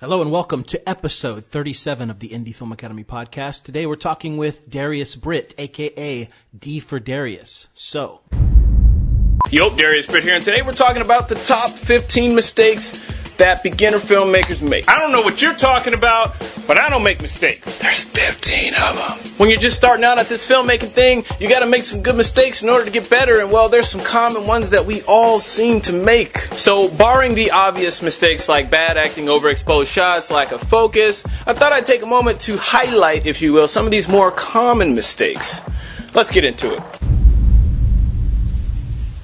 Hello and welcome to episode 37 of the Indie Film Academy podcast. Today we're talking with Darious Britt, aka D4Darious. So, Yo, Darious Britt here, and today we're talking about the top 15 mistakes that beginner filmmakers make. I don't know what you're talking about, but I don't make mistakes. There's 15 of them. When you're just starting out at this filmmaking thing, you gotta make some good mistakes in order to get better, and well, there's some common ones that we all seem to make. So, barring the obvious mistakes like bad acting, overexposed shots, lack of focus, I thought I'd take a moment to highlight, if you will, some of these more common mistakes. Let's get into it.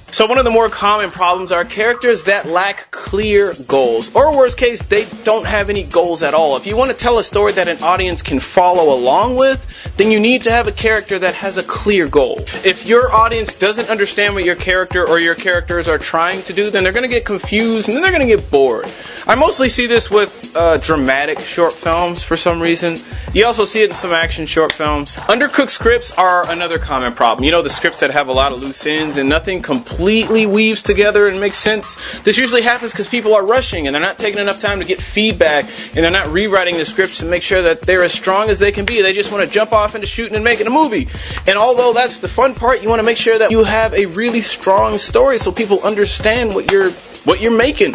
So one of the more common problems are characters that lack clear goals, or worst case, they don't have any goals at all. If you want to tell a story that an audience can follow along with, then you need to have a character that has a clear goal. If your audience doesn't understand what your character or your characters are trying to do, then they're going to get confused and then they're going to get bored. I mostly see this with dramatic short films for some reason. You also see it in some action short films. Undercooked scripts are another common problem. You know, the scripts that have a lot of loose ends and nothing completely weaves together and makes sense. This usually happens because people are rushing and they're not taking enough time to get feedback, and they're not rewriting the scripts to make sure that they're as strong as they can be. They just want to jump off into shooting and making a movie. And although that's the fun part, you want to make sure that you have a really strong story so people understand what you're making.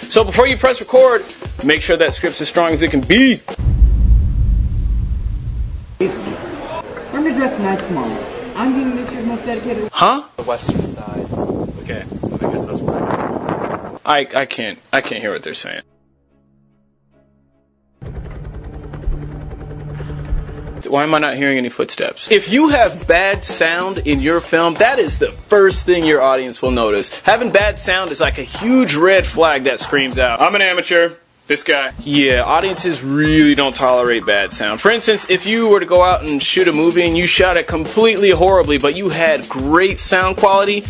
So before you press record, make sure that script's as strong as it can be. Let me dress nice tomorrow. I'm being this year's most dedicated. Huh? The western side. Okay, well, I guess that's what I can't hear what they're saying. Why am I not hearing any footsteps? If you have bad sound in your film, that is the first thing your audience will notice. Having bad sound is like a huge red flag that screams out, I'm an amateur. This guy. Yeah, audiences really don't tolerate bad sound. For instance, if you were to go out and shoot a movie and you shot it completely horribly, but you had great sound quality,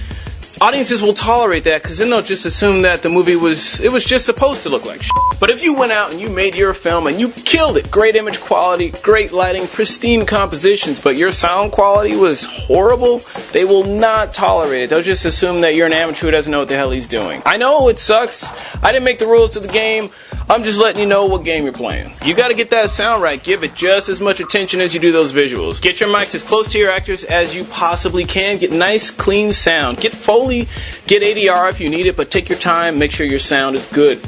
audiences will tolerate that because then they'll just assume that the movie was just supposed to look like shit. But if you went out and you made your film and you killed it, great image quality, great lighting, pristine compositions, but your sound quality was horrible, they will not tolerate it. They'll just assume that you're an amateur who doesn't know what the hell he's doing. I know it sucks. I didn't make the rules to the game. I'm just letting you know what game you're playing. You gotta get that sound right. Give it just as much attention as you do those visuals. Get your mics as close to your actors as you possibly can. Get nice, clean sound. Get Foley, get ADR if you need it, but take your time. Make sure your sound is good.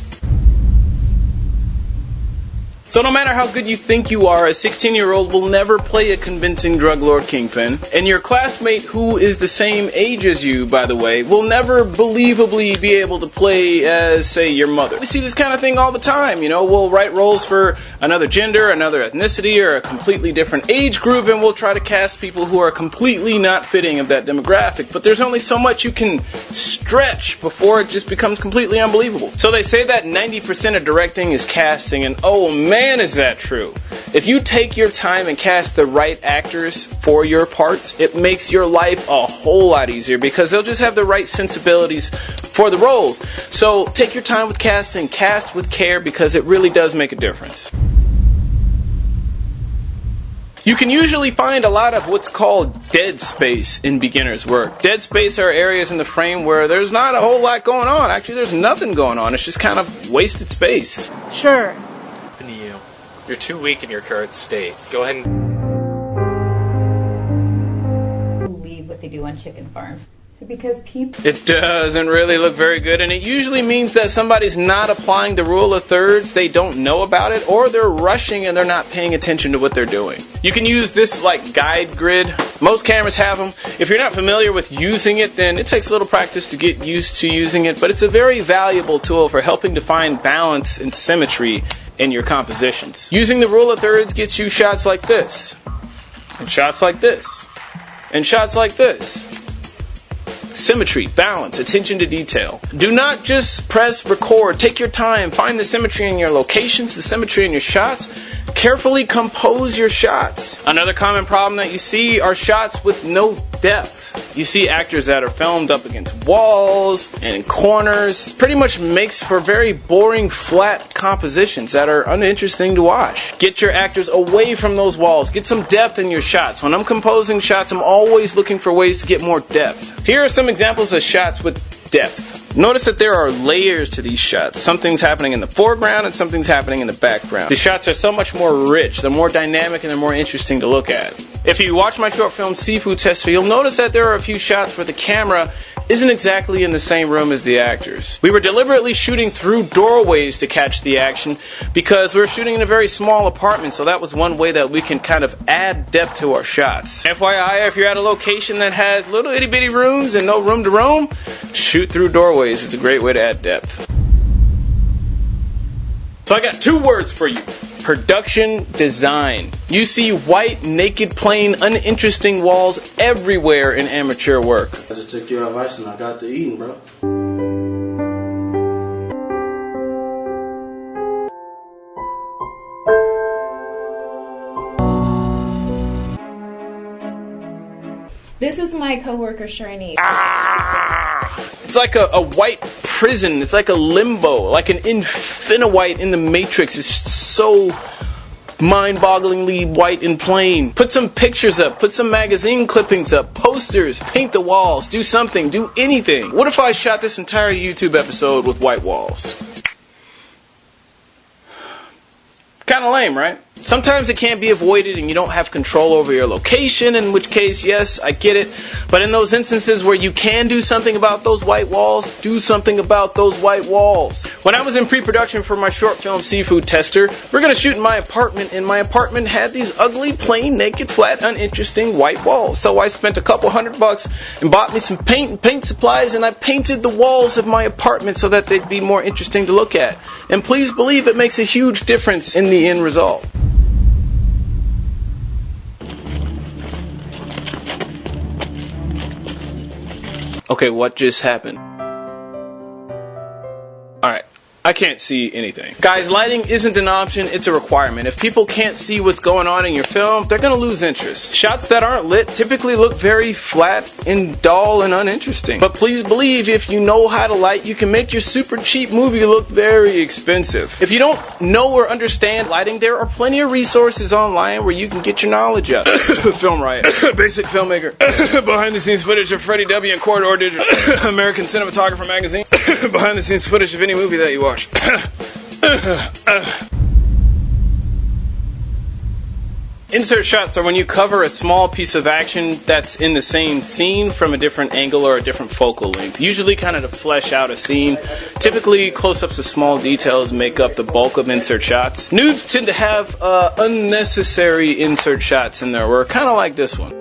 So no matter how good you think you are, a 16-year-old will never play a convincing drug lord kingpin. And your classmate, who is the same age as you, by the way, will never believably be able to play as, say, your mother. We see this kind of thing all the time, you know. We'll write roles for another gender, another ethnicity, or a completely different age group, and we'll try to cast people who are completely not fitting of that demographic. But there's only so much you can stretch before it just becomes completely unbelievable. So they say that 90% of directing is casting, and oh man, is that true? If you take your time and cast the right actors for your parts, it makes your life a whole lot easier because they'll just have the right sensibilities for the roles. So take your time with casting, cast with care, because it really does make a difference. You can usually find a lot of what's called dead space in beginner's work. Dead space are areas in the frame where there's not a whole lot going on. Actually, there's nothing going on. It's just kind of wasted space. Sure. to you. You're too weak in your current state. Go ahead and believe what they do on chicken farms. So because people... It doesn't really look very good, and it usually means that somebody's not applying the rule of thirds, they don't know about it, or they're rushing and they're not paying attention to what they're doing. You can use this like guide grid. Most cameras have them. If you're not familiar with using it, then it takes a little practice to get used to using it, but it's a very valuable tool for helping to find balance and symmetry in your compositions. Using the rule of thirds gets you shots like this, and shots like this, and shots like this. Symmetry, balance, attention to detail. Do not just press record. Take your time. Find the symmetry in your locations, the symmetry in your shots. Carefully compose your shots. Another common problem that you see are shots with no depth. You see actors that are filmed up against walls and in corners. Pretty much makes for very boring, flat compositions that are uninteresting to watch. Get your actors away from those walls. Get some depth in your shots. When I'm composing shots, I'm always looking for ways to get more depth. Here are some examples of shots with depth. Notice that there are layers to these shots. Something's happening in the foreground and something's happening in the background. The shots are so much more rich, they're more dynamic, and they're more interesting to look at. If you watch my short film Seafood Tester, you'll notice that there are a few shots where the camera isn't exactly in the same room as the actors. We were deliberately shooting through doorways to catch the action because we were shooting in a very small apartment, so that was one way that we can kind of add depth to our shots. FYI, if you're at a location that has little itty bitty rooms and no room to roam, shoot through doorways. It's a great way to add depth. So I got 2 words for you. Production design. You see white, naked, plain, uninteresting walls everywhere in amateur work. I just took your advice and I got to eating, bro. This is my coworker Shirley. It's like a white prison. It's like a limbo, like an infinite in the Matrix. It's so mind-bogglingly white and plain. Put some pictures up, put some magazine clippings up, posters, paint the walls, do something, do anything. What if I shot this entire YouTube episode with white walls? Kind of lame, right? Sometimes it can't be avoided and you don't have control over your location, in which case, yes, I get it. But in those instances where you can do something about those white walls, do something about those white walls. When I was in pre-production for my short film Seafood Tester, we're going to shoot in my apartment, and my apartment had these ugly, plain, naked, flat, uninteresting white walls. So I spent a couple $100 and bought me some paint and paint supplies, and I painted the walls of my apartment so that they'd be more interesting to look at. And please believe it makes a huge difference in the end result. Okay, what just happened? Alright, I can't see anything. Guys, lighting isn't an option, it's a requirement. If people can't see what's going on in your film, they're gonna lose interest. Shots that aren't lit typically look very flat and dull and uninteresting. But please believe, if you know how to light, you can make your super cheap movie look very expensive. If you don't know or understand lighting, there are plenty of resources online where you can get your knowledge up. Film Riot, Basic Filmmaker, behind the scenes footage of Freddie W. and Corridor Digital, American Cinematographer Magazine, behind the scenes footage of any movie that you watch. Insert shots are when you cover a small piece of action that's in the same scene from a different angle or a different focal length, usually kind of to flesh out a scene. Typically, close-ups of small details make up the bulk of insert shots. Noobs tend to have unnecessary insert shots in their work, kind of like this one.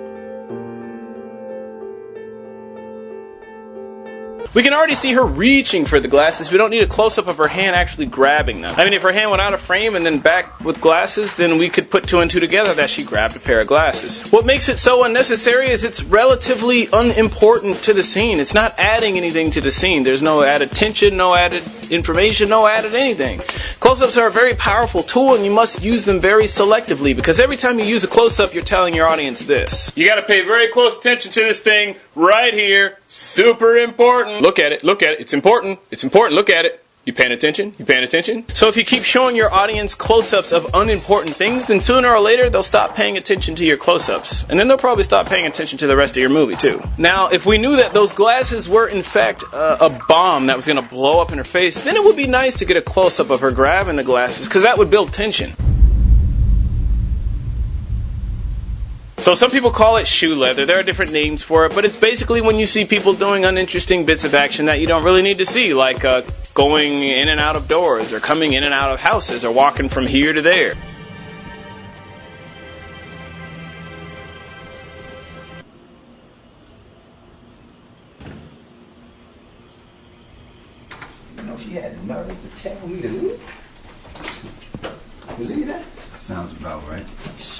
We can already see her reaching for the glasses. We don't need a close-up of her hand actually grabbing them. I mean, if her hand went out of frame and then back with glasses, then we could put 2 and 2 together that she grabbed a pair of glasses. What makes it so unnecessary is it's relatively unimportant to the scene. It's not adding anything to the scene. There's no added tension, no added information, no added anything. Close-ups are a very powerful tool, and you must use them very selectively, because every time you use a close-up, you're telling your audience this. You gotta pay very close attention to this thing right here. Super important. Look at it, look at it. It's important. It's important. Look at it. You paying attention? You paying attention? So if you keep showing your audience close-ups of unimportant things, then sooner or later they'll stop paying attention to your close-ups. And then they'll probably stop paying attention to the rest of your movie too. Now, if we knew that those glasses were in fact a bomb that was going to blow up in her face, then it would be nice to get a close-up of her grabbing the glasses, because that would build tension. So some people call it shoe leather. There are different names for it, but it's basically when you see people doing uninteresting bits of action that you don't really need to see, like going in and out of doors, or coming in and out of houses, or walking from here to there. You know, she had the nerve to tell me to leave. You see that? Sounds about right.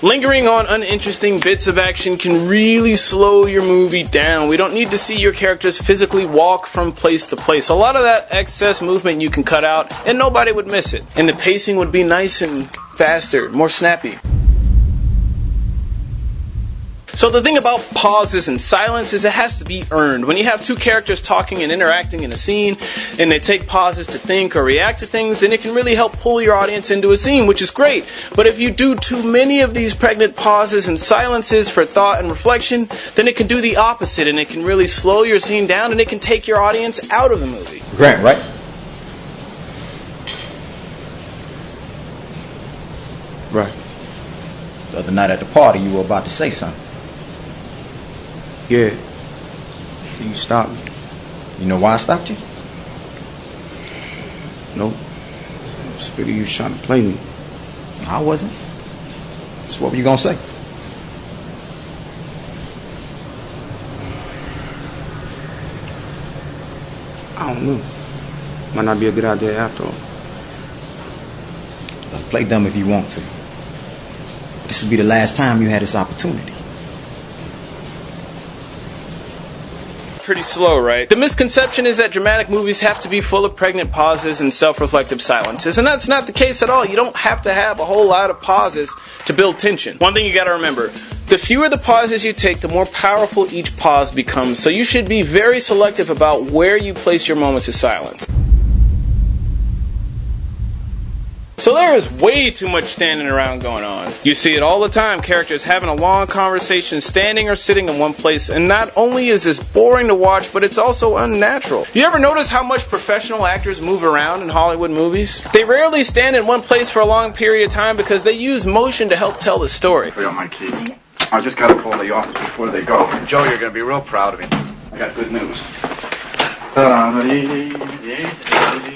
Lingering on uninteresting bits of action can really slow your movie down. We don't need to see your characters physically walk from place to place. A lot of that excess movement you can cut out, and nobody would miss it. And the pacing would be nice and faster, more snappy. So the thing about pauses and silence is it has to be earned. When you have two characters talking and interacting in a scene, and they take pauses to think or react to things, then it can really help pull your audience into a scene, which is great. But if you do too many of these pregnant pauses and silences for thought and reflection, then it can do the opposite, and it can really slow your scene down, and it can take your audience out of the movie. Grant, right? Right. The other night at the party, you were about to say something. Yeah. So you stopped me. You know why I stopped you? Nope. I just figured you was trying to play me. I wasn't. So what were you gonna say? I don't know. Might not be a good idea after all. Play dumb if you want to. This will be the last time you had this opportunity. Pretty slow, right? The misconception is that dramatic movies have to be full of pregnant pauses and self-reflective silences, and that's not the case at all. You don't have to have a whole lot of pauses to build tension. One thing you gotta remember, the fewer the pauses you take, the more powerful each pause becomes, so you should be very selective about where you place your moments of silence. So there is way too much standing around going on. You see it all the time, characters having a long conversation, standing or sitting in one place, and not only is this boring to watch, but it's also unnatural. You ever notice how much professional actors move around in Hollywood movies? They rarely stand in one place for a long period of time because they use motion to help tell the story. Put on my keys. I just gotta call the office before they go. Joe, you're gonna be real proud of me. I got good news.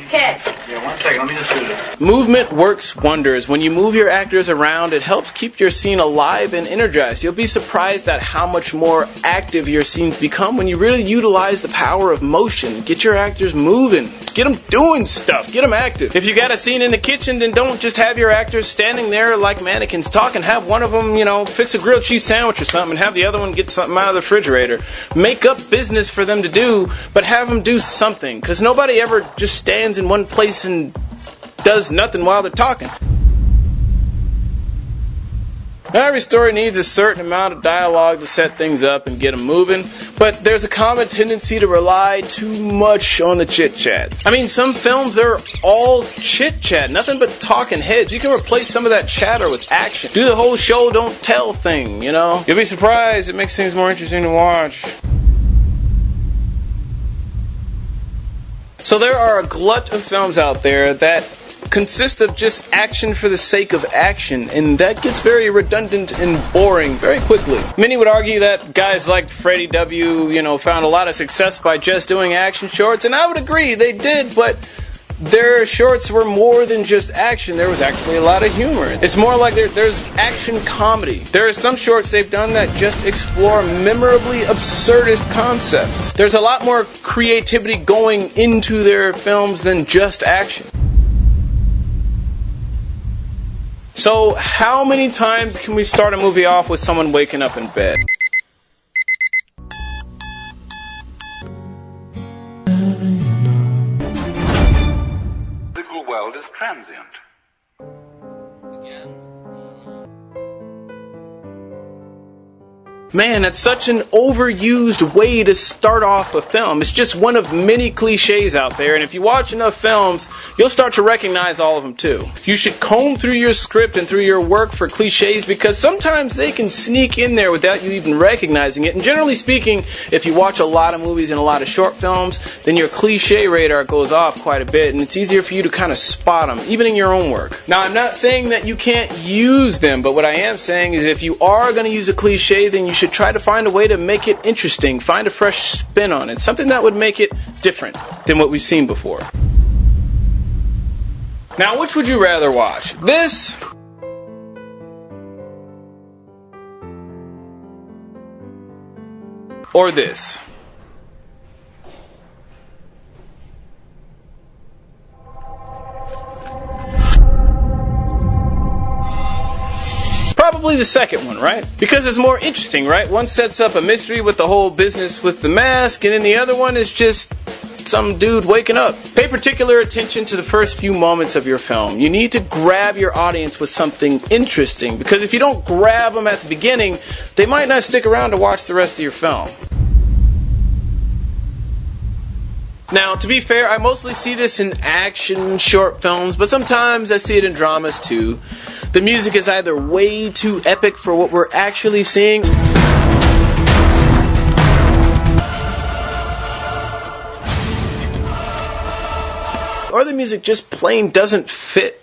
Kid. Yeah, 1 second, let me just do this. Movement works wonders. When you move your actors around, it helps keep your scene alive and energized. You'll be surprised at how much more active your scenes become when you really utilize the power of motion. Get your actors moving. Get them doing stuff. Get them active. If you got a scene in the kitchen, then don't just have your actors standing there like mannequins talking. Have one of them, fix a grilled cheese sandwich or something, and have the other one get something out of the refrigerator. Make up business for them to do, but have them do something. Because nobody ever just stands in one place and does nothing while they're talking. Now, every story needs a certain amount of dialogue to set things up and get them moving, but there's a common tendency to rely too much on the chit-chat. I mean, some films are all chit-chat, nothing but talking heads. You can replace some of that chatter with action. Do the whole show don't tell thing, You'll be surprised. It makes things more interesting to watch. So there are a glut of films out there that consist of just action for the sake of action, and that gets very redundant and boring very quickly. Many would argue that guys like Freddie W., found a lot of success by just doing action shorts, and I would agree, they did, but their shorts were more than just action. There was actually a lot of humor. It's more like there's action comedy. There are some shorts they've done that just explore memorably absurdist concepts. There's a lot more creativity going into their films than just action. So, how many times can we start a movie off with someone waking up in bed? The physical world is transient. Man, that's such an overused way to start off a film. It's just one of many cliches out there, and if you watch enough films, you'll start to recognize all of them too. You should comb through your script and through your work for cliches, because sometimes they can sneak in there without you even recognizing it. And generally speaking, if you watch a lot of movies and a lot of short films, then your cliche radar goes off quite a bit, and it's easier for you to kind of spot them, even in your own work. Now, I'm not saying that you can't use them, but what I am saying is if you are going to use a cliche, then you should try to find a way to make it interesting, find a fresh spin on it, something that would make it different than what we've seen before. Now, which would you rather watch? This or this? Probably the second one, right? Because it's more interesting, right? One sets up a mystery with the whole business with the mask, and then the other one is just some dude waking up. Pay particular attention to the first few moments of your film. You need to grab your audience with something interesting, because if you don't grab them at the beginning, they might not stick around to watch the rest of your film. Now, to be fair, I mostly see this in action short films, but sometimes I see it in dramas too. The music is either way too epic for what we're actually seeing, or the music just plain doesn't fit.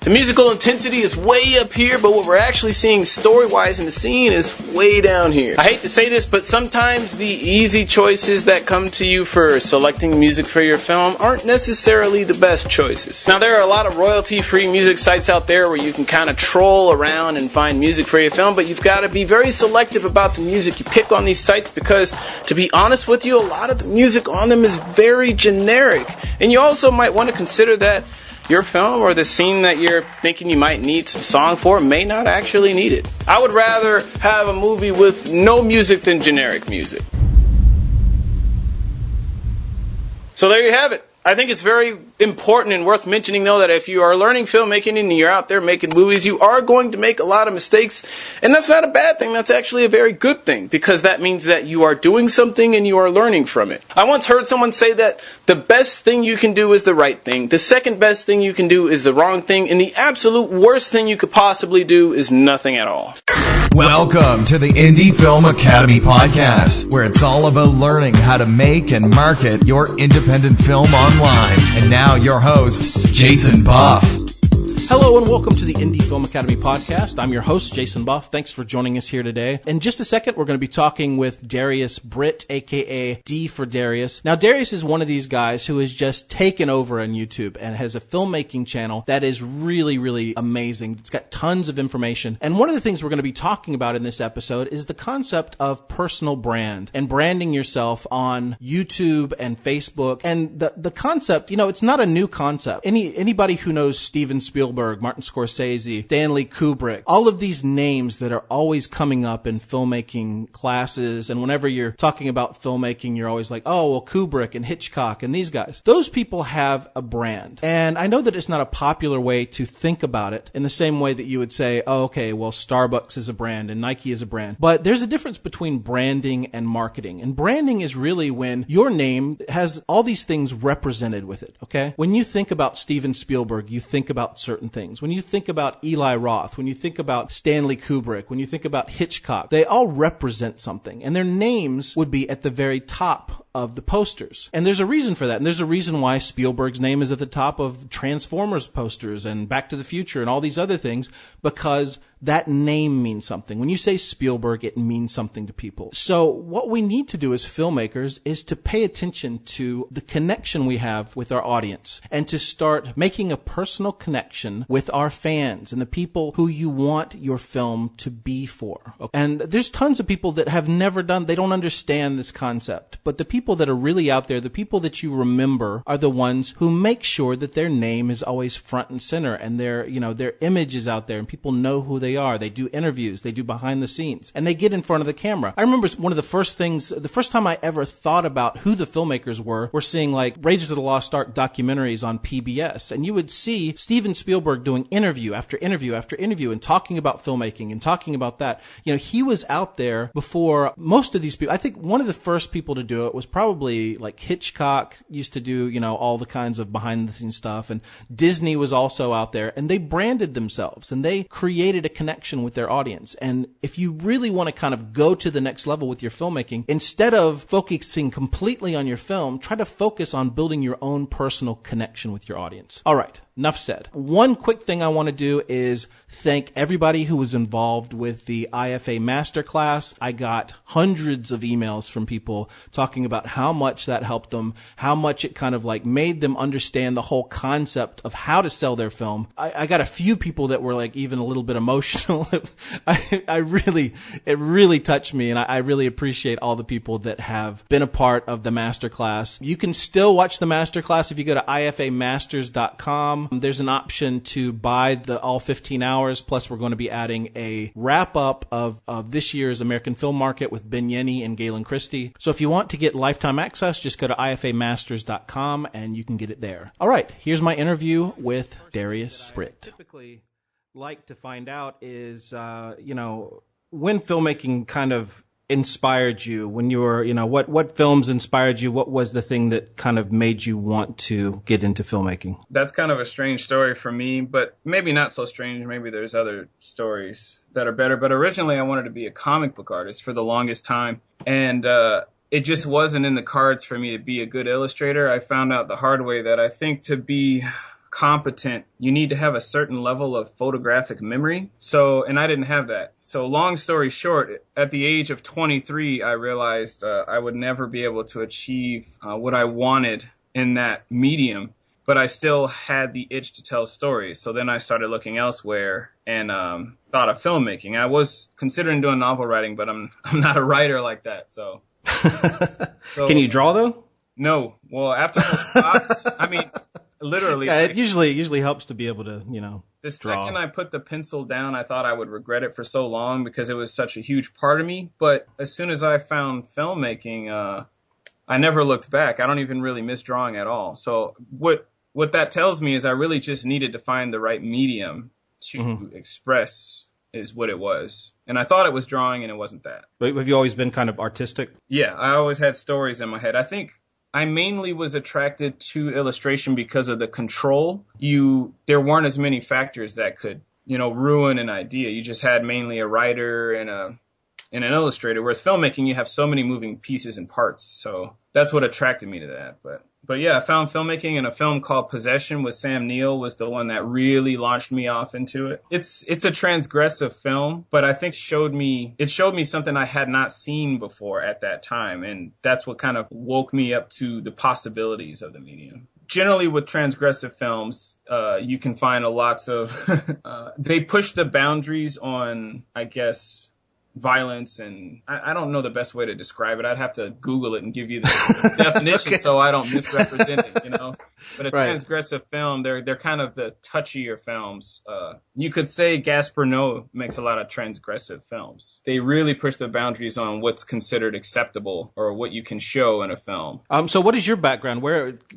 The musical intensity is way up here, but what we're actually seeing story-wise in the scene is way down here. I hate to say this, but sometimes the easy choices that come to you for selecting music for your film aren't necessarily the best choices. Now, there are a lot of royalty-free music sites out there where you can kind of troll around and find music for your film, but you've got to be very selective about the music you pick on these sites, because, to be honest with you, a lot of the music on them is very generic. And you also might want to consider that your film or the scene that you're thinking you might need some song for may not actually need it. I would rather have a movie with no music than generic music. So there you have it. I think it's very important and worth mentioning, though, that if you are learning filmmaking and you're out there making movies, you are going to make a lot of mistakes. And that's not a bad thing. That's actually a very good thing, because that means that you are doing something and you are learning from it. I once heard someone say that the best thing you can do is the right thing, the second best thing you can do is the wrong thing, and the absolute worst thing you could possibly do is nothing at all. Welcome to the Indie Film Academy podcast, where it's all about learning how to make and market your independent film online. And now your host, Jason Buff. Hello and welcome to the Indie Film Academy podcast. I'm your host, Jason Buff. Thanks for joining us here today. In just a second, we're going to be talking with Darious Britt, aka D4Darious. Now, Darious is one of these guys who has just taken over on YouTube and has a filmmaking channel that is really, really amazing. It's got tons of information. And one of the things we're going to be talking about in this episode is the concept of personal brand and branding yourself on YouTube and Facebook. And the concept, you know, it's not a new concept. Anybody who knows Steven Spielberg, Martin Scorsese, Stanley Kubrick, all of these names that are always coming up in filmmaking classes, and whenever you're talking about filmmaking, you're always like, oh, well, Kubrick and Hitchcock and these guys. Those people have a brand. And I know that it's not a popular way to think about it in the same way that you would say, oh, okay, well, Starbucks is a brand and Nike is a brand. But there's a difference between branding and marketing. And branding is really when your name has all these things represented with it, okay? When you think about Steven Spielberg, you think about certain things. When you think about Eli Roth, when you think about Stanley Kubrick, when you think about Hitchcock, they all represent something, and their names would be at the very top of the posters. And there's a reason for that. And there's a reason why Spielberg's name is at the top of Transformers posters and Back to the Future and all these other things, because that name means something. When you say Spielberg, it means something to people. So what we need to do as filmmakers is to pay attention to the connection we have with our audience and to start making a personal connection with our fans and the people who you want your film to be for. And there's tons of people that have never done, they don't understand this concept. But the people that are really out there, the people that you remember, are the ones who make sure that their name is always front and center and their image is out there and people know who they are. They do interviews, they do behind the scenes, and they get in front of the camera. I remember one of the first time I ever thought about who the filmmakers were seeing like Raiders of the Lost Ark documentaries on PBS, and you would see Steven Spielberg doing interview after interview after interview and talking about filmmaking and talking about that. You know, he was out there before most of these people. I think one of the first people to do it was probably like Hitchcock used to do, you know, all the kinds of behind the scenes stuff, and Disney was also out there, and they branded themselves and they created a connection with their audience. And if you really want to kind of go to the next level with your filmmaking, instead of focusing completely on your film, try to focus on building your own personal connection with your audience. All right. Enough said. One quick thing I want to do is thank everybody who was involved with the IFA Masterclass. I got hundreds of emails from people talking about how much that helped them, how much it kind of like made them understand the whole concept of how to sell their film. I got a few people that were like even a little bit emotional. It really touched me, and I really appreciate all the people that have been a part of the Masterclass. You can still watch the Masterclass if you go to ifamasters.com. DariusBritt.com. There's an option to buy the all 15 hours. Plus, we're going to be adding a wrap up of this year's American film market with Ben Yenny and Galen Christie. So if you want to get lifetime access, just go to ifamasters.com and you can get it there. All right, here's my interview with Darious Britt. Typically like to find out is, when filmmaking kind of inspired you, when you were, what films inspired you? What was the thing that kind of made you want to get into filmmaking? That's kind of a strange story for me, but maybe not so strange. Maybe there's other stories that are better. But originally I wanted to be a comic book artist for the longest time. And, it just wasn't in the cards for me to be a good illustrator. I found out the hard way that I think to be competent, you need to have a certain level of photographic memory. And I didn't have that. So long story short, at the age of 23, I realized I would never be able to achieve what I wanted in that medium, but I still had the itch to tell stories. So then I started looking elsewhere and thought of filmmaking. I was considering doing novel writing, but I'm not a writer like that. So can you draw though? No. Well, after those thoughts, I mean, literally. Yeah, it usually helps to be able to, The second I put the pencil down, I thought I would regret it for so long because it was such a huge part of me. But as soon as I found filmmaking, I never looked back. I don't even really miss drawing at all. So what that tells me is I really just needed to find the right medium to express is what it was. And I thought it was drawing, and it wasn't that. But have you always been kind of artistic? Yeah, I always had stories in my head. I think I mainly was attracted to illustration because of the control. There weren't as many factors that could, ruin an idea. You just had mainly a writer and an illustrator. Whereas filmmaking, you have so many moving pieces and parts. So that's what attracted me to that. But yeah, I found filmmaking, and a film called Possession with Sam Neill was the one that really launched me off into it. It's a transgressive film, but I think it showed me something I had not seen before at that time. And that's what kind of woke me up to the possibilities of the medium. Generally with transgressive films, you can find lots of, they push the boundaries on, I guess, violence, and I don't know the best way to describe it. I'd have to Google it and give you the definition so I don't misrepresent it, But a transgressive film, they're kind of the touchier films. You could say Gaspar Noé makes a lot of transgressive films. They really push the boundaries on what's considered acceptable or what you can show in a film. So what is your background?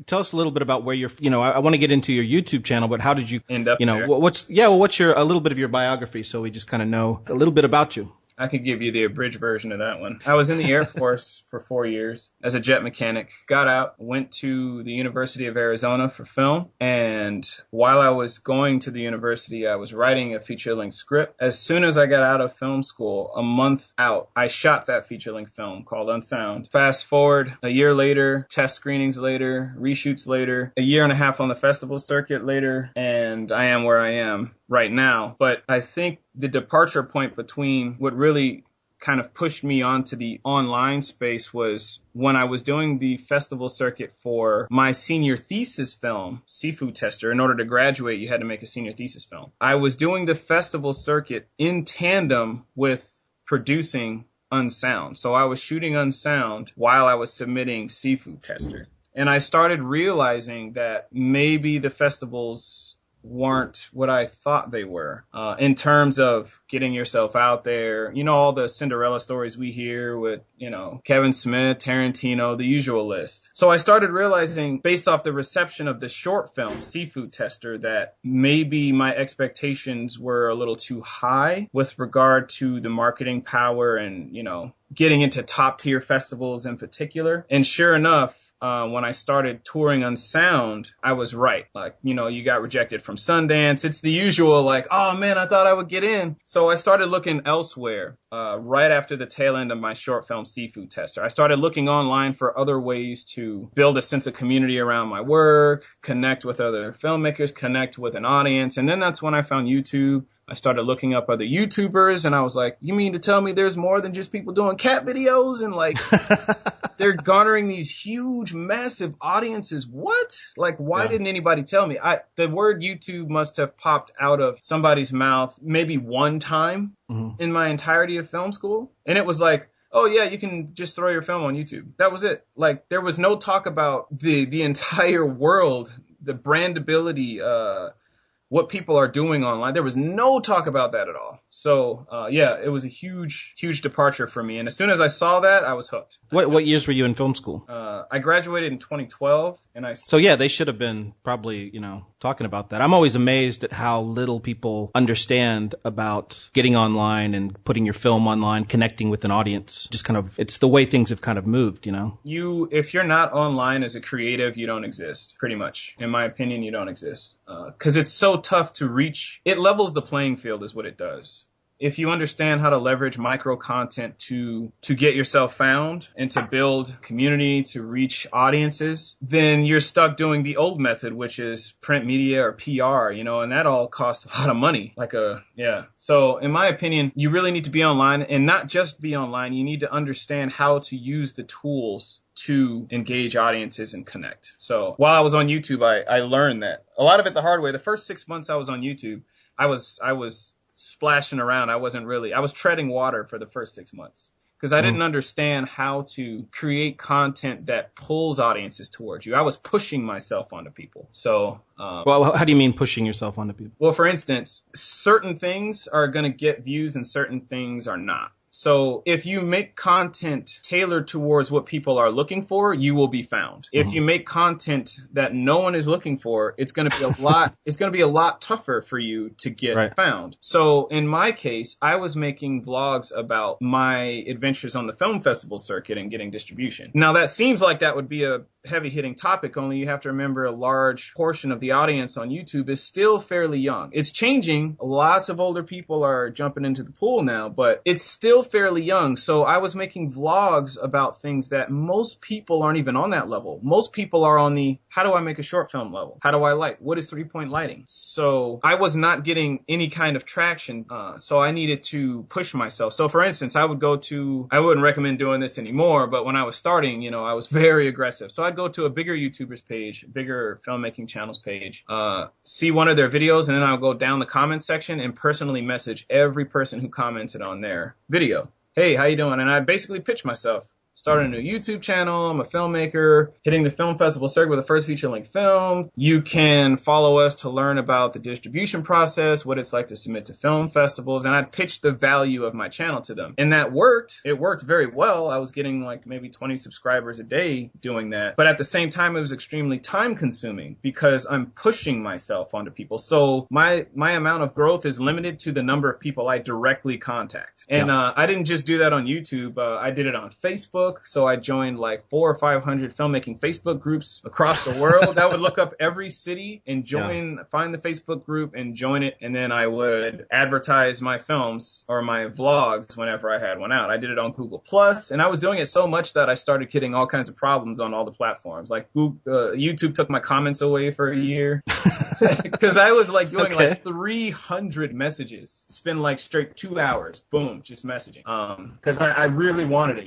Tell us a little bit about where you're, I want to get into your YouTube channel, but how did you end up there? What's a little bit of your biography so we just kind of know a little bit about you? I could give you the abridged version of that one. I was in the Air Force for 4 years as a jet mechanic. Got out, went to the University of Arizona for film. And while I was going to the university, I was writing a feature-length script. As soon as I got out of film school, a month out, I shot that feature-length film called Unsound. Fast forward, a year later, test screenings later, reshoots later, a year and a half on the festival circuit later, and I am where I am right now. But I think the departure point between what really kind of pushed me onto the online space was when I was doing the festival circuit for my senior thesis film, Seafood Tester. In order to graduate, you had to make a senior thesis film. I was doing the festival circuit in tandem with producing Unsound. So I was shooting Unsound while I was submitting Seafood Tester. And I started realizing that maybe the festivals weren't what I thought they were in terms of getting yourself out there. All the Cinderella stories we hear with, Kevin Smith, Tarantino, the usual list. So I started realizing, based off the reception of the short film, Seafood Tester, that maybe my expectations were a little too high with regard to the marketing power and, getting into top tier festivals in particular. And sure enough, when I started touring Unsound, I was right. You got rejected from Sundance. It's the usual, oh man, I thought I would get in. So I started looking elsewhere right after the tail end of my short film, Seafood Tester. I started looking online for other ways to build a sense of community around my work, connect with other filmmakers, connect with an audience. And then that's when I found YouTube. I started looking up other YouTubers, and I was like, you mean to tell me there's more than just people doing cat videos? And they're garnering these huge, massive audiences. What? Why didn't anybody tell me? The word YouTube must have popped out of somebody's mouth maybe one time in my entirety of film school. And it was oh yeah, you can just throw your film on YouTube. That was it. There was no talk about the entire world the brandability, what people are doing online. There was no talk about that at all. So, yeah, it was a huge, huge departure for me. And as soon as I saw that, I was hooked. What years were you in film school? I graduated in 2012, and So yeah, they should have been probably, talking about that. I'm always amazed at how little people understand about getting online and putting your film online, connecting with an audience. Just kind of, it's the way things have kind of moved, If you're not online as a creative, you don't exist, pretty much. In my opinion, you don't exist. 'Cause it's so tough to reach. It levels the playing field is what it does. If you understand how to leverage micro content to get yourself found and to build community, to reach audiences, then you're stuck doing the old method, which is print media or PR, and that all costs a lot of money. So in my opinion, you really need to be online, and not just be online. You need to understand how to use the tools to engage audiences and connect. So while I was on YouTube, I learned that a lot of it the hard way. The first 6 months I was on YouTube, I was splashing around. I was treading water for the first 6 months because I didn't understand how to create content that pulls audiences towards you. I was pushing myself onto people. So, well, how do you mean pushing yourself onto people? Well, for instance, certain things are going to get views and certain things are not. So if you make content tailored towards what people are looking for, you will be found. If you make content that no one is looking for, it's going to be a lot tougher for you to get found. So in my case, I was making vlogs about my adventures on the film festival circuit and getting distribution. Now that seems like that would be a heavy hitting topic, only you have to remember a large portion of the audience on YouTube is still fairly young. It's changing. Lots of older people are jumping into the pool now, but it's still fairly young. So I was making vlogs about things that most people aren't even on that level. Most people are on the, how do I make a short film level? How do I light? What is 3-point lighting? So I was not getting any kind of traction. So I needed to push myself. So for instance, I wouldn't recommend doing this anymore, but when I was starting, I was very aggressive. So I'd go to a bigger YouTuber's page, bigger filmmaking channels page, see one of their videos, and then I'll go down the comment section and personally message every person who commented on their video. Hey, how you doing? And I basically pitch myself. Started a new YouTube channel. I'm a filmmaker, hitting the film festival circuit with the first feature-length film. You can follow us to learn about the distribution process, what it's like to submit to film festivals, and I pitched the value of my channel to them. And that worked. It worked very well. I was getting like maybe 20 subscribers a day doing that. But at the same time, it was extremely time-consuming because I'm pushing myself onto people. So my amount of growth is limited to the number of people I directly contact. And I didn't just do that on YouTube. I did it on Facebook. So I joined like 400 or 500 filmmaking Facebook groups across the world. I would look up every city and find the Facebook group and join it. And then I would advertise my films or my vlogs whenever I had one out. I did it on Google Plus, and I was doing it so much that I started getting all kinds of problems on all the platforms. Like YouTube took my comments away for a year because I was like doing like 300 messages, spend like straight 2 hours, boom, just messaging. Because I really wanted it,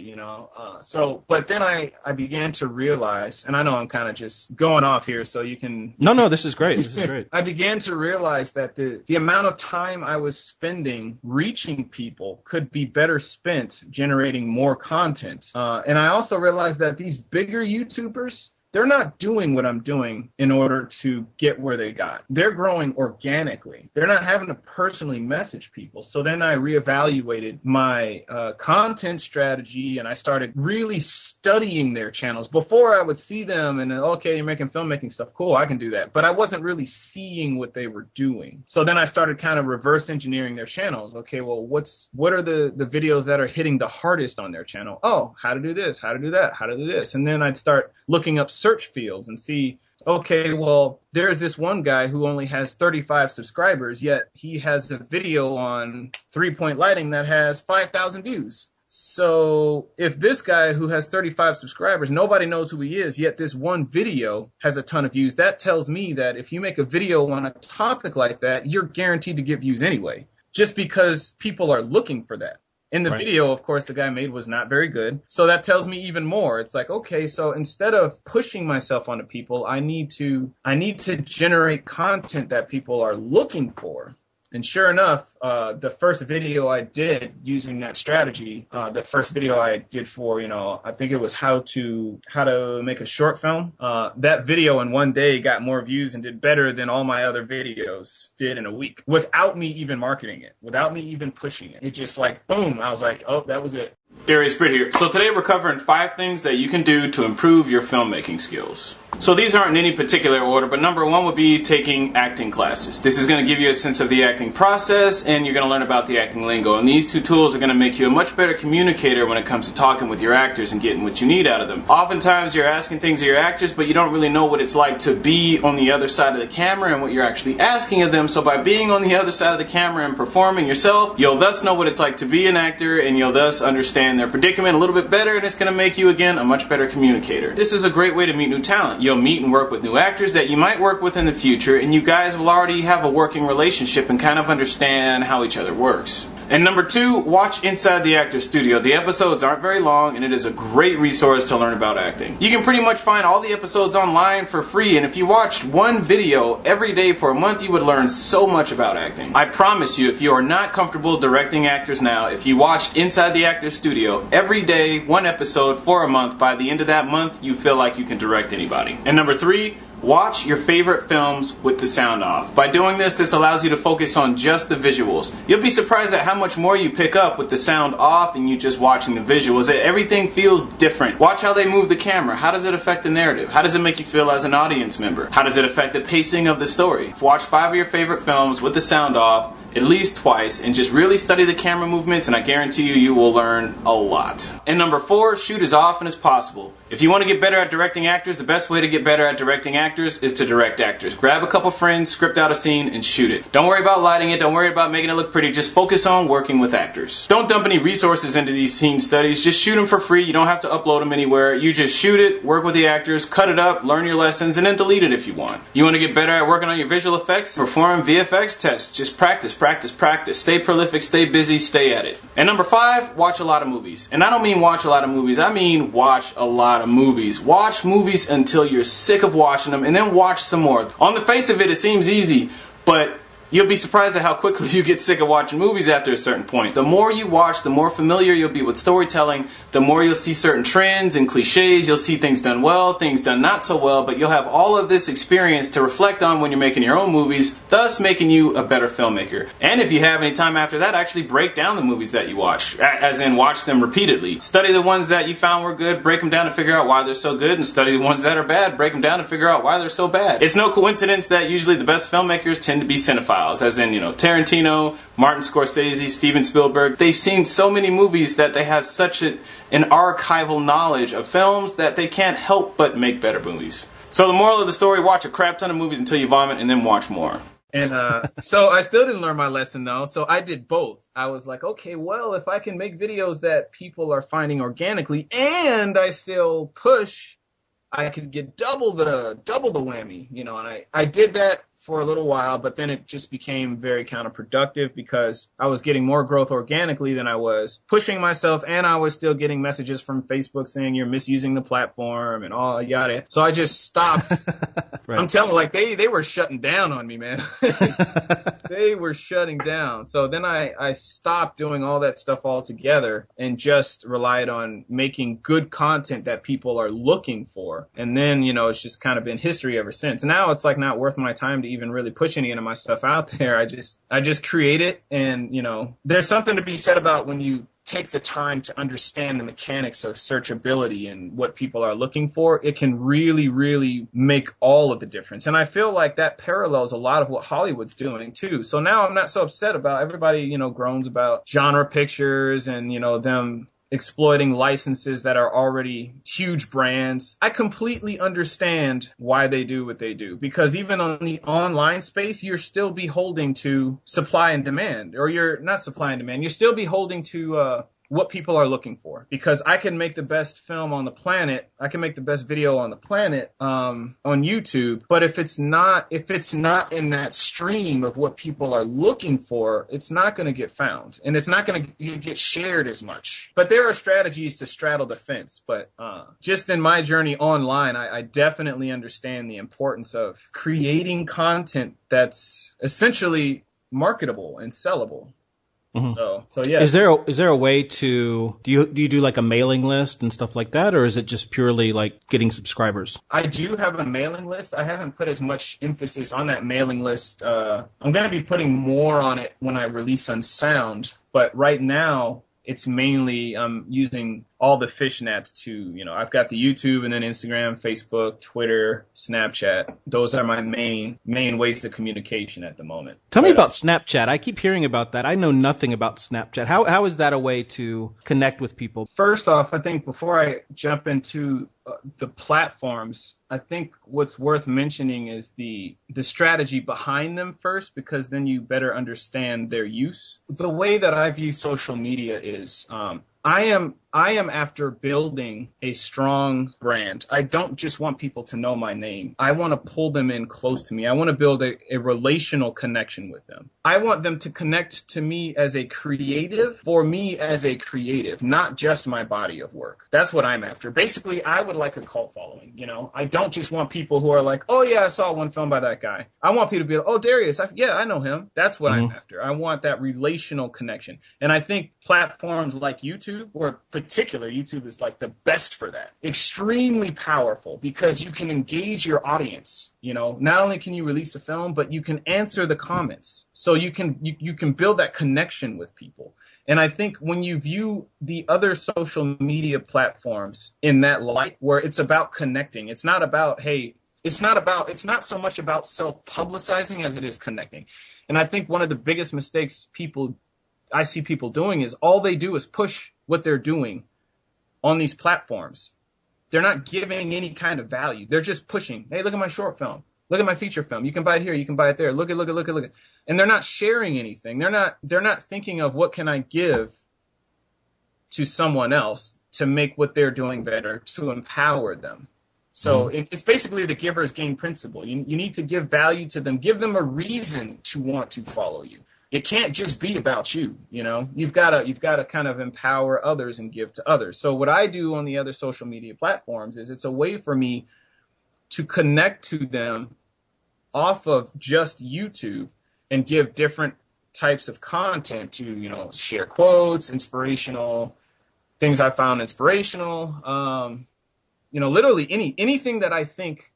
but then I began to realize, and I know I'm kind of just going off here, so you can... No, this is great. This is great. I began to realize that the amount of time I was spending reaching people could be better spent generating more content. And I also realized that these bigger YouTubers, they're not doing what I'm doing in order to get where they got. They're growing organically. They're not having to personally message people. So then I reevaluated my content strategy, and I started really studying their channels. Before I would see them and, okay, you're making filmmaking stuff. Cool, I can do that. But I wasn't really seeing what they were doing. So then I started kind of reverse engineering their channels. Okay, well, what are the videos that are hitting the hardest on their channel? Oh, how to do this, how to do that, how to do this. And then I'd start looking up search fields and see, okay, well, there's this one guy who only has 35 subscribers, yet he has a video on 3-point lighting that has 5,000 views. So if this guy who has 35 subscribers, nobody knows who he is, yet this one video has a ton of views, that tells me that if you make a video on a topic like that, you're guaranteed to get views anyway, just because people are looking for that. And the video, of course, the guy made was not very good. So that tells me even more. It's like, okay, so instead of pushing myself onto people, I need to generate content that people are looking for. And sure enough, the first video I did using that strategy, the first video I did for, I think it was how to make a short film. That video in one day got more views and did better than all my other videos did in a week without me even marketing it, without me even pushing it. It just like, boom, I was like, oh, that was it. Darious Britt here. So today we're covering 5 things that you can do to improve your filmmaking skills. So these aren't in any particular order, but number 1 would be taking acting classes. This is going to give you a sense of the acting process, and you're going to learn about the acting lingo. And these 2 tools are going to make you a much better communicator when it comes to talking with your actors and getting what you need out of them. Oftentimes you're asking things of your actors, but you don't really know what it's like to be on the other side of the camera and what you're actually asking of them. So by being on the other side of the camera and performing yourself, you'll thus know what it's like to be an actor, and you'll thus understand their predicament a little bit better, and it's going to make you, again, a much better communicator. This is a great way to meet new talent. You'll meet and work with new actors that you might work with in the future, and you guys will already have a working relationship and kind of understand how each other works. And number 2, watch Inside the Actor's Studio. The episodes aren't very long, and it is a great resource to learn about acting. You can pretty much find all the episodes online for free, and if you watched one video every day for a month, you would learn so much about acting. I promise you, if you are not comfortable directing actors now, if you watched Inside the Actor's Studio every day, one episode for a month, by the end of that month, you feel like you can direct anybody. And number 3, watch your favorite films with the sound off. By doing this, this allows you to focus on just the visuals. You'll be surprised at how much more you pick up with the sound off and you just watching the visuals. Everything feels different. Watch how they move the camera. How does it affect the narrative? How does it make you feel as an audience member? How does it affect the pacing of the story? Watch 5 of your favorite films with the sound off at least twice and just really study the camera movements, and I guarantee you, you will learn a lot. And number 4, shoot as often as possible. If you want to get better at directing actors, the best way to get better at directing actors is to direct actors. Grab a couple friends, script out a scene, and shoot it. Don't worry about lighting it, don't worry about making it look pretty, just focus on working with actors. Don't dump any resources into these scene studies, just shoot them for free, you don't have to upload them anywhere. You just shoot it, work with the actors, cut it up, learn your lessons, and then delete it if you want. You want to get better at working on your visual effects? Perform VFX tests. Just practice, practice, practice. Stay prolific, stay busy, stay at it. And number 5, watch a lot of movies. And I don't mean watch a lot of movies, I mean watch a lot of movies. Watch movies until you're sick of watching them, and then watch some more. On the face of it, it seems easy, but you'll be surprised at how quickly you get sick of watching movies after a certain point. The more you watch, the more familiar you'll be with storytelling, the more you'll see certain trends and cliches, you'll see things done well, things done not so well, but you'll have all of this experience to reflect on when you're making your own movies, thus making you a better filmmaker. And if you have any time after that, actually break down the movies that you watch, as in watch them repeatedly. Study the ones that you found were good, break them down to figure out why they're so good, and study the ones that are bad, break them down to figure out why they're so bad. It's no coincidence that usually the best filmmakers tend to be cinephiles. As in, Tarantino, Martin Scorsese, Steven Spielberg. They've seen so many movies that they have such an archival knowledge of films that they can't help but make better movies. So the moral of the story, watch a crap ton of movies until you vomit and then watch more. And so I still didn't learn my lesson though, so I did both. I was like, okay, well, if I can make videos that people are finding organically and I still push, I could get double the whammy, and I did that for a little while, but then it just became very counterproductive because I was getting more growth organically than I was pushing myself, and I was still getting messages from Facebook saying you're misusing the platform and all yada. So I just stopped. Right. I'm telling you, they were shutting down on me, man. They were shutting down. So then I stopped doing all that stuff altogether and just relied on making good content that people are looking for. And then, it's just kind of been history ever since. Now it's like not worth my time to even really push any of my stuff out there. I just create it, and there's something to be said about when you take the time to understand the mechanics of searchability and what people are looking for. It can really, really make all of the difference. And I feel like that parallels a lot of what Hollywood's doing too. So now I'm not so upset about everybody, groans about genre pictures and, them exploiting licenses that are already huge brands. I completely understand why they do what they do, because even on the online space, you're still beholden to supply and demand, or you're not supply and demand. You're still beholden to what people are looking for, because I can make the best film on the planet. I can make the best video on the planet on YouTube. But if it's not in that stream of what people are looking for, it's not going to get found, and it's not going to get shared as much. But there are strategies to straddle the fence. But just in my journey online, I definitely understand the importance of creating content that's essentially marketable and sellable. Mm-hmm. So yeah. Is there a way to do you do like a mailing list and stuff like that, or is it just purely like getting subscribers? I do have a mailing list. I haven't put as much emphasis on that mailing list. I'm going to be putting more on it when I release on sound, but right now it's mainly using all the fishnets to, I've got the YouTube and then Instagram, Facebook, Twitter, Snapchat. Those are my main ways of communication at the moment. Tell me about Snapchat. I keep hearing about that. I know nothing about Snapchat. How is that a way to connect with people? First off, I think before I jump into the platforms, I think what's worth mentioning is the strategy behind them first, because then you better understand their use. The way that I view social media is I am after building a strong brand. I don't just want people to know my name. I want to pull them in close to me. I want to build a relational connection with them. I want them to connect to me as a creative, for me as a creative, not just my body of work. That's what I'm after. Basically, I would like a cult following, I don't just want people who are like, oh yeah, I saw one film by that guy. I want people to be like, oh, Darious, I know him. That's what I'm after. I want that relational connection. And I think platforms like YouTube, or particular YouTube, is like the best for that. Extremely powerful, because you can engage your audience. Not only can you release a film, but you can answer the comments. So you can build that connection with people. And I think when you view the other social media platforms in that light, where it's about connecting, it's not so much about self-publicizing as it is connecting. And I think one of the biggest mistakes I see people doing is all they do is push what they're doing on these platforms. They're not giving any kind of value. They're just pushing. Hey, look at my short film. Look at my feature film. You can buy it here. You can buy it there. Look at. And they're not sharing anything. They're not thinking of what can I give to someone else to make what they're doing better, to empower them. So it's basically the giver's gain principle. You need to give value to them. Give them a reason to want to follow you. It can't just be about you, You've got to kind of empower others and give to others. So what I do on the other social media platforms is it's a way for me to connect to them off of just YouTube and give different types of content to, share quotes, inspirational things I found inspirational, literally anything that I think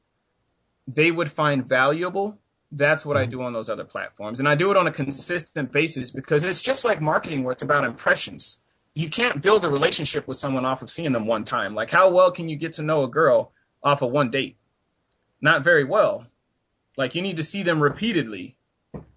they would find valuable. That's what I do on those other platforms. And I do it on a consistent basis, because it's just like marketing, where it's about impressions. You can't build a relationship with someone off of seeing them one time. Like, how well can you get to know a girl off of one date? Not very well. Like, you need to see them repeatedly,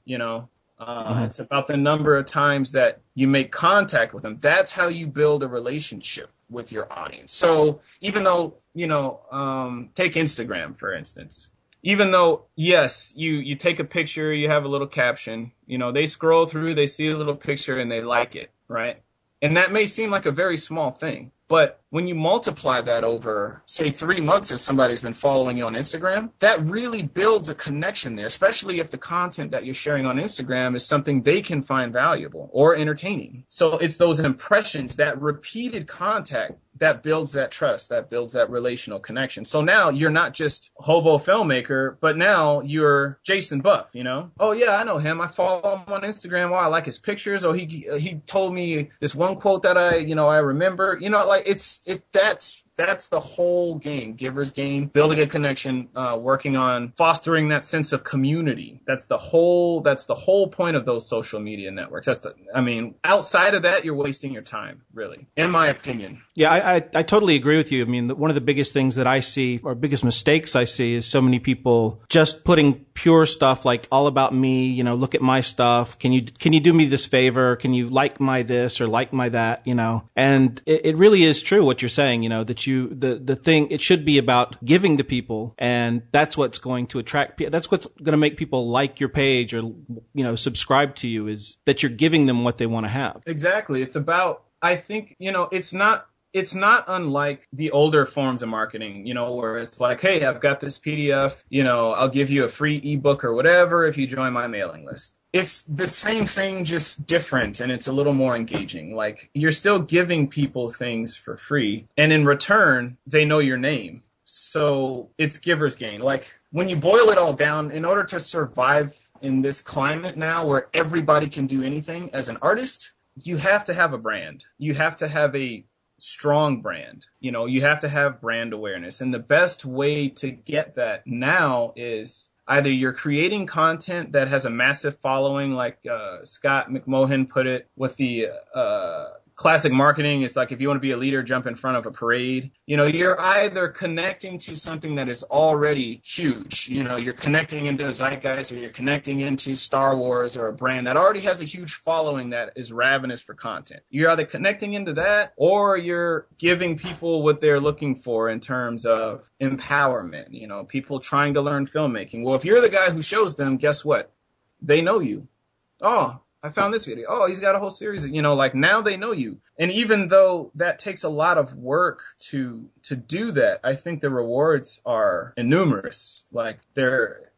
It's about the number of times that you make contact with them. That's how you build a relationship with your audience. So even though, take Instagram, for instance. Even though, yes, you take a picture, you have a little caption, they scroll through, they see a little picture, and they like it, right? And that may seem like a very small thing, but when you multiply that over, say, 3 months, if somebody's been following you on Instagram, that really builds a connection there, especially if the content that you're sharing on Instagram is something they can find valuable or entertaining. So it's those impressions, that repeated contact, that builds that trust, that builds that relational connection. So now you're not just hobo filmmaker, but now you're Jason Buff, Oh yeah, I know him. I follow him on Instagram. Oh, I like his pictures. Oh, he told me this one quote that I remember. That's the whole game, giver's game, building a connection, working on fostering that sense of community. That's the whole point of those social media networks. Outside of that, you're wasting your time, really, in my opinion. Yeah, I totally agree with you. One of the biggest things that I see, or biggest mistakes I see, is so many people just putting pure stuff like all about me, look at my stuff. Can you do me this favor? Can you like my this or like my that, And it really is true what you're saying, that the thing, it should be about giving to people, and that's what's going to attract people. That's what's going to make people like your page or, subscribe to you, is that you're giving them what they want to have. Exactly. It's about, I think, it's not unlike the older forms of marketing, where it's like, hey, I've got this PDF, I'll give you a free ebook or whatever if you join my mailing list. It's the same thing, just different, and it's a little more engaging. Like, you're still giving people things for free, and in return, they know your name. So it's giver's gain. Like, when you boil it all down, in order to survive in this climate now where everybody can do anything, as an artist, you have to have a brand. You have to have a strong brand. You know, you have to have brand awareness. And the best way to get that now is either you're creating content that has a massive following, like Scott McMohan put it with the classic marketing. It's like, if you want to be a leader, jump in front of a parade. You know, you're either connecting to something that is already huge. You know, you're connecting into Zeitgeist, or you're connecting into Star Wars, or a brand that already has a huge following that is ravenous for content. You're either connecting into that, or you're giving people what they're looking for in terms of empowerment. You know, people trying to learn filmmaking. Well, if you're the guy who shows them, guess what? They know you. Oh, I found this video. Oh, he's got a whole series of, you know, like, now they know you. And even though that takes a lot of work to do that, I think the rewards are innumerous. Like,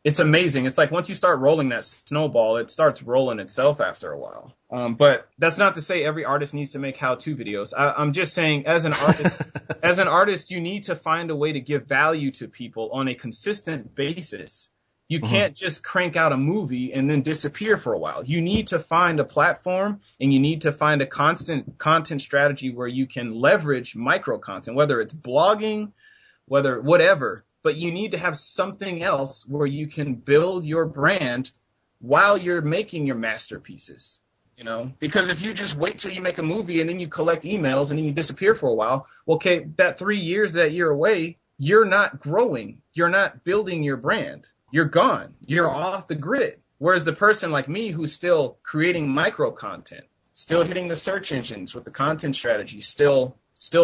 it's amazing. It's like, once you start rolling that snowball, it starts rolling itself after a while. But that's not to say every artist needs to make how-to videos. I'm just saying, as an artist, you need to find a way to give value to people on a consistent basis. You can't just crank out a movie and then disappear for a while. You need to find a platform, and you need to find a constant content strategy where you can leverage micro content, whether it's blogging, whatever. But you need to have something else where you can build your brand while you're making your masterpieces. You know, because if you just wait till you make a movie and then you collect emails and then you disappear for a while, okay, that 3 years that you're away, you're not growing. You're not building your brand. You're gone. You're off the grid. Whereas the person like me, who's still creating micro content, still hitting the search engines with the content strategy, still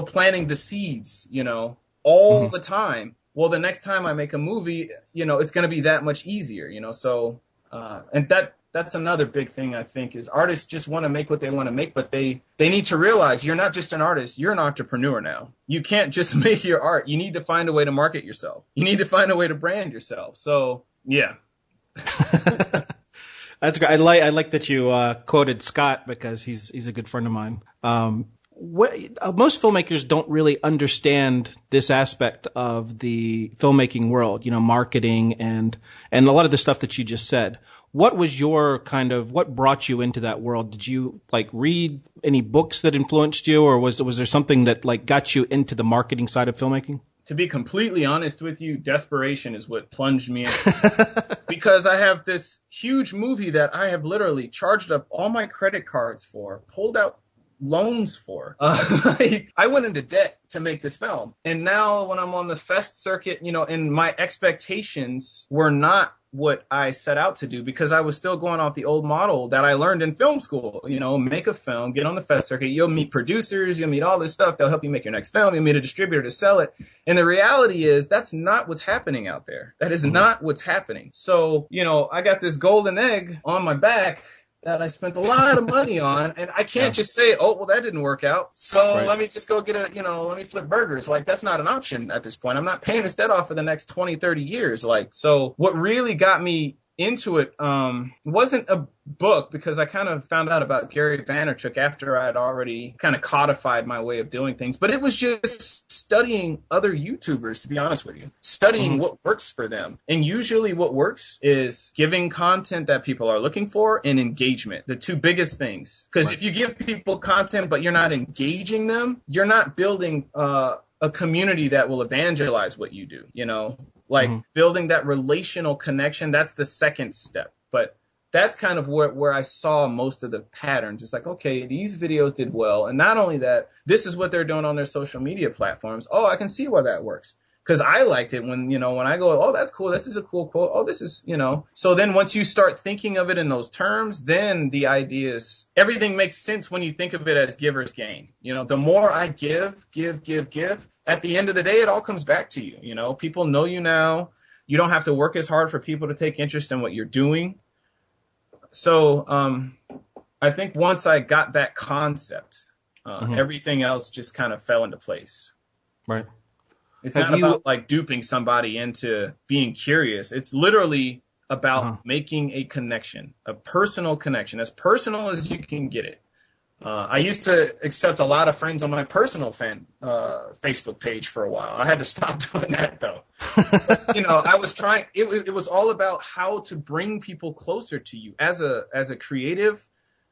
planting the seeds, you know, all the time. Well, the next time I make a movie, you know, it's going to be that much easier, you know. So, and that's another big thing, I think, is artists just want to make what they want to make, but they need to realize you're not just an artist, you're an entrepreneur now. You can't just make your art. You need to find a way to market yourself. You need to find a way to brand yourself. So, yeah. That's great. I like that you quoted Scott, because he's a good friend of mine. Most filmmakers don't really understand this aspect of the filmmaking world, you know, marketing and a lot of the stuff that you just said. What was your what brought you into that world? Did you read any books that influenced you, or was there something that got you into the marketing side of filmmaking? To be completely honest with you, desperation is what plunged me in. Because I have this huge movie that I have literally charged up all my credit cards for, pulled out loans for. I went into debt to make this film. And now when I'm on the fest circuit, you know, and my expectations were not what I set out to do, because I was still going off the old model that I learned in film school. You know, make a film, get on the fest circuit, you'll meet producers, you'll meet all this stuff, they'll help you make your next film, you'll meet a distributor to sell it. And the reality is that's not what's happening out there. That is not what's happening. So, you know, I got this golden egg on my back that I spent a lot of money on, and I can't just say, oh, well, that didn't work out, so let me just go let me flip burgers. Like, that's not an option at this point. I'm not paying this debt off for the next 20, 30 years. So what really got me into it wasn't a book, because I kind of found out about Gary Vaynerchuk after I had already kind of codified my way of doing things. But it was just studying other YouTubers, to be honest with you, studying what works for them. And usually what works is giving content that people are looking for and engagement, the two biggest things. Because if you give people content but you're not engaging them, you're not building a community that will evangelize what you do, you know? Like building that relational connection, that's the second step. But that's kind of where I saw most of the patterns. It's like, okay, these videos did well. And not only that, this is what they're doing on their social media platforms. Oh, I can see why that works. Because I liked it when I go, oh, that's cool. This is a cool quote. Oh, this is, you know. So then once you start thinking of it in those terms, then the idea is everything makes sense when you think of it as giver's gain. You know, the more I give, at the end of the day, it all comes back to you. You know, people know you now. You don't have to work as hard for people to take interest in what you're doing. So I think once I got that concept, everything else just kind of fell into place. Right. It's not about duping somebody into being curious. It's literally about making a connection, a personal connection, as personal as you can get it, I used to accept a lot of friends on my personal Facebook page for a while. I had to stop doing that though. But, I was trying. It was all about how to bring people closer to you as a creative,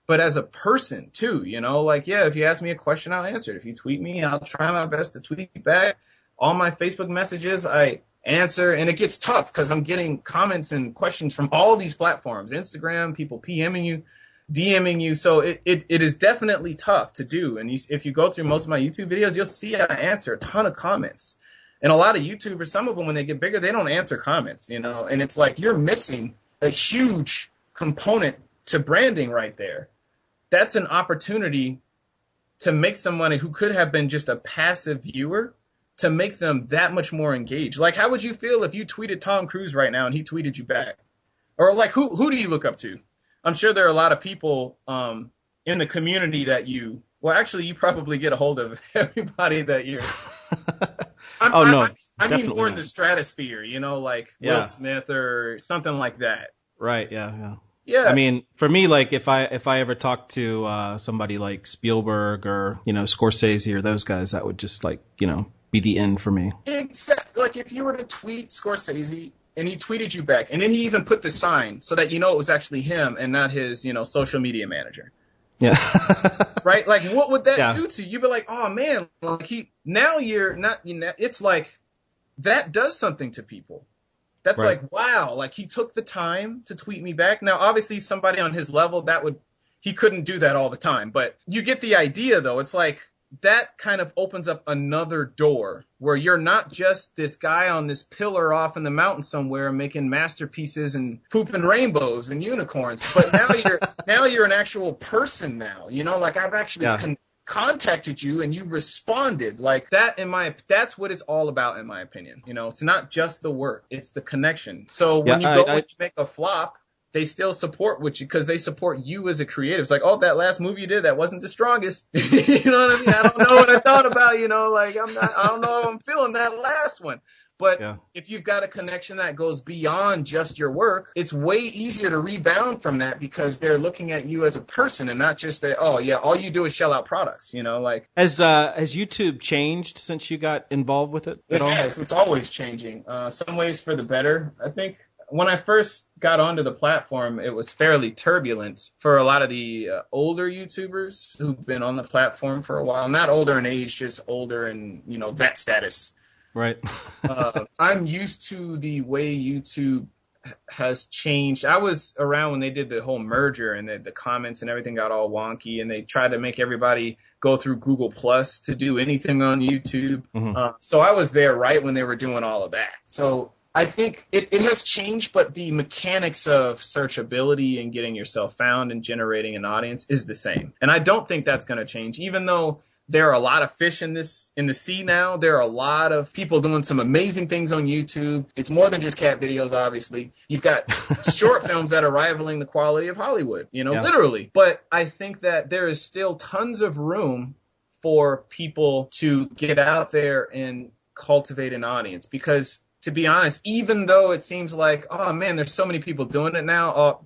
but as a person too. If you ask me a question, I'll answer it. If you tweet me, I'll try my best to tweet back. All my Facebook messages, I answer, and it gets tough because I'm getting comments and questions from all these platforms: Instagram, people PMing you, DMing you. So it is definitely tough to do. And if you go through most of my YouTube videos, you'll see I answer a ton of comments. And a lot of YouTubers, some of them, when they get bigger, they don't answer comments, and it's like you're missing a huge component to branding right there. That's an opportunity to make someone who could have been just a passive viewer, to make them that much more engaged. Like, how would you feel if you tweeted Tom Cruise right now and he tweeted you back? Or like, who do you look up to? I'm sure there are a lot of people in the community that you probably get a hold of everybody that you're. I mean more in the stratosphere, like Will Smith or something like that. Right. Yeah. Yeah. I mean, for me, like if I ever talk to somebody like Spielberg or Scorsese or those guys, that would just be the end for me. Exactly. Like if you were to tweet Scorsese and he tweeted you back, and then he even put the sign so that it was actually him and not his social media manager. Yeah. Right? Like what would that do to you? You'd be like, oh man, like you're not, it's like that does something to people. That's right. Like, wow, like he took the time to tweet me back. Now, obviously somebody on his level he couldn't do that all the time, but you get the idea though. It's like that kind of opens up another door where you're not just this guy on this pillar off in the mountain somewhere making masterpieces and pooping rainbows and unicorns, but now you're an actual person now, like I've actually contacted you and you responded like that. That's what it's all about, in my opinion. It's not just the work, it's the connection. So when you make a flop, they still support you because they support you as a creative. It's like, oh, that last movie you did, that wasn't the strongest. You know what I mean? I don't know what I thought about, like I don't know how I'm feeling that last one. But if you've got a connection that goes beyond just your work, it's way easier to rebound from that because they're looking at you as a person and not just all you do is shell out products, like. Has YouTube changed since you got involved with it at all? Yes, it's always changing. Some ways for the better, I think. When I first got onto the platform, it was fairly turbulent for a lot of the older YouTubers who've been on the platform for a while. Not older in age, just older in, vet status. Right. I'm used to the way YouTube has changed. I was around when they did the whole merger and the comments and everything got all wonky, and they tried to make everybody go through Google Plus to do anything on YouTube. Mm-hmm. So I was there right when they were doing all of that. So I think it has changed, but the mechanics of searchability and getting yourself found and generating an audience is the same. And I don't think that's going to change, even though there are a lot of fish in the sea now. There are a lot of people doing some amazing things on YouTube. It's more than just cat videos, obviously. You've got short films that are rivaling the quality of Hollywood, literally. But I think that there is still tons of room for people to get out there and cultivate an audience because, to be honest, even though it seems like, oh man, there's so many people doing it now,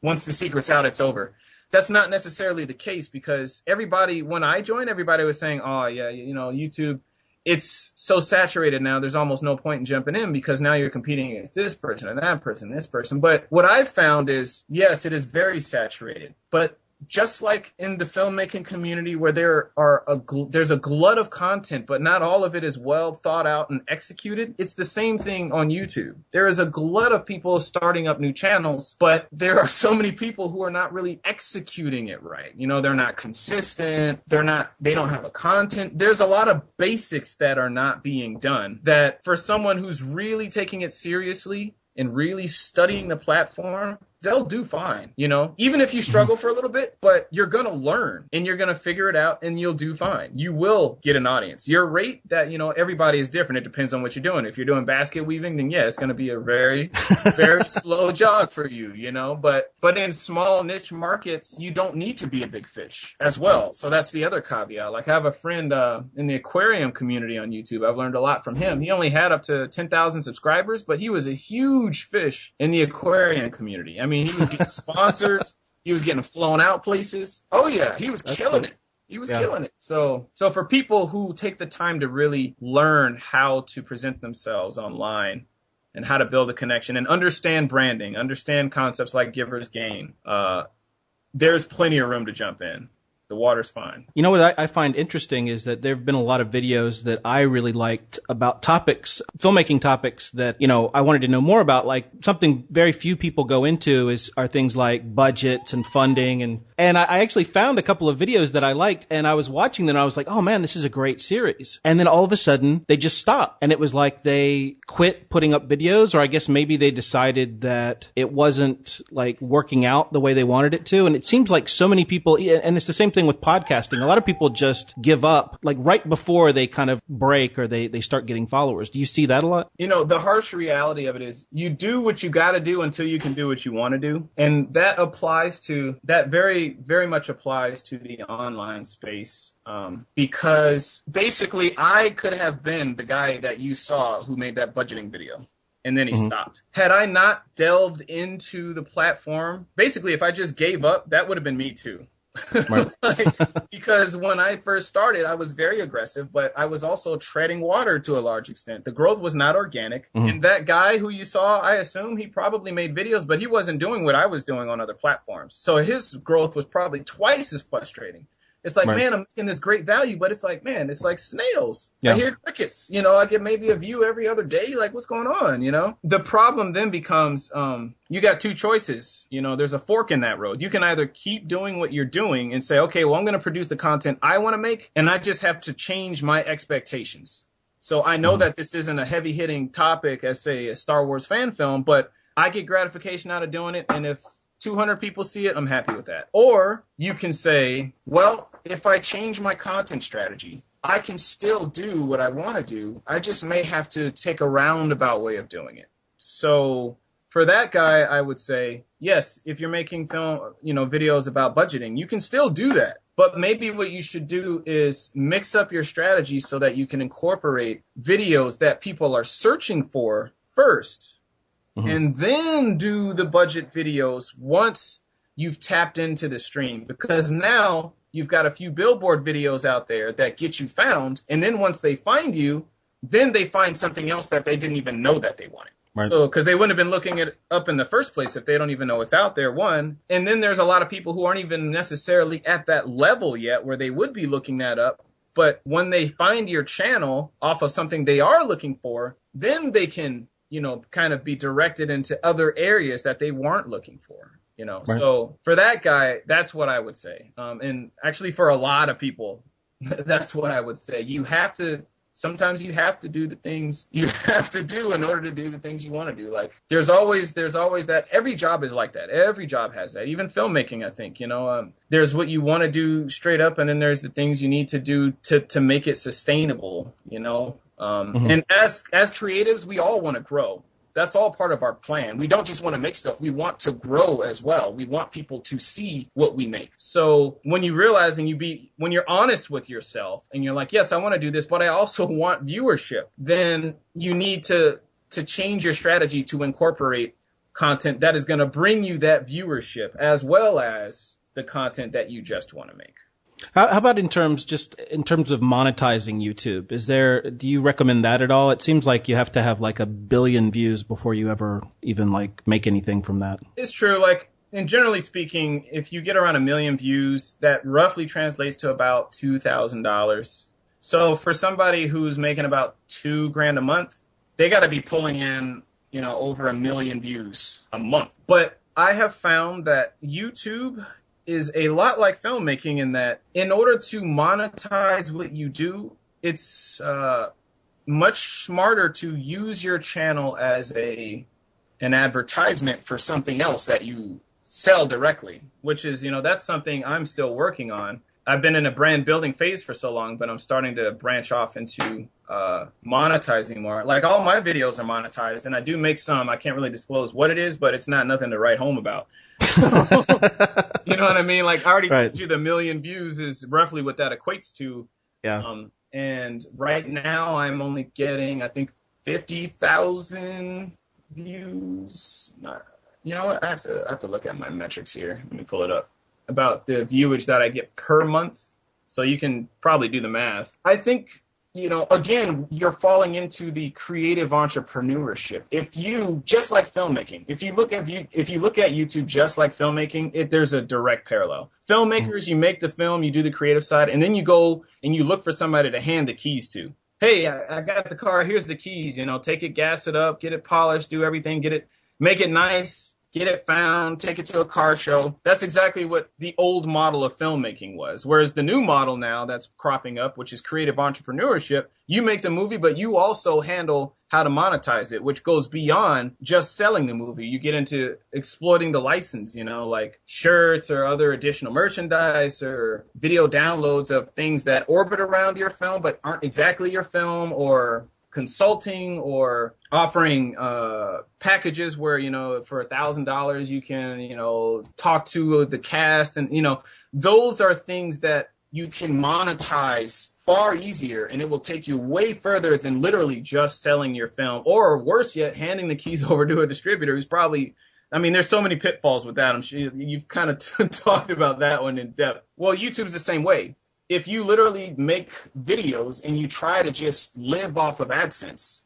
once the secret's out, it's over. That's not necessarily the case because when I joined, everybody was saying, oh yeah, YouTube, it's so saturated now, there's almost no point in jumping in because now you're competing against this person and that person, this person. But what I've found is, yes, it is very saturated, but just like in the filmmaking community where there's a glut of content, but not all of it is well thought out and executed, it's the same thing on YouTube. There is a glut of people starting up new channels, but there are so many people who are not really executing it right. They're not consistent. They don't have a content. There's a lot of basics that are not being done that for someone who's really taking it seriously and really studying the platform, they'll do fine, even if you struggle for a little bit, but you're going to learn and you're going to figure it out and you'll do fine. You will get an audience. Your rate that, everybody is different. It depends on what you're doing. If you're doing basket weaving, then it's going to be a very, very slow jog for you, but in small niche markets, you don't need to be a big fish as well. So that's the other caveat. Like I have a friend in the aquarium community on YouTube. I've learned a lot from him. He only had up to 10,000 subscribers, but he was a huge fish in the aquarium community. I mean, he was getting sponsors He was getting flown out places. Oh yeah, he was killing it. He was killing it. So for people who take the time to really learn how to present themselves online and how to build a connection and understand branding, understand concepts like giver's gain, there's plenty of room to jump in. The water's fine. You know what I find interesting is that there have been a lot of videos that I really liked about topics, filmmaking topics that, you know, I wanted to know more about. Like something very few people go into are things like budgets and funding. And I actually found a couple of videos that I liked, and I was watching them and I was like, oh man, this is a great series. And then all of a sudden they just stopped. And it was like they quit putting up videos, or I guess maybe they decided that it wasn't like working out the way they wanted it to. And it seems like so many people, and it's the same thing with podcasting. A lot of people just give up like right before they kind of break or they start getting followers. Do you see that a lot? You know, the harsh reality of it is you do what you got to do until you can do what you want to do. And that very much applies to the online space. Because basically I could have been the guy that you saw who made that budgeting video. And then he stopped. Had I not delved into the platform, basically if I just gave up, that would have been me too. Right. Because when I first started, I was very aggressive, but I was also treading water to a large extent. The growth was not organic. And that guy who you saw, I assume he probably made videos, but he wasn't doing what I was doing on other platforms. So his growth was probably twice as frustrating. It's like, man, I'm making this great value, but it's like, man, it's like snails. Yeah. I hear crickets. You know, I get maybe a view every other day. Like, what's going on? You know, the problem then becomes you got two choices. You know, there's a fork in that road. You can either keep doing what you're doing and say, okay, well, I'm going to produce the content I want to make, and I just have to change my expectations. So I know that this isn't a heavy hitting topic as, say, a Star Wars fan film, but I get gratification out of doing it. And if 200 people see it, I'm happy with that. Or you can say, well, if I change my content strategy, I can still do what I want to do. I just may have to take a roundabout way of doing it. So for that guy, I would say, yes, if you're making videos about budgeting, you can still do that. But maybe what you should do is mix up your strategy so that you can incorporate videos that people are searching for first. And then do the budget videos once you've tapped into the stream, because now you've got a few billboard videos out there that get you found. And then once they find you, then they find something else that they didn't even know that they wanted. Right. So, because they wouldn't have been looking it up in the first place if they don't even know it's out there, one. And then there's a lot of people who aren't even necessarily at that level yet where they would be looking that up. But when they find your channel off of something they are looking for, then they can, you know, kind of be directed into other areas that they weren't looking for, you know. Right. So for that guy, that's what I would say. And actually for a lot of people, that's what I would say. Sometimes you have to do the things you have to do in order to do the things you want to do. Like there's always that. Every job is like that. Every job has that. Even filmmaking, I think, you know, there's what you want to do straight up, and then there's the things you need to do to make it sustainable, you know. And as creatives, we all want to grow. That's all part of our plan. We don't just want to make stuff. We want to grow as well. We want people to see what we make. So when you realize when you're honest with yourself and you're like, yes, I want to do this, but I also want viewership, then you need to change your strategy to incorporate content that is going to bring you that viewership as well as the content that you just want to make. How about in terms of monetizing YouTube? Do you recommend that at all? It seems like you have to have like 1 billion views before you ever even like make anything from that. It's true. Like, and generally speaking, if you get around 1 million views, that roughly translates to about $2,000. So for somebody who's making about $2,000 a month, they got to be pulling in, you know, over 1 million views a month. But I have found that YouTube is a lot like filmmaking in that in order to monetize what you do, it's much smarter to use your channel as an advertisement for something else that you sell directly, which is, you know, that's something I'm still working on. I've been in a brand building phase for so long, but I'm starting to branch off into monetizing more. Like all my videos are monetized, and I do make some. I can't really disclose what it is, but it's not nothing to write home about. You know what I mean? Like I already told you the 1 million views is roughly what that equates to. Yeah. And right now I'm only getting, I think, 50,000 views. You know what? I have to look at my metrics here. Let me pull it up. About the viewage that I get per month. So you can probably do the math. I think, you know, again, you're falling into the creative entrepreneurship. If you, just like filmmaking, if you look at YouTube just like filmmaking, there's a direct parallel. Filmmakers, you make the film, you do the creative side, and then you go and you look for somebody to hand the keys to. Hey, I got the car, here's the keys, you know, take it, gas it up, get it polished, do everything, make it nice. Get it found, take it to a car show. That's exactly what the old model of filmmaking was. Whereas the new model now that's cropping up, which is creative entrepreneurship, you make the movie, but you also handle how to monetize it, which goes beyond just selling the movie. You get into exploiting the license, you know, like shirts or other additional merchandise or video downloads of things that orbit around your film but aren't exactly your film, or consulting, or offering packages where, you know, for $1,000 you can, you know, talk to the cast, and, you know, those are things that you can monetize far easier, and it will take you way further than literally just selling your film, or worse yet, handing the keys over to a distributor who's probably, I mean, there's so many pitfalls with that. I'm sure you've kind of talked about that one in depth. Well, YouTube's the same way. If you literally make videos and you try to just live off of AdSense,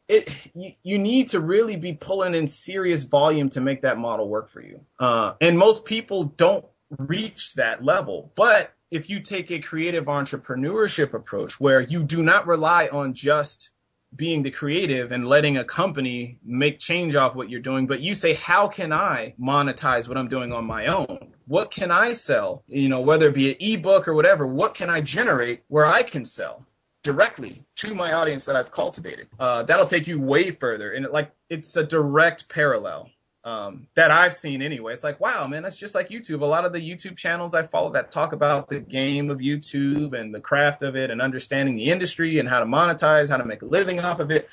you need to really be pulling in serious volume to make that model work for you. And most people don't reach that level. But if you take a creative entrepreneurship approach where you do not rely on just being the creative and letting a company make change off what you're doing, but you say, how can I monetize what I'm doing on my own? What can I sell? You know, whether it be an ebook or whatever, what can I generate where I can sell directly to my audience that I've cultivated? That'll take you way further. And it's a direct parallel that I've seen anyway. It's like, wow, man, that's just like YouTube. A lot of the YouTube channels I follow that talk about the game of YouTube and the craft of it and understanding the industry and how to monetize, how to make a living off of it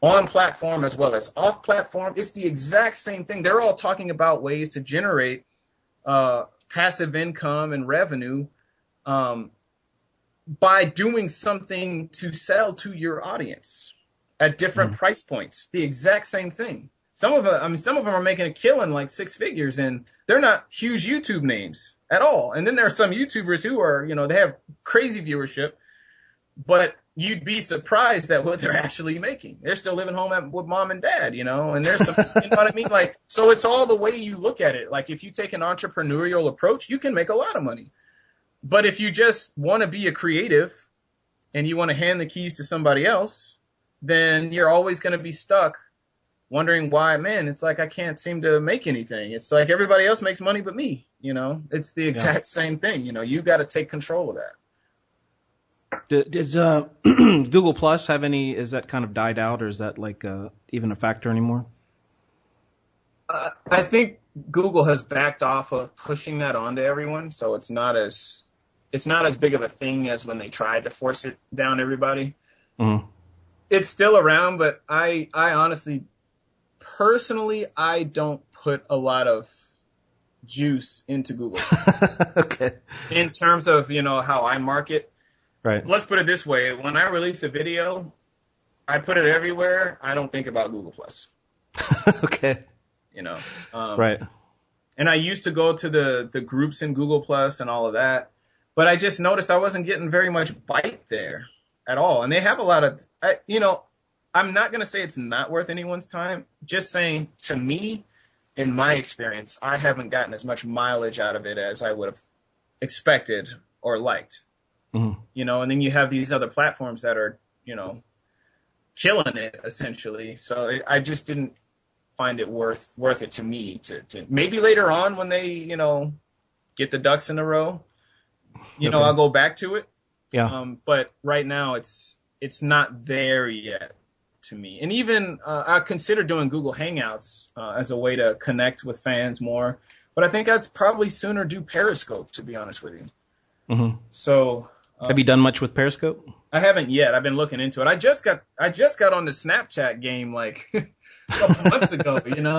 on platform as well as off platform. It's the exact same thing. They're all talking about ways to generate passive income and revenue by doing something to sell to your audience at different price points. The exact same thing. Some of them are making a killing, like 6 figures, and they're not huge YouTube names at all. And then there are some YouTubers who are, you know, they have crazy viewership, but you'd be surprised at what they're actually making. They're still living home with mom and dad, you know, and there's some, you know what I mean? Like, so it's all the way you look at it. Like, if you take an entrepreneurial approach, you can make a lot of money. But if you just want to be a creative and you want to hand the keys to somebody else, then you're always going to be stuck wondering why, man, it's like I can't seem to make anything. It's like everybody else makes money but me, you know? It's the exact same thing, you know? You got to take control of that. Does Google Plus have any, is that kind of died out, or is that like even a factor anymore? I think Google has backed off of pushing that onto everyone, so it's not as big of a thing as when they tried to force it down everybody. Mm-hmm. It's still around, but I honestly, personally, I don't put a lot of juice into Google. Okay. In terms of, you know, how I market. Right. Let's put it this way. When I release a video, I put it everywhere. I don't think about Google Plus. Okay. You know. Right. And I used to go to the groups in Google Plus and all of that, but I just noticed I wasn't getting very much bite there at all. And they have a lot of, you know, I'm not going to say it's not worth anyone's time. Just saying, to me, in my experience, I haven't gotten as much mileage out of it as I would have expected or liked. Mm-hmm. You know, and then you have these other platforms that are, you know, killing it essentially. So I just didn't find it worth it to me to maybe later on when they, you know, get the ducks in a row, you know, I'll go back to it. Yeah. But right now it's not there yet to me. And even I consider doing Google Hangouts as a way to connect with fans more. But I think I'd probably sooner do Periscope, to be honest with you. Mm-hmm. So have you done much with Periscope? I haven't yet. I've been looking into it. I just got on the Snapchat game like a couple months ago. You know,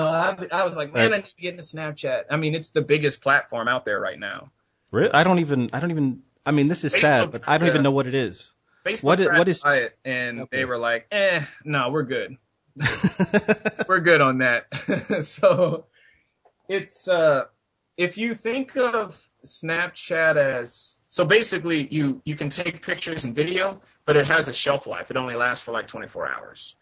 I was like, man, I need to get into Snapchat. I mean, it's the biggest platform out there right now. Really? I don't even. I mean, this is Facebook sad, but I don't even know what it is. Facebook what is it, and they were like, no, we're good. We're good on that. So it's if you think of Snapchat as, so basically you can take pictures and video, but it has a shelf life. It only lasts for like 24 hours.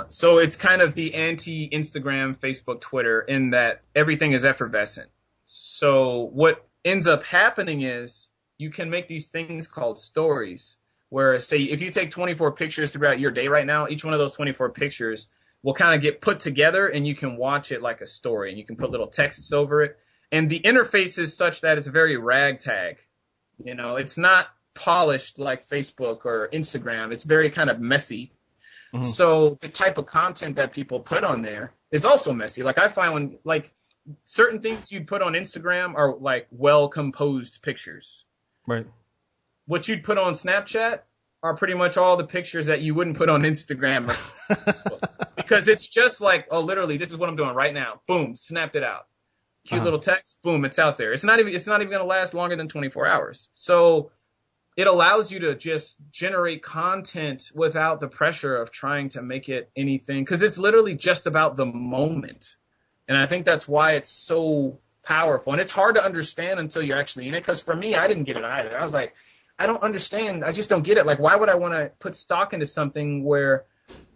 So it's kind of the anti-Instagram, Facebook, Twitter in that everything is effervescent. So what ends up happening is you can make these things called stories, where, say, if you take 24 pictures throughout your day right now, each one of those 24 pictures will kind of get put together and you can watch it like a story, and you can put little texts over it. And the interface is such that it's very ragtag. You know, it's not polished like Facebook or Instagram. It's very kind of messy. Mm-hmm. So the type of content that people put on there is also messy. Like I find when, like, certain things you'd put on Instagram are like well-composed pictures. Right. What you'd put on Snapchat are pretty much all the pictures that you wouldn't put on Instagram or Facebook. Because it's just like, oh, literally, this is what I'm doing right now. Boom, snapped it out. Cute little text, boom, it's out there. It's not even going to last longer than 24 hours. So it allows you to just generate content without the pressure of trying to make it anything, because it's literally just about the moment. And I think that's why it's so powerful. And it's hard to understand until you're actually in it, because for me, I didn't get it either. I was like, I don't understand. I just don't get it. Like, why would I want to put stock into something where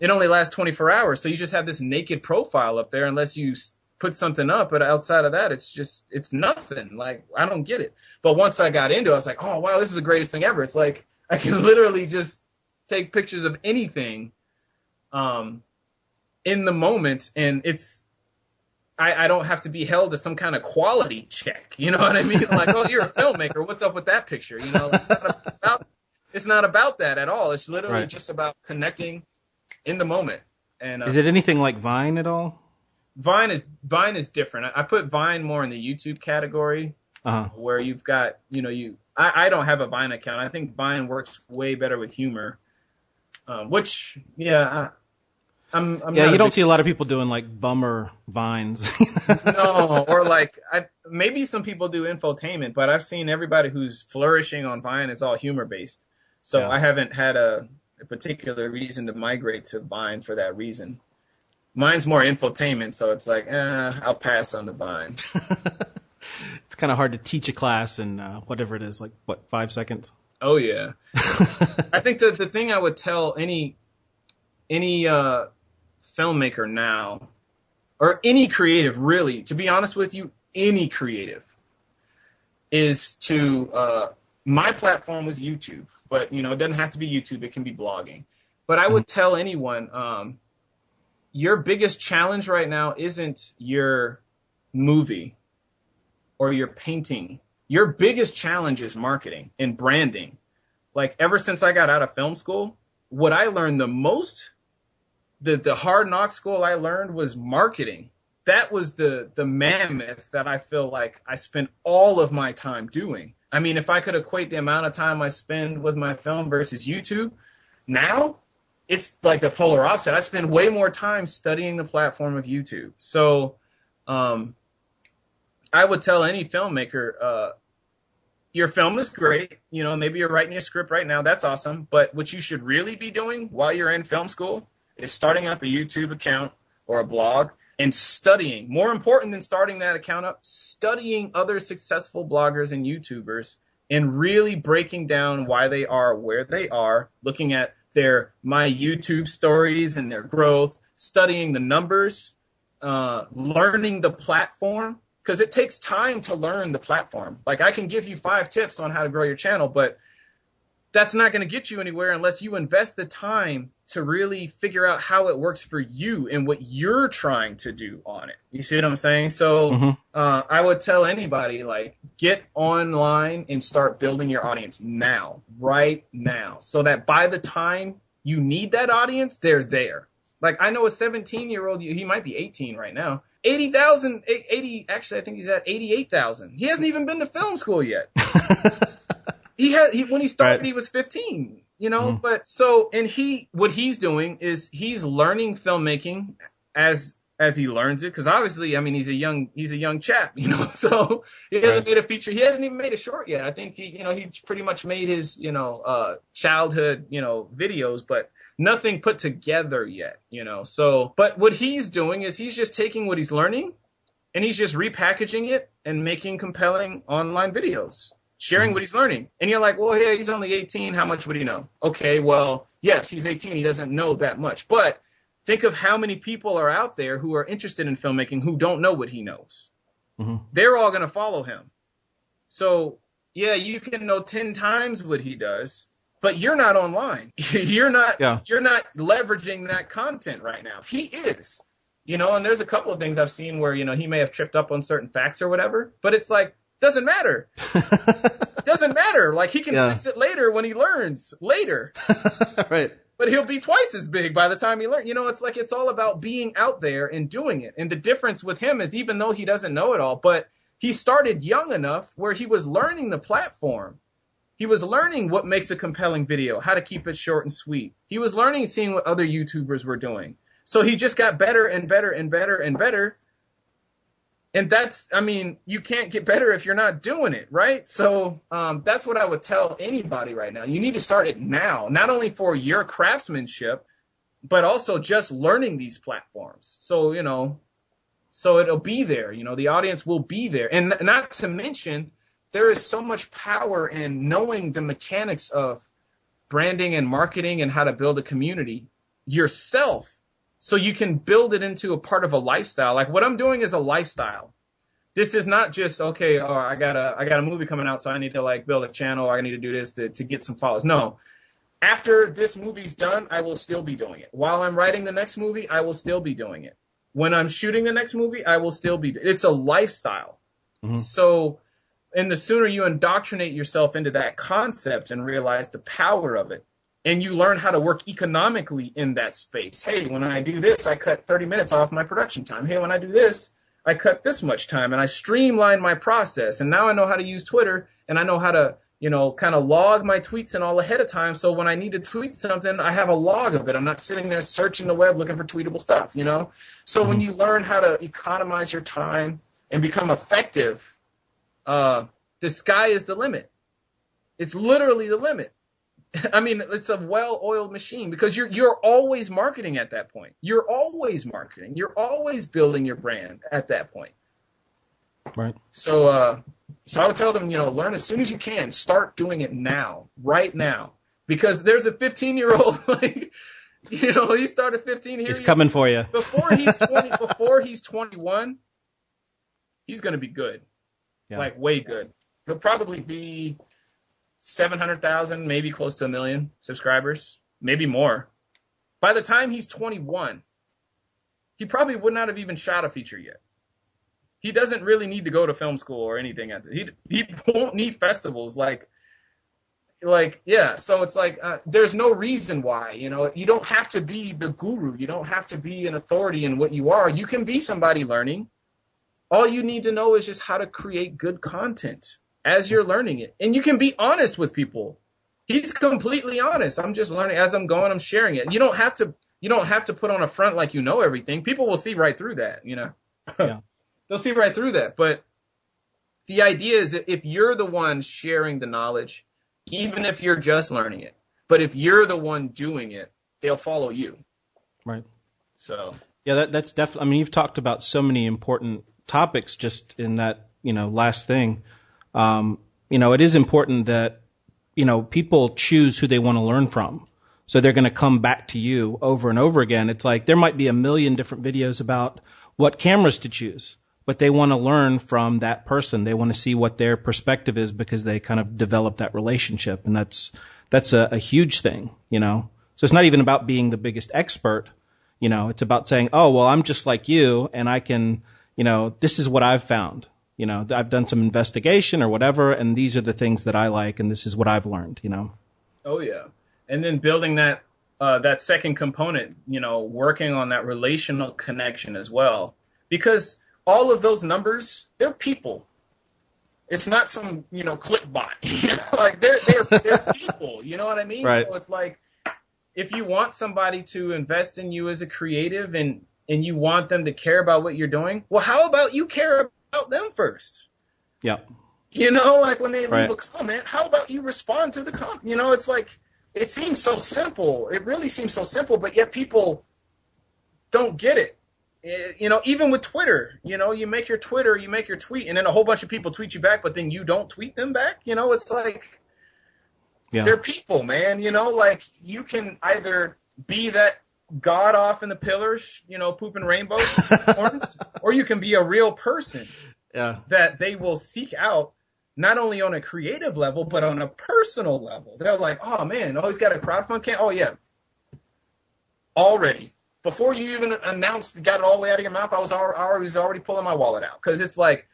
it only lasts 24 hours? So you just have this naked profile up there unless you put something up, but outside of that, it's nothing. Like, I don't get it. But once I got into it, I was like, oh, wow, this is the greatest thing ever. It's like I can literally just take pictures of anything in the moment, and I don't have to be held to some kind of quality check. You know what I mean? Like, oh, you're a filmmaker. What's up with that picture? You know, it's not about that at all. It's literally just about connecting in the moment. And is it anything like Vine at all? Vine is different. I put Vine more in the YouTube category, where you've got, I don't have a Vine account. I think Vine works way better with humor, which, yeah, I'm you don't see a lot of people doing like bummer Vines. No, or like, maybe some people do infotainment, but I've seen everybody who's flourishing on Vine is all humor based. So I haven't had a particular reason to migrate to Vine for that reason. Mine's more infotainment, so it's like, I'll pass on the Vine. It's kind of hard to teach a class in whatever it is, like, 5 seconds? Oh, yeah. I think that the thing I would tell any filmmaker now, or any creative, really, to be honest with you, any creative, is to, my platform was YouTube, but, it doesn't have to be YouTube, it can be blogging. But I would tell anyone, your biggest challenge right now isn't your movie or your painting. Your biggest challenge is marketing and branding. Like, ever since I got out of film school, what I learned the most, the hard knock school I learned, was marketing. That was the mammoth that I feel like I spent all of my time doing. I mean, if I could equate the amount of time I spend with my film versus YouTube, now it's like the polar opposite. I spend way more time studying the platform of YouTube. So I would tell any filmmaker, your film is great. Maybe you're writing your script right now. That's awesome. But what you should really be doing while you're in film school is starting up a YouTube account or a blog and studying. More important than starting that account up, studying other successful bloggers and YouTubers and really breaking down why they are where they are, looking at my YouTube stories and their growth, studying the numbers, learning the platform, because it takes time to learn the platform. Like, I can give you 5 tips on how to grow your channel, but that's not going to get you anywhere unless you invest the time to really figure out how it works for you and what you're trying to do on it. You see what I'm saying? So I would tell anybody, like, get online and start building your audience now, right now, so that by the time you need that audience, they're there. Like, I know a 17-year-old, he might be 18 right now, 80,000, actually, I think he's at 88,000. He hasn't even been to film school yet. When he started, he was 15, but so, and what he's doing is he's learning filmmaking as he learns it. Cause obviously, I mean, he's a young chap, so he hasn't made a feature. He hasn't even made a short yet. I think he pretty much made his, childhood, videos, but nothing put together yet, So, but what he's doing is he's just taking what he's learning and he's just repackaging it and making compelling online videos, sharing what he's learning. And you're like, well, yeah, he's only 18. How much would he know? Okay, well, yes, he's 18. He doesn't know that much. But think of how many people are out there who are interested in filmmaking who don't know what he knows. They're all going to follow him. So, yeah, you can know 10 times what he does, but you're not online. You're not leveraging that content right now. He is, and there's a couple of things I've seen where, he may have tripped up on certain facts or whatever, but it's like, doesn't matter. Doesn't matter. Like, he can fix it later when he learns later. Right. But he'll be twice as big by the time he learns. It's like, it's all about being out there and doing it. And the difference with him is, even though he doesn't know it all, but he started young enough where he was learning the platform. He was learning what makes a compelling video, how to keep it short and sweet. He was learning, seeing what other YouTubers were doing. So he just got better and better and better and better. And you can't get better if you're not doing it, right? So that's what I would tell anybody right now. You need to start it now, not only for your craftsmanship, but also just learning these platforms. So, so it'll be there, the audience will be there. And not to mention, there is so much power in knowing the mechanics of branding and marketing and how to build a community yourself, so you can build it into a part of a lifestyle. Like, what I'm doing is a lifestyle. This is not just, okay, I got a movie coming out, so I need to build a channel. I need to do this to get some followers. No. After this movie's done, I will still be doing it. While I'm writing the next movie, I will still be doing it. When I'm shooting the next movie, I will still be. It's a lifestyle. So, and the sooner you indoctrinate yourself into that concept and realize the power of it, and you learn how to work economically in that space. Hey, when I do this, I cut 30 minutes off my production time. Hey, when I do this, I cut this much time, and I streamline my process. And now I know how to use Twitter, and I know how to, kind of log my tweets and all ahead of time. So when I need to tweet something, I have a log of it. I'm not sitting there searching the web looking for tweetable stuff, So when you learn how to economize your time and become effective, the sky is the limit. It's literally the limit. I mean, it's a well-oiled machine, because you're always marketing at that point. You're always marketing. You're always building your brand at that point. Right. So I would tell them, learn as soon as you can. Start doing it now, right now, because there's a 15-year-old, he started 15 here. He's coming for you. Before he's 21, he's going to be good, way good. He'll probably be 700,000, maybe close to 1 million subscribers, maybe more. By the time he's 21, he probably would not have even shot a feature yet. He doesn't really need to go to film school or anything. He won't need festivals. So it's like, there's no reason why, you don't have to be the guru. You don't have to be an authority in what you are. You can be somebody learning. All you need to know is just how to create good content as you're learning it. And you can be honest with people. He's completely honest. I'm just learning as I'm going. I'm sharing it. You don't have to put on a front like you know everything. People will see right through that, Yeah. They'll see right through that. But the idea is that if you're the one sharing the knowledge, even if you're just learning it, but if you're the one doing it, they'll follow you. Right. So. Yeah, that's definitely, I mean, you've talked about so many important topics just in that, last thing. It is important that, people choose who they want to learn from. So they're going to come back to you over and over again. It's like there might be 1 million different videos about what cameras to choose, but they want to learn from that person. They want to see what their perspective is because they kind of develop that relationship. And that's a huge thing, So it's not even about being the biggest expert. It's about saying, oh, well, I'm just like you and I can, this is what I've found. I've done some investigation or whatever, and these are the things that I like, and this is what I've learned, Oh, yeah. And then building that second component, working on that relational connection as well. Because all of those numbers, they're people. It's not some, click bot. They're people. You know what I mean? Right. So it's like, if you want somebody to invest in you as a creative and you want them to care about what you're doing, well, how about you care about them first? Yeah. When they leave a comment, how about you respond to the comment? It's like, it seems so simple. It really seems so simple, but yet people don't get it. You know, even with Twitter, you know, you make your Twitter, you make your tweet, and then a whole bunch of people tweet you back, but then you don't tweet them back. You know, it's like, they're people, man. You know, like, you can either be that god off in the pillars, you know, pooping rainbow horns, or you can be a real person that they will seek out, not only on a creative level, but on a personal level. They're like, oh, man, he's got a crowdfund campaign. Oh, yeah. Already. Before you even announced, got it all the way out of your mouth, I was already pulling my wallet out. Because it's like,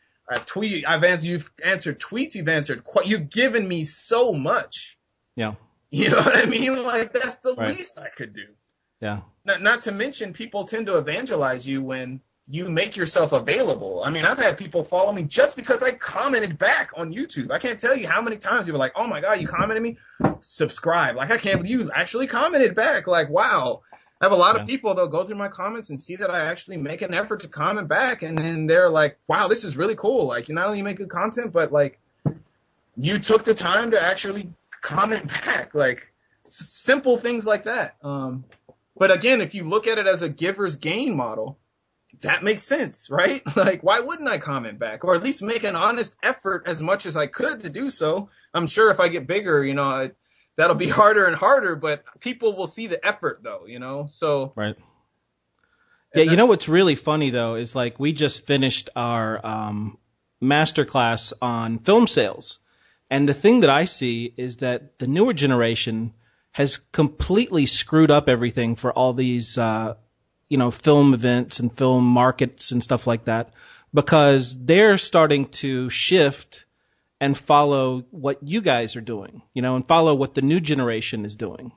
you've answered tweets, you've given me so much. Yeah. You know what I mean? Like, that's the least I could do. Yeah. Not to mention, people tend to evangelize you when you make yourself available. I mean, I've had people follow me just because I commented back on YouTube. I can't tell you how many times you were like, oh my God, you commented me? Subscribe. Like, I can't believe you actually commented back. Like, wow. I have a lot of people, they'll go through my comments and see that I actually make an effort to comment back. And then they're like, wow, this is really cool. Like, you not only make good content, but like, you took the time to actually comment back. Like, simple things like that. But again, if you look at it as a giver's gain model, that makes sense, right? Like, why wouldn't I comment back? Or at least make an honest effort as much as I could to do so. I'm sure if I get bigger, you know, that'll be harder and harder, but people will see the effort, though, you know? So right. Yeah, you know what's really funny, though, is like we just finished our masterclass on film sales. And the thing that I see is that the newer generation has completely screwed up everything for all these, film events and film markets and stuff like that, because they're starting to shift and follow what you guys are doing, you know, and follow what the new generation is doing.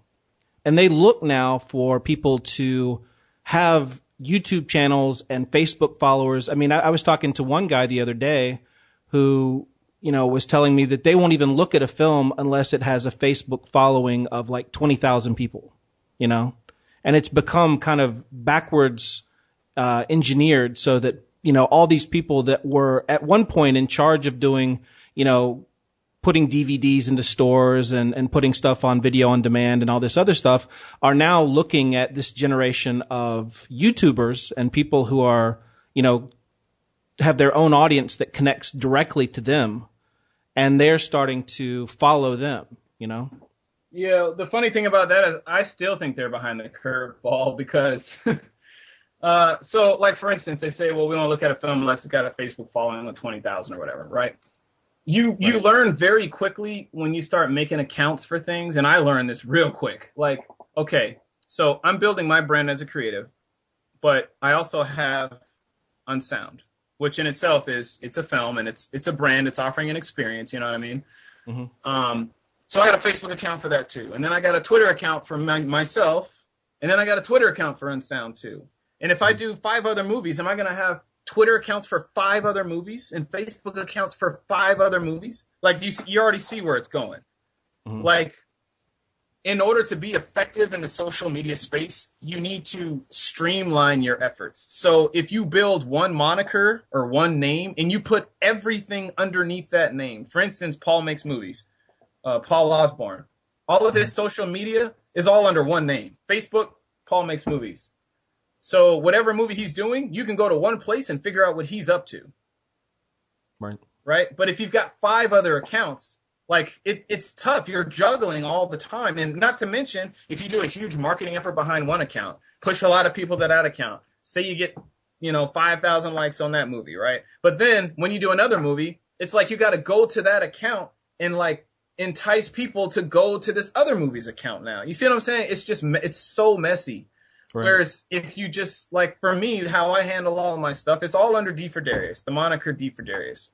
And they look now for people to have YouTube channels and Facebook followers. I mean, I was talking to one guy the other day who, you know, was telling me that they won't even look at a film unless it has a Facebook following of like 20,000 people, you know, and it's become kind of backwards engineered so that, you know, all these people that were at one point in charge of doing, you know, putting DVDs into stores and putting stuff on video on demand and all this other stuff are now looking at this generation of YouTubers and people who are, you know, have their own audience that connects directly to them, and they're starting to follow them, you know? Yeah, the funny thing about that is I still think they're behind the curveball because, so like for instance, they say, well, we don't look at a film unless it's got a Facebook following of 20,000 or whatever, right? You learn very quickly when you start making accounts for things, and I learned this real quick. Like, okay, so I'm building my brand as a creative, but I also have Unsound, which in itself it's a film and it's a brand. It's offering an experience. You know what I mean? Mm-hmm. So I got a Facebook account for that too, and then I got a Twitter account for myself, and then I got a Twitter account for Unsound too. And if I do 5 other movies, am I going to have Twitter accounts for 5 other movies and Facebook accounts for 5 other movies? Like, you already see where it's going. Mm-hmm. Like, in order to be effective in the social media space, you need to streamline your efforts. So if you build one moniker or one name and you put everything underneath that name, for instance, Paul Makes Movies, Paul Osborne, all of his social media is all under one name. Facebook, Paul Makes Movies. So whatever movie he's doing, you can go to one place and figure out what he's up to. Right. Right? But if you've got 5 other accounts, like it's tough. You're juggling all the time. And not to mention, if you do a huge marketing effort behind one account, push a lot of people to that account. Say you get, 5,000 likes on that movie, right? But then when you do another movie, it's like you got to go to that account and like entice people to go to this other movie's account now. You see what I'm saying? It's so messy. Right. Whereas if you just, like, for me, how I handle all of my stuff, it's all under D4Darious, the moniker D4Darious.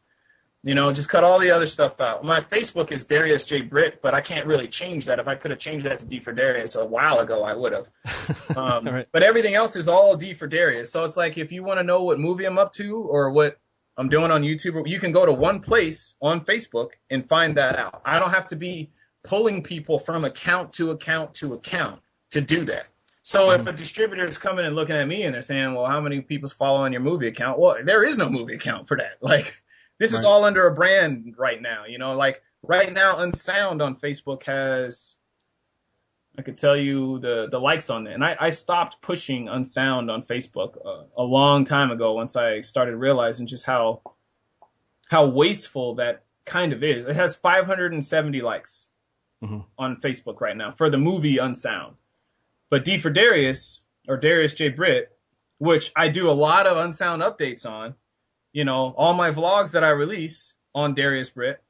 Just cut all the other stuff out. My Facebook is Darious J. Britt, but I can't really change that. If I could have changed that to D4Darious a while ago, I would have. Right. But everything else is all D4Darious. So it's like, if you want to know what movie I'm up to or what I'm doing on YouTube, you can go to one place on Facebook and find that out. I don't have to be pulling people from account to account to account to do that. So if a distributor is coming and looking at me and they're saying, well, how many people's following your movie account? Well, there is no movie account for that. Like, this is all under a brand right now. Like right now, Unsound on Facebook has I could tell you the likes on it. And I stopped pushing Unsound on Facebook a long time ago once I started realizing just how wasteful that kind of is. It has 570 likes on Facebook right now for the movie Unsound. But D4Darious, or Darious J. Britt, which I do a lot of Unsound updates on, you know, all my vlogs that I release on Darious Britt,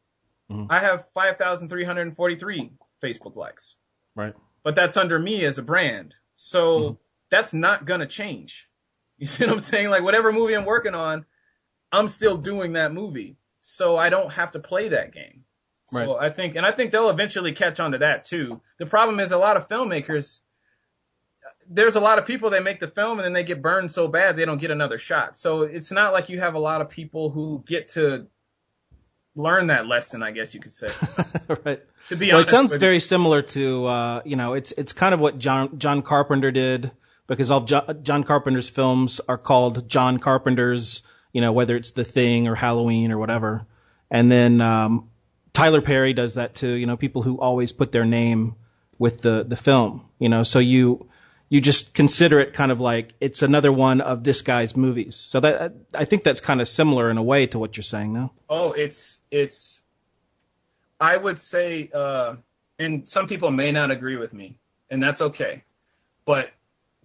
I have 5,343 Facebook likes. Right. But that's under me as a brand. So that's not going to change. You see what I'm saying? Like, whatever movie I'm working on, I'm still doing that movie. So I don't have to play that game. So I think they'll eventually catch on to that too. The problem is a lot of filmmakers, there's a lot of people, they make the film and then they get burned so bad they don't get another shot. So it's not like you have a lot of people who get to learn that lesson, I guess you could say. Right. To be well, honest, it sounds very similar to, you know, it's kind of what John Carpenter did, because all John Carpenter's films are called John Carpenter's, you know, whether it's The Thing or Halloween or whatever. And then Tyler Perry does that too, you know, people who always put their name with the film, you know, so you just consider it kind of like it's another one of this guy's movies. So that, I think that's kind of similar in a way to what you're saying now. Oh, it's I would say, and some people may not agree with me, and that's okay. But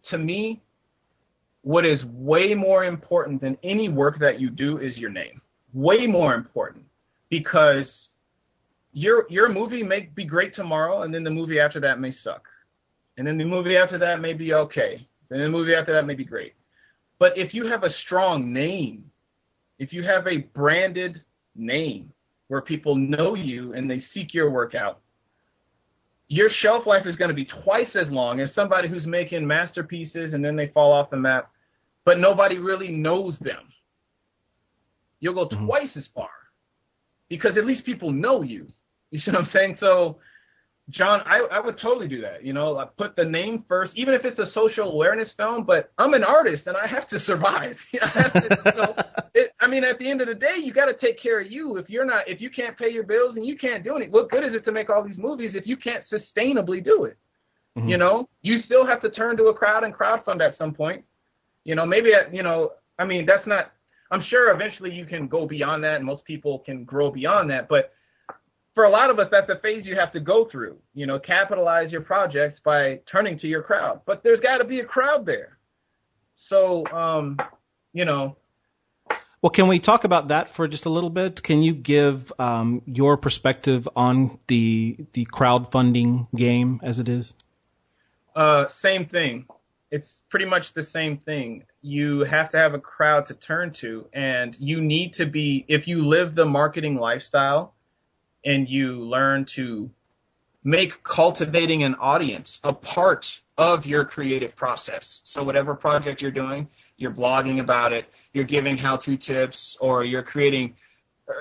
to me, what is way more important than any work that you do is your name. Way more important, because your movie may be great tomorrow, and then the movie after that may suck. And then the movie after that may be okay. And then the movie after that may be great. But if you have a strong name, if you have a branded name where people know you and they seek your work out, your shelf life is going to be twice as long as somebody who's making masterpieces and then they fall off the map, but nobody really knows them. You'll go twice as far because at least people know you. You see what I'm saying? So, John, I would totally do that. You know, I put the name first, even if it's a social awareness film, but I'm an artist and I have to survive. I have to, you know, I mean, at the end of the day, you got to take care of you. If you can't pay your bills and you can't do anything, what good is it to make all these movies if you can't sustainably do it? You know, you still have to turn to a crowd and crowdfund at some point. You know, maybe, you know, I mean, that's not, I'm sure eventually you can go beyond that and most people can grow beyond that, but for a lot of us, that's a phase you have to go through. You know, capitalize your projects by turning to your crowd. But there's got to be a crowd there. So, you know. Well, can we talk about that for just a little bit? Can you give your perspective on the crowdfunding game as it is? Same thing. It's pretty much the same thing. You have to have a crowd to turn to. And you need to be, if you live the marketing lifestyle, and you learn to make cultivating an audience a part of your creative process. So whatever project you're doing, you're blogging about it, you're giving how-to tips, or you're creating,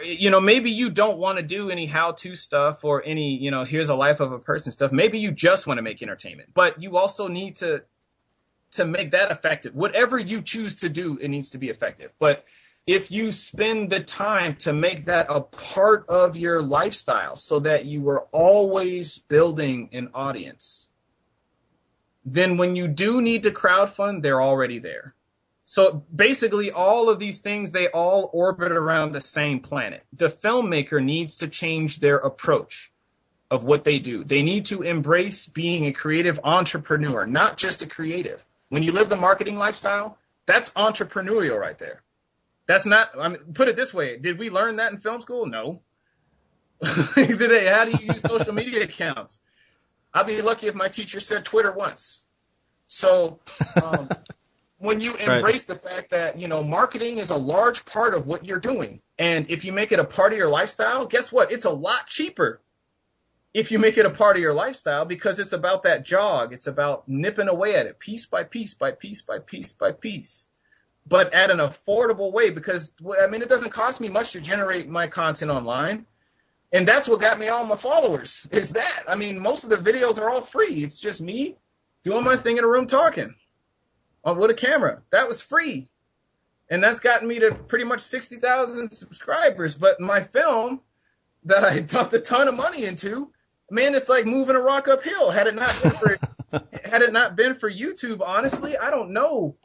you know, maybe you don't want to do any how-to stuff or any, you know, here's a life of a person stuff. Maybe you just want to make entertainment, but you also need to make that effective. Whatever you choose to do, it needs to be effective. But if you spend the time to make that a part of your lifestyle so that you are always building an audience, then when you do need to crowdfund, they're already there. So basically all of these things, they all orbit around the same planet. The filmmaker needs to change their approach of what they do. They need to embrace being a creative entrepreneur, not just a creative. When you live the marketing lifestyle, that's entrepreneurial right there. That's not, I mean, put it this way. Did we learn that in film school? No. How do you use social media accounts? I'll be lucky if my teacher said Twitter once. So when you embrace the fact that, you know, marketing is a large part of what you're doing. And if you make it a part of your lifestyle, guess what? It's a lot cheaper if you make it a part of your lifestyle because it's about that jog. It's about nipping away at it piece by piece by piece by piece by piece. But at an affordable way because, I mean, it doesn't cost me much to generate my content online. And that's what got me all my followers is that. I mean, most of the videos are all free. It's just me doing my thing in a room talking with a camera. That was free. And that's gotten me to pretty much 60,000 subscribers. But my film that I dumped a ton of money into man, it's like moving a rock uphill. Had it not been for YouTube, honestly, I don't know.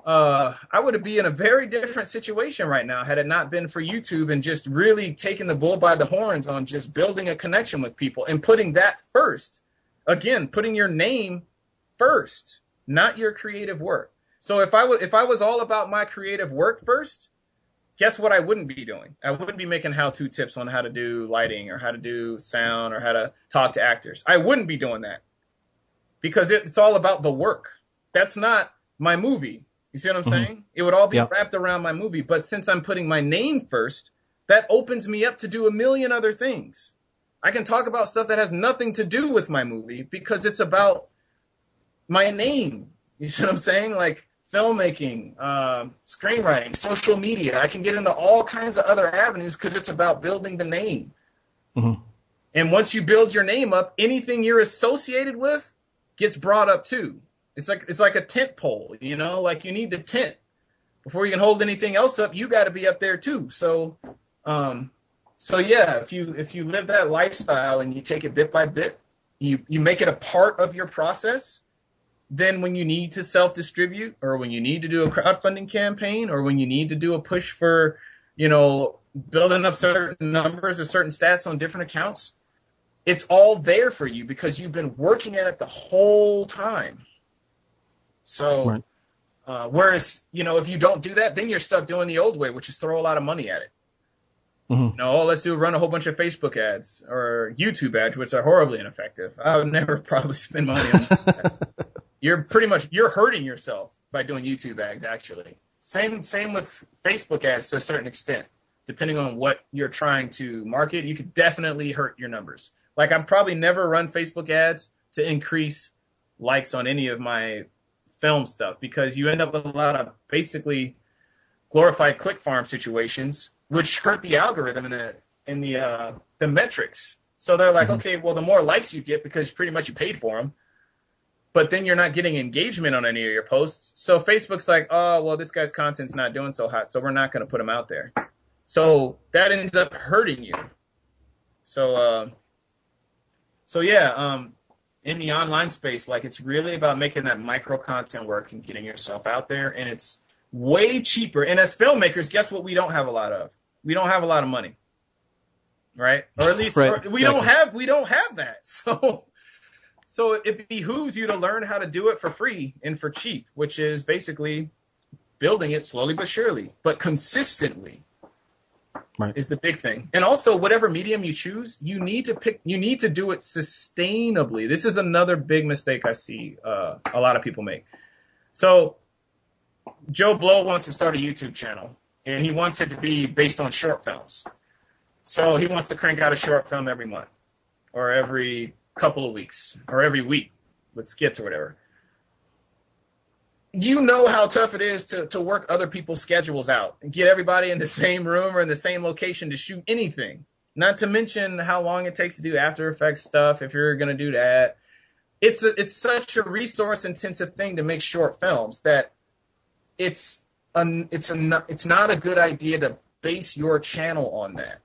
I would be in a very different situation right now had it not been for YouTube and just really taking the bull by the horns on just building a connection with people and putting that first. Again, putting your name first, not your creative work. So if I was all about my creative work first, guess what I wouldn't be doing? I wouldn't be making how-to tips on how to do lighting or how to do sound or how to talk to actors. I wouldn't be doing that because it's all about the work. That's not my movie. You see what I'm saying? It would all be wrapped around my movie. But since I'm putting my name first, that opens me up to do a million other things. I can talk about stuff that has nothing to do with my movie because it's about my name. You see what I'm saying? Like filmmaking, screenwriting, social media. I can get into all kinds of other avenues because it's about building the name. And once you build your name up, anything you're associated with gets brought up too. It's like a tent pole, you know, like you need the tent before you can hold anything else up. You got to be up there too. So yeah, if you live that lifestyle and you take it bit by bit, you make it a part of your process. Then when you need to self-distribute or when you need to do a crowdfunding campaign or when you need to do a push for, you know, building up certain numbers or certain stats on different accounts, it's all there for you because you've been working at it the whole time. So, whereas, you know, if you don't do that, then you're stuck doing the old way, which is throw a lot of money at it. You know, let's run a whole bunch of Facebook ads or YouTube ads, which are horribly ineffective. I would never probably spend money on ads. You're hurting yourself by doing YouTube ads, actually. Same with Facebook ads to a certain extent. Depending on what you're trying to market, you could definitely hurt your numbers. Like, I'd probably never run Facebook ads to increase likes on any of my film stuff because you end up with a lot of basically glorified click farm situations, which hurt the algorithm in the metrics. So they're like, okay, well, the more likes you get because pretty much you paid for them, but then you're not getting engagement on any of your posts. So Facebook's like, oh, well, this guy's content's not doing so hot, so we're not going to put him out there. So that ends up hurting you. So yeah, in the online space, like, it's really about making that micro content work and getting yourself out there, and it's way cheaper. And as filmmakers, guess what we don't have a lot of? We don't have a lot of money, right? Or at least we don't have that. So it behooves you to learn how to do it for free and for cheap, which is basically building it slowly but surely, but consistently. Is the big thing. And also, whatever medium you choose, you need to do it sustainably. This is another big mistake I see a lot of people make. So Joe Blow wants to start a YouTube channel, and he wants it to be based on short films. So he wants to crank out a short film every month or every couple of weeks or every week with skits or whatever. You know how tough it is to work other people's schedules out and get everybody in the same room or in the same location to shoot anything. Not to mention how long it takes to do After Effects stuff if you're going to do that. It's such a resource-intensive thing to make short films that it's not a good idea to base your channel on that.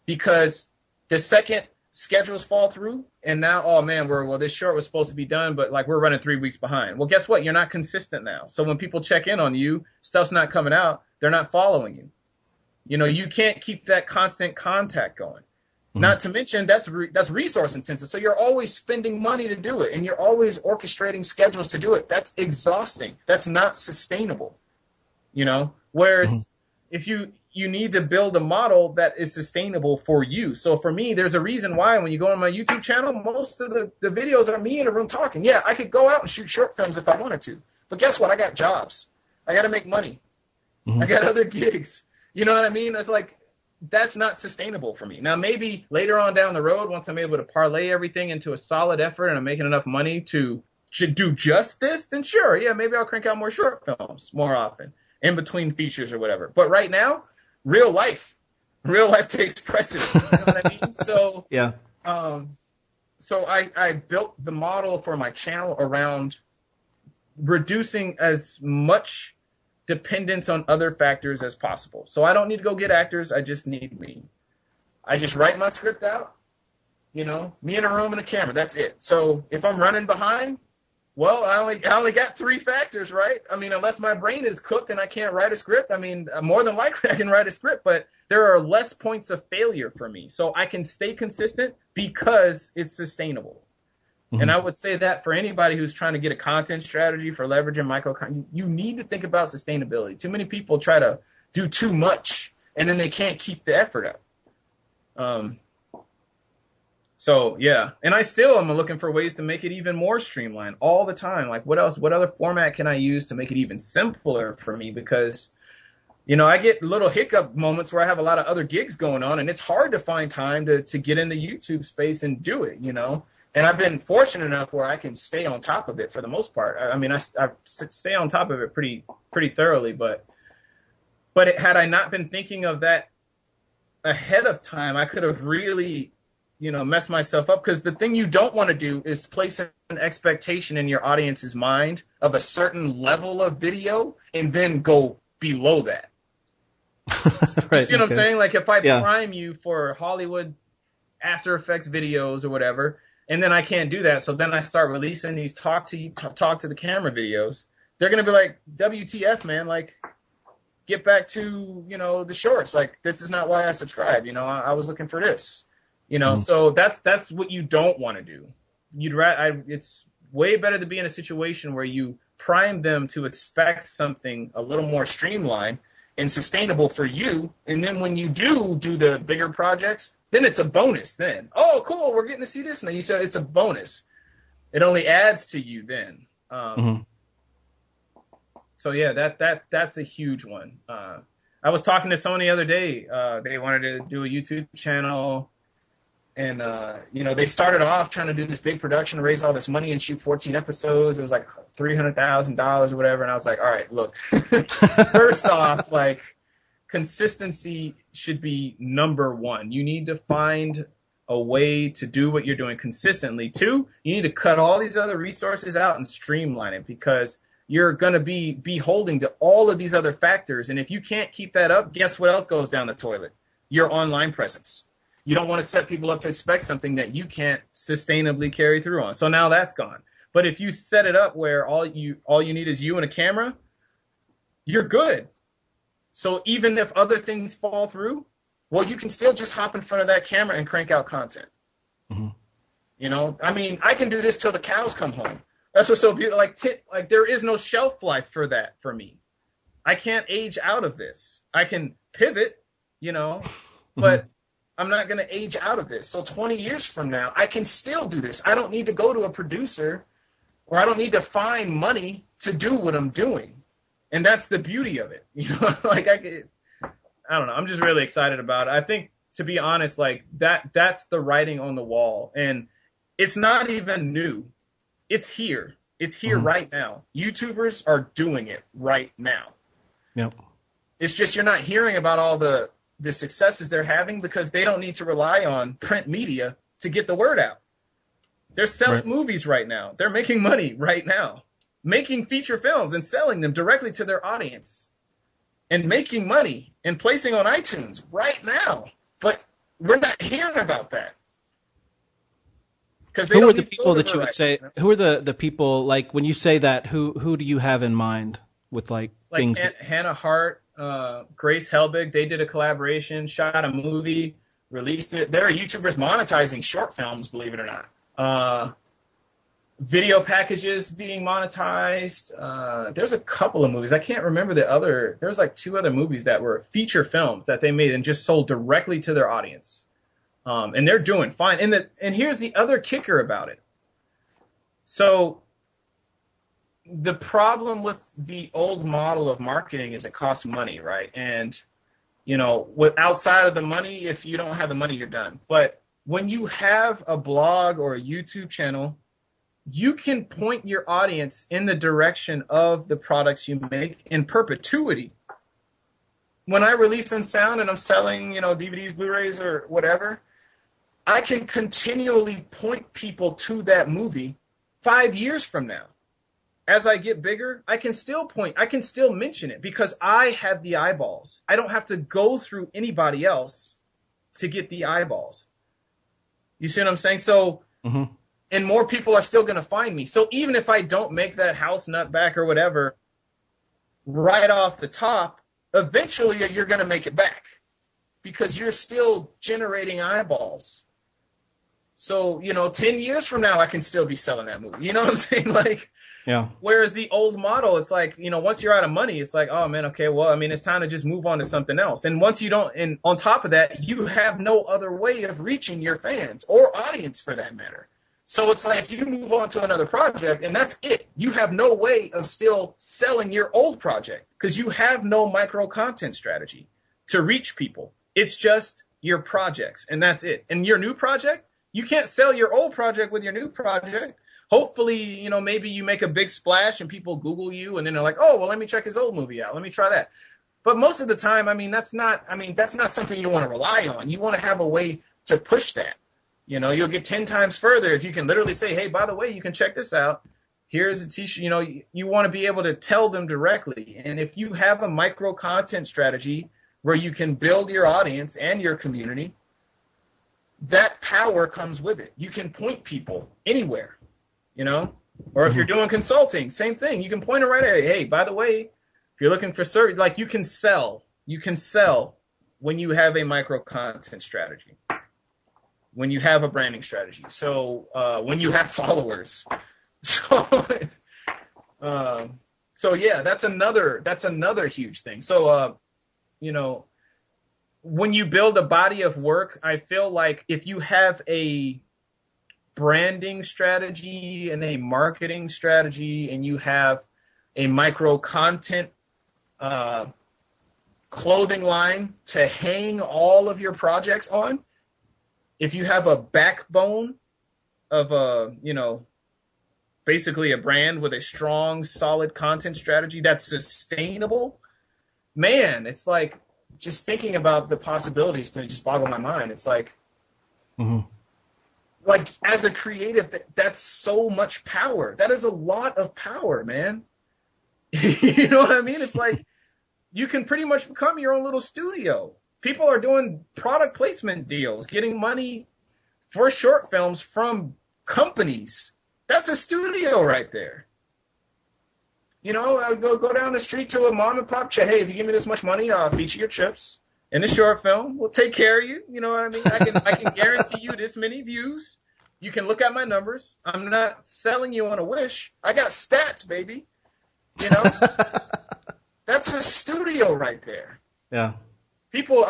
Because the second schedules fall through, and now, oh man, this short was supposed to be done, but like we're running 3 weeks behind. Well, guess what? You're not consistent now. So when people check in on you, stuff's not coming out. They're not following you. You know, you can't keep that constant contact going. Not to mention that's resource intensive. So you're always spending money to do it, and you're always orchestrating schedules to do it. That's exhausting. That's not sustainable. You know, whereas if you need to build a model that is sustainable for you. So for me, there's a reason why when you go on my YouTube channel, most of the videos are me in a room talking. Yeah, I could go out and shoot short films if I wanted to. But guess what? I got jobs. I got to make money. I got other gigs. You know what I mean? That's not sustainable for me. Now, maybe later on down the road, once I'm able to parlay everything into a solid effort and I'm making enough money to do just this, then sure, yeah, maybe I'll crank out more short films more often in between features or whatever. But right now, real life takes precedence. You know what I mean? So yeah. So I built the model for my channel around reducing as much dependence on other factors as possible. So I don't need to go get actors. I just need me. I just write my script out. You know, me in a room and a camera. That's it. So if I'm running behind, well, I only got 3 factors, right? I mean, unless my brain is cooked and I can't write a script, I mean, more than likely I can write a script, but there are less points of failure for me. So I can stay consistent because it's sustainable. Mm-hmm. And I would say that for anybody who's trying to get a content strategy for leveraging micro, you need to think about sustainability. Too many people try to do too much and then they can't keep the effort up. So yeah, and I still am looking for ways to make it even more streamlined all the time. Like what other format can I use to make it even simpler for me? Because, you know, I get little hiccup moments where I have a lot of other gigs going on and it's hard to find time to get in the YouTube space and do it, you know? And I've been fortunate enough where I can stay on top of it for the most part. I mean, I stay on top of it pretty thoroughly, but had I not been thinking of that ahead of time, I could have really, you know, mess myself up, because the thing you don't want to do is place an expectation in your audience's mind of a certain level of video and then go below that. Right, you see what I'm saying? Like if I prime you for Hollywood After Effects videos or whatever, and then I can't do that, so then I start releasing these talk to the camera videos, they're going to be like, WTF, man, like get back to, you know, the shorts. Like this is not why I subscribed. You know, I was looking for this. You know, so that's what you don't want to do. It's way better to be in a situation where you prime them to expect something a little more streamlined and sustainable for you. And then when you do the bigger projects, then it's a bonus then. Oh, cool, we're getting to see this. And you said it's a bonus. It only adds to you then. So yeah, that's a huge one. I was talking to someone the other day. They wanted to do a YouTube channel. And, you know, they started off trying to do this big production, raise all this money and shoot 14 episodes. It was like $300,000 or whatever. And I was like, all right, look, first off, like consistency should be number one. You need to find a way to do what you're doing consistently. 2, you need to cut all these other resources out and streamline it, because you're going to be beholden to all of these other factors. And if you can't keep that up, guess what else goes down the toilet? Your online presence. You don't want to set people up to expect something that you can't sustainably carry through on. So now that's gone. But if you set it up where all you need is you and a camera, you're good. So even if other things fall through, well, you can still just hop in front of that camera and crank out content. Mm-hmm. You know, I mean, I can do this till the cows come home. That's what's so beautiful. Like there is no shelf life for that for me. I can't age out of this. I can pivot, you know, but I'm not going to age out of this. So 20 years from now, I can still do this. I don't need to go to a producer, or I don't need to find money to do what I'm doing. And that's the beauty of it. You know, like I don't know. I'm just really excited about it. I think, to be honest, like that's the writing on the wall. And it's not even new. It's here. It's here right now. YouTubers are doing it right now. Yep. It's just you're not hearing about all the successes they're having because they don't need to rely on print media to get the word out. They're selling movies right now. They're making money right now, making feature films and selling them directly to their audience and making money and placing on iTunes right now. But we're not hearing about that. Who are the people that you would say, who are the people, like when you say that, who do you have in mind with like things? Hannah Hart, Grace Helbig, they did a collaboration, shot a movie, released it. There are YouTubers monetizing short films, believe it or not. Video packages being monetized. There's a couple of movies. I can't remember the other. There's like 2 other movies that were feature films that they made and just sold directly to their audience. And they're doing fine. And here's the other kicker about it. So the problem with the old model of marketing is it costs money, right? And, you know, outside of the money, if you don't have the money, you're done. But when you have a blog or a YouTube channel, you can point your audience in the direction of the products you make in perpetuity. When I release on sound and I'm selling, you know, DVDs, Blu-rays, or whatever, I can continually point people to that movie 5 years from now. As I get bigger, I can still mention it because I have the eyeballs. I don't have to go through anybody else to get the eyeballs. You see what I'm saying? So, and more people are still going to find me. So even if I don't make that house nut back or whatever right off the top, eventually you're going to make it back because you're still generating eyeballs. So, 10 years from now, I can still be selling that movie. You know what I'm saying? Like, yeah. Whereas the old model, it's like, once you're out of money, it's like, oh man, okay, well, I mean, it's time to just move on to something else. And once you don't, and on top of that, you have no other way of reaching your fans or audience for that matter. So it's like you move on to another project and that's it. You have no way of still selling your old project because you have no micro content strategy to reach people. It's just your projects and that's it. And your new project, you can't sell your old project with your new project. Hopefully, maybe you make a big splash and people Google you and then they're like, oh, well, let me check his old movie out. Let me try that. But most of the time, that's not something you want to rely on. You want to have a way to push that. You'll get 10 times further if you can literally say, hey, by the way, you can check this out. Here's a t-shirt. You want to be able to tell them directly. And if you have a micro content strategy where you can build your audience and your community, that power comes with it. You can point people anywhere, or if you're doing consulting, same thing. You can point it right at, hey, by the way, if you're looking for service, like you can sell when you have a micro content strategy. When you have a branding strategy, so when you have followers, so yeah, that's another huge thing. So when you build a body of work, I feel like if you have a branding strategy and a marketing strategy, and you have a micro content clothing line to hang all of your projects on. If you have a backbone of basically a brand with a strong, solid content strategy that's sustainable, man, it's like just thinking about the possibilities to just boggle my mind. It's like, like as a creative, that's so much power. That is a lot of power, man. You know what I mean? It's like you can pretty much become your own little studio. People are doing product placement deals, getting money for short films from companies. That's a studio right there. I go down the street to a mom and pop, hey, if you give me this much money, I'll feature your trips in the short film. We'll take care of you. You know what I mean? I can guarantee you this many views. You can look at my numbers. I'm not selling you on a wish. I got stats, baby. That's a studio right there. Yeah. People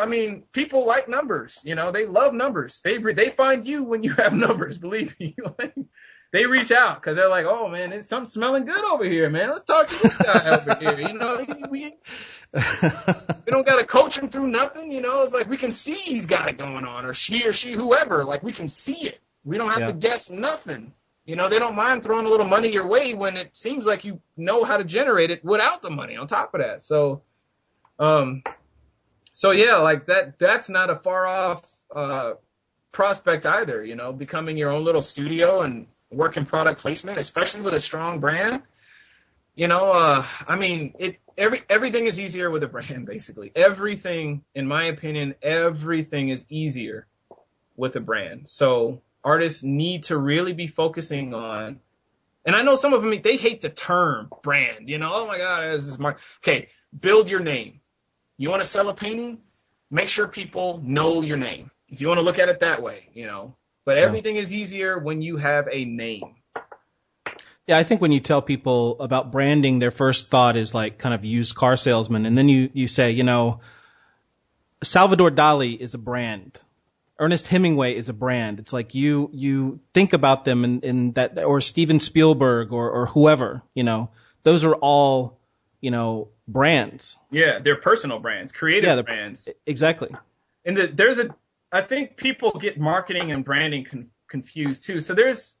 like numbers. They love numbers. They find you when you have numbers. Believe me. They reach out because they're like, oh man, it's something smelling good over here, man. Let's talk to this guy over here. We don't got to coach him through nothing. It's like we can see he's got it going on, or she, whoever. Like we can see it. We don't have to guess nothing. They don't mind throwing a little money your way when it seems like you know how to generate it without the money on top of that. So yeah, like that's not a far off prospect either, becoming your own little studio and working product placement, especially with a strong brand. Everything is easier with a brand, basically. Everything, in my opinion, everything is easier with a brand. So artists need to really be focusing on, and I know some of them, they hate the term brand, oh my God, this is okay, build your name. You want to sell a painting? Make sure people know your name. If you want to look at it that way, But everything is easier when you have a name. Yeah, I think when you tell people about branding, their first thought is like kind of used car salesman. And then you say, Salvador Dali is a brand. Ernest Hemingway is a brand. It's like you think about them in that, or Steven Spielberg or whoever, those are all, brands. Yeah, they're personal brands, creative brands. Exactly. And I think people get marketing and branding confused too. So there's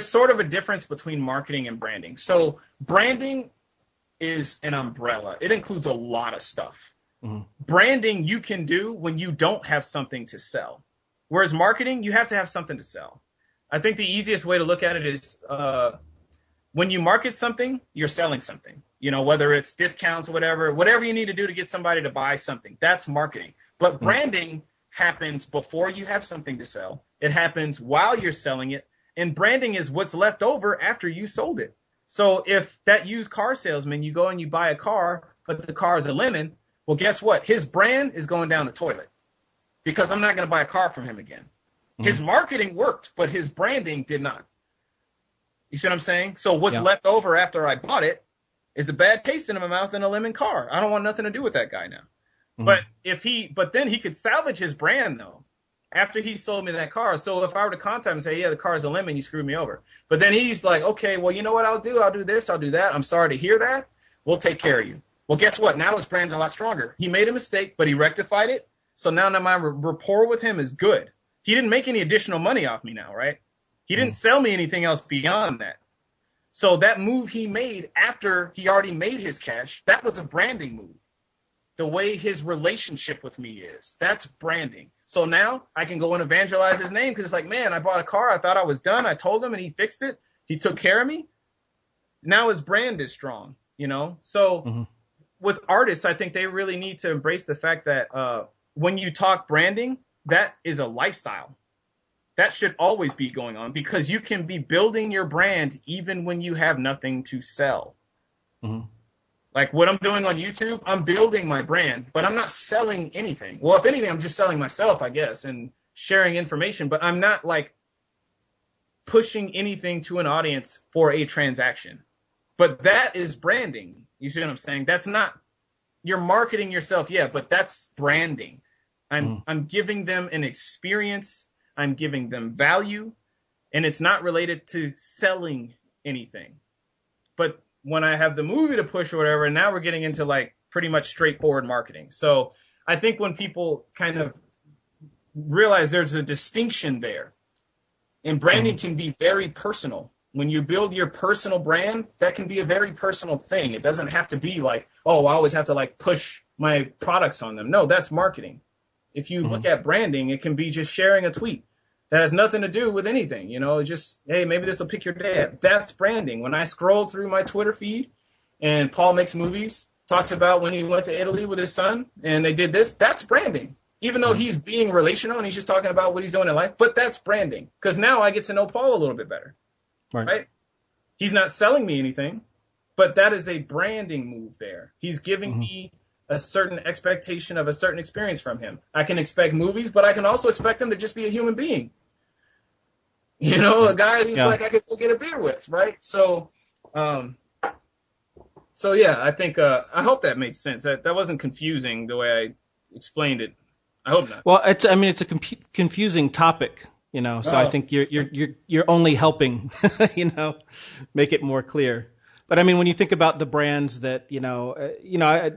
sort of a difference between marketing and branding. So branding is an umbrella. It includes a lot of stuff. Branding you can do when you don't have something to sell. Whereas marketing, you have to have something to sell. I think the easiest way to look at it is when you market something, you're selling something. Whether it's discounts or whatever you need to do to get somebody to buy something, that's marketing. But branding happens before you have something to sell. It happens while you're selling it. And branding is what's left over after you sold it. So if that used car salesman, you go and you buy a car, but the car is a lemon, well, guess what? His brand is going down the toilet because I'm not going to buy a car from him again. Mm-hmm. His marketing worked, but his branding did not. You see what I'm saying? So what's left over after I bought it is a bad taste in my mouth and a lemon car. I don't want nothing to do with that guy now. Mm-hmm. But then he could salvage his brand though after he sold me that car. So if I were to contact him and say, yeah, the car is a lemon, you screwed me over. But then he's like, okay, well, you know what I'll do? I'll do this, I'll do that. I'm sorry to hear that. We'll take care of you. Well, guess what? Now his brand's a lot stronger. He made a mistake, but he rectified it. So now my rapport with him is good. He didn't make any additional money off me now, right? He didn't sell me anything else beyond that. So that move he made after he already made his cash, that was a branding move. The way his relationship with me is, that's branding. So now I can go and evangelize his name because it's like, man, I bought a car. I thought I was done. I told him and he fixed it. He took care of me. Now his brand is strong, you know? So with artists, I think they really need to embrace the fact that when you talk branding, that is a lifestyle. That should always be going on because you can be building your brand even when you have nothing to sell. Mm-hmm. Like what I'm doing on YouTube, I'm building my brand, but I'm not selling anything. Well, if anything, I'm just selling myself, I guess, and sharing information, but I'm not like pushing anything to an audience for a transaction. But that is branding. You see what I'm saying? That's not, you're marketing yourself, yeah, but that's branding. I'm giving them an experience. I'm giving them value, and it's not related to selling anything. But when I have the movie to push or whatever, and now we're getting into like pretty much straightforward marketing. So I think when people kind of realize there's a distinction there, and branding can be very personal. When you build your personal brand, that can be a very personal thing. It doesn't have to be like, oh, I always have to like push my products on them. No, that's marketing. If you look at branding, it can be just sharing a tweet that has nothing to do with anything, you know, just, hey, maybe this will pick your day up. That's branding. When I scroll through my Twitter feed and Paul Makes Movies talks about when he went to Italy with his son and they did this, that's branding. Even though he's being relational and he's just talking about what he's doing in life, but that's branding. Because now I get to know Paul a little bit better, right? He's not selling me anything, but that is a branding move there. He's giving me a certain expectation of a certain experience from him. I can expect movies, but I can also expect him to just be a human being. You know, a guy who's like I could go get a beer with, right? So, yeah, I think I hope that made sense. That wasn't confusing the way I explained it. I hope not. Well, it's a confusing topic, you know. So I think you're only helping, you know, make it more clear. But I mean, when you think about the brands that,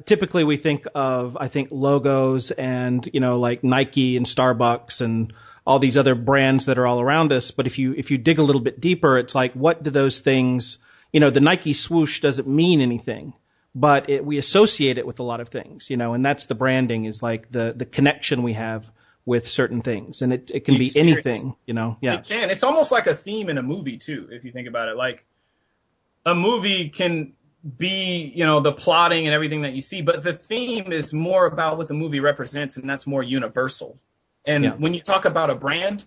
typically we think of, I think logos and, you know, like Nike and Starbucks and all these other brands that are all around us. But if you dig a little bit deeper, it's like, what do those things, you know, the Nike swoosh doesn't mean anything, but we associate it with a lot of things, you know, and that's the branding is like the connection we have with certain things. And it can be anything, you know. Yeah. It can. It's almost like a theme in a movie too, if you think about it. Like, a movie can be, you know, the plotting and everything that you see, but the theme is more about what the movie represents, and that's more universal. And when you talk about a brand,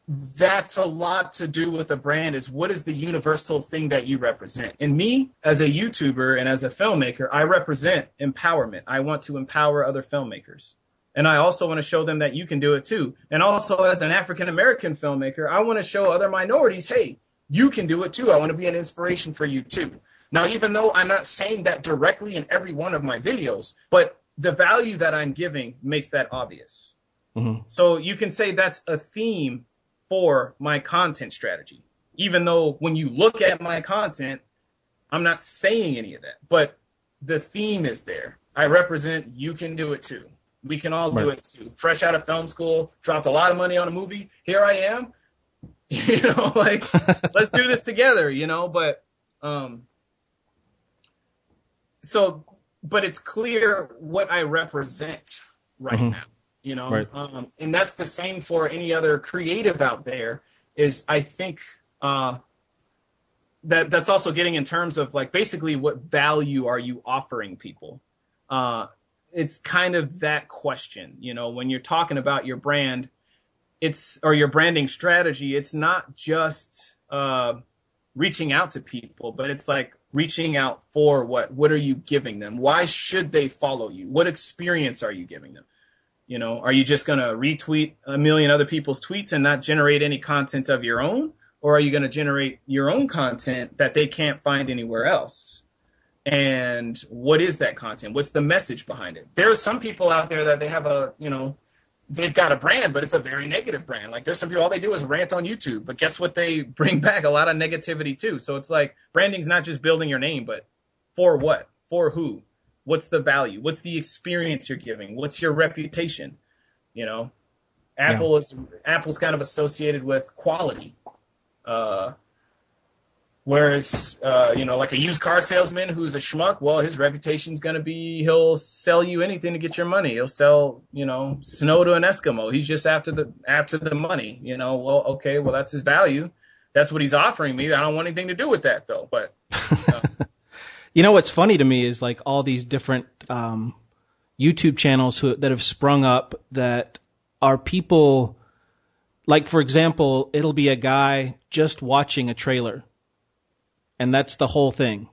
that's a lot to do with a brand is what is the universal thing that you represent. And me, as a YouTuber and as a filmmaker, I represent empowerment. I want to empower other filmmakers. And I also want to show them that you can do it too. And also as an African-American filmmaker, I want to show other minorities, hey, you can do it too. I want to be an inspiration for you too. Now, even though I'm not saying that directly in every one of my videos, but the value that I'm giving makes that obvious. So you can say that's a theme for my content strategy. Even though when you look at my content, I'm not saying any of that, but the theme is there. I represent you can do it too. We can all do it too. Fresh out of film school, dropped a lot of money on a movie. Here I am. You know, like, let's do this together, you know, but it's clear what I represent right now, you know, and that's the same for any other creative out there is I think that's also getting in terms of like basically what value are you offering people? It's kind of that question, you know, when you're talking about your brand, or your branding strategy, it's not just reaching out to people, but it's like reaching out for what? What are you giving them? Why should they follow you? What experience are you giving them? You know, are you just going to retweet a million other people's tweets and not generate any content of your own? Or are you going to generate your own content that they can't find anywhere else? And what is that content? What's the message behind it? There are some people out there that they have they've got a brand, but it's a very negative brand. Like there's some people, all they do is rant on YouTube, but guess what? They bring back a lot of negativity too. So it's like branding's not just building your name, but for what? For who? What's the value? What's the experience you're giving? What's your reputation? You know, Apple's kind of associated with quality. Whereas, like a used car salesman who's a schmuck, well, his reputation's going to be he'll sell you anything to get your money. He'll sell, snow to an Eskimo. He's just after the money, well, okay, well, that's his value. That's what he's offering me. I don't want anything to do with that, though. But what's funny to me is like all these different YouTube channels that have sprung up that are people, like, for example, it'll be a guy just watching a trailer. And that's the whole thing,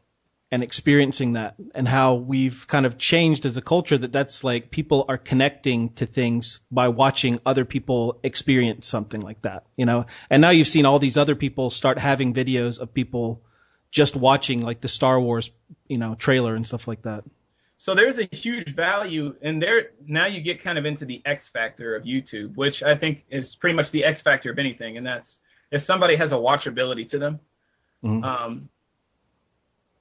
and experiencing that, and how we've kind of changed as a culture that's like people are connecting to things by watching other people experience something like that, And now you've seen all these other people start having videos of people just watching like the Star Wars, trailer and stuff like that. So there's a huge value, and there now you get kind of into the X factor of YouTube, which I think is pretty much the X factor of anything, and that's if somebody has a watchability to them. Mm-hmm.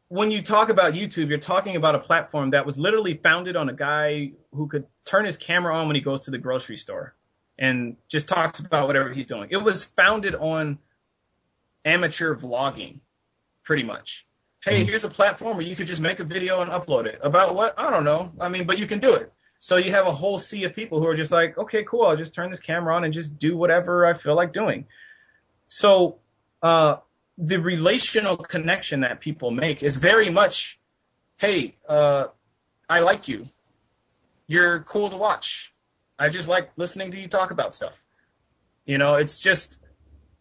When you talk about YouTube, you're talking about a platform that was literally founded on a guy who could turn his camera on when he goes to the grocery store and just talks about whatever he's doing. It was founded on amateur vlogging, pretty much. Hey, here's a platform where you could just make a video and upload it. About what? I don't know. But you can do it. So you have a whole sea of people who are just like, okay, cool, I'll just turn this camera on and just do whatever I feel like doing. So, the relational connection that people make is very much, hey, I like you. You're cool to watch. I just like listening to you talk about stuff. It's just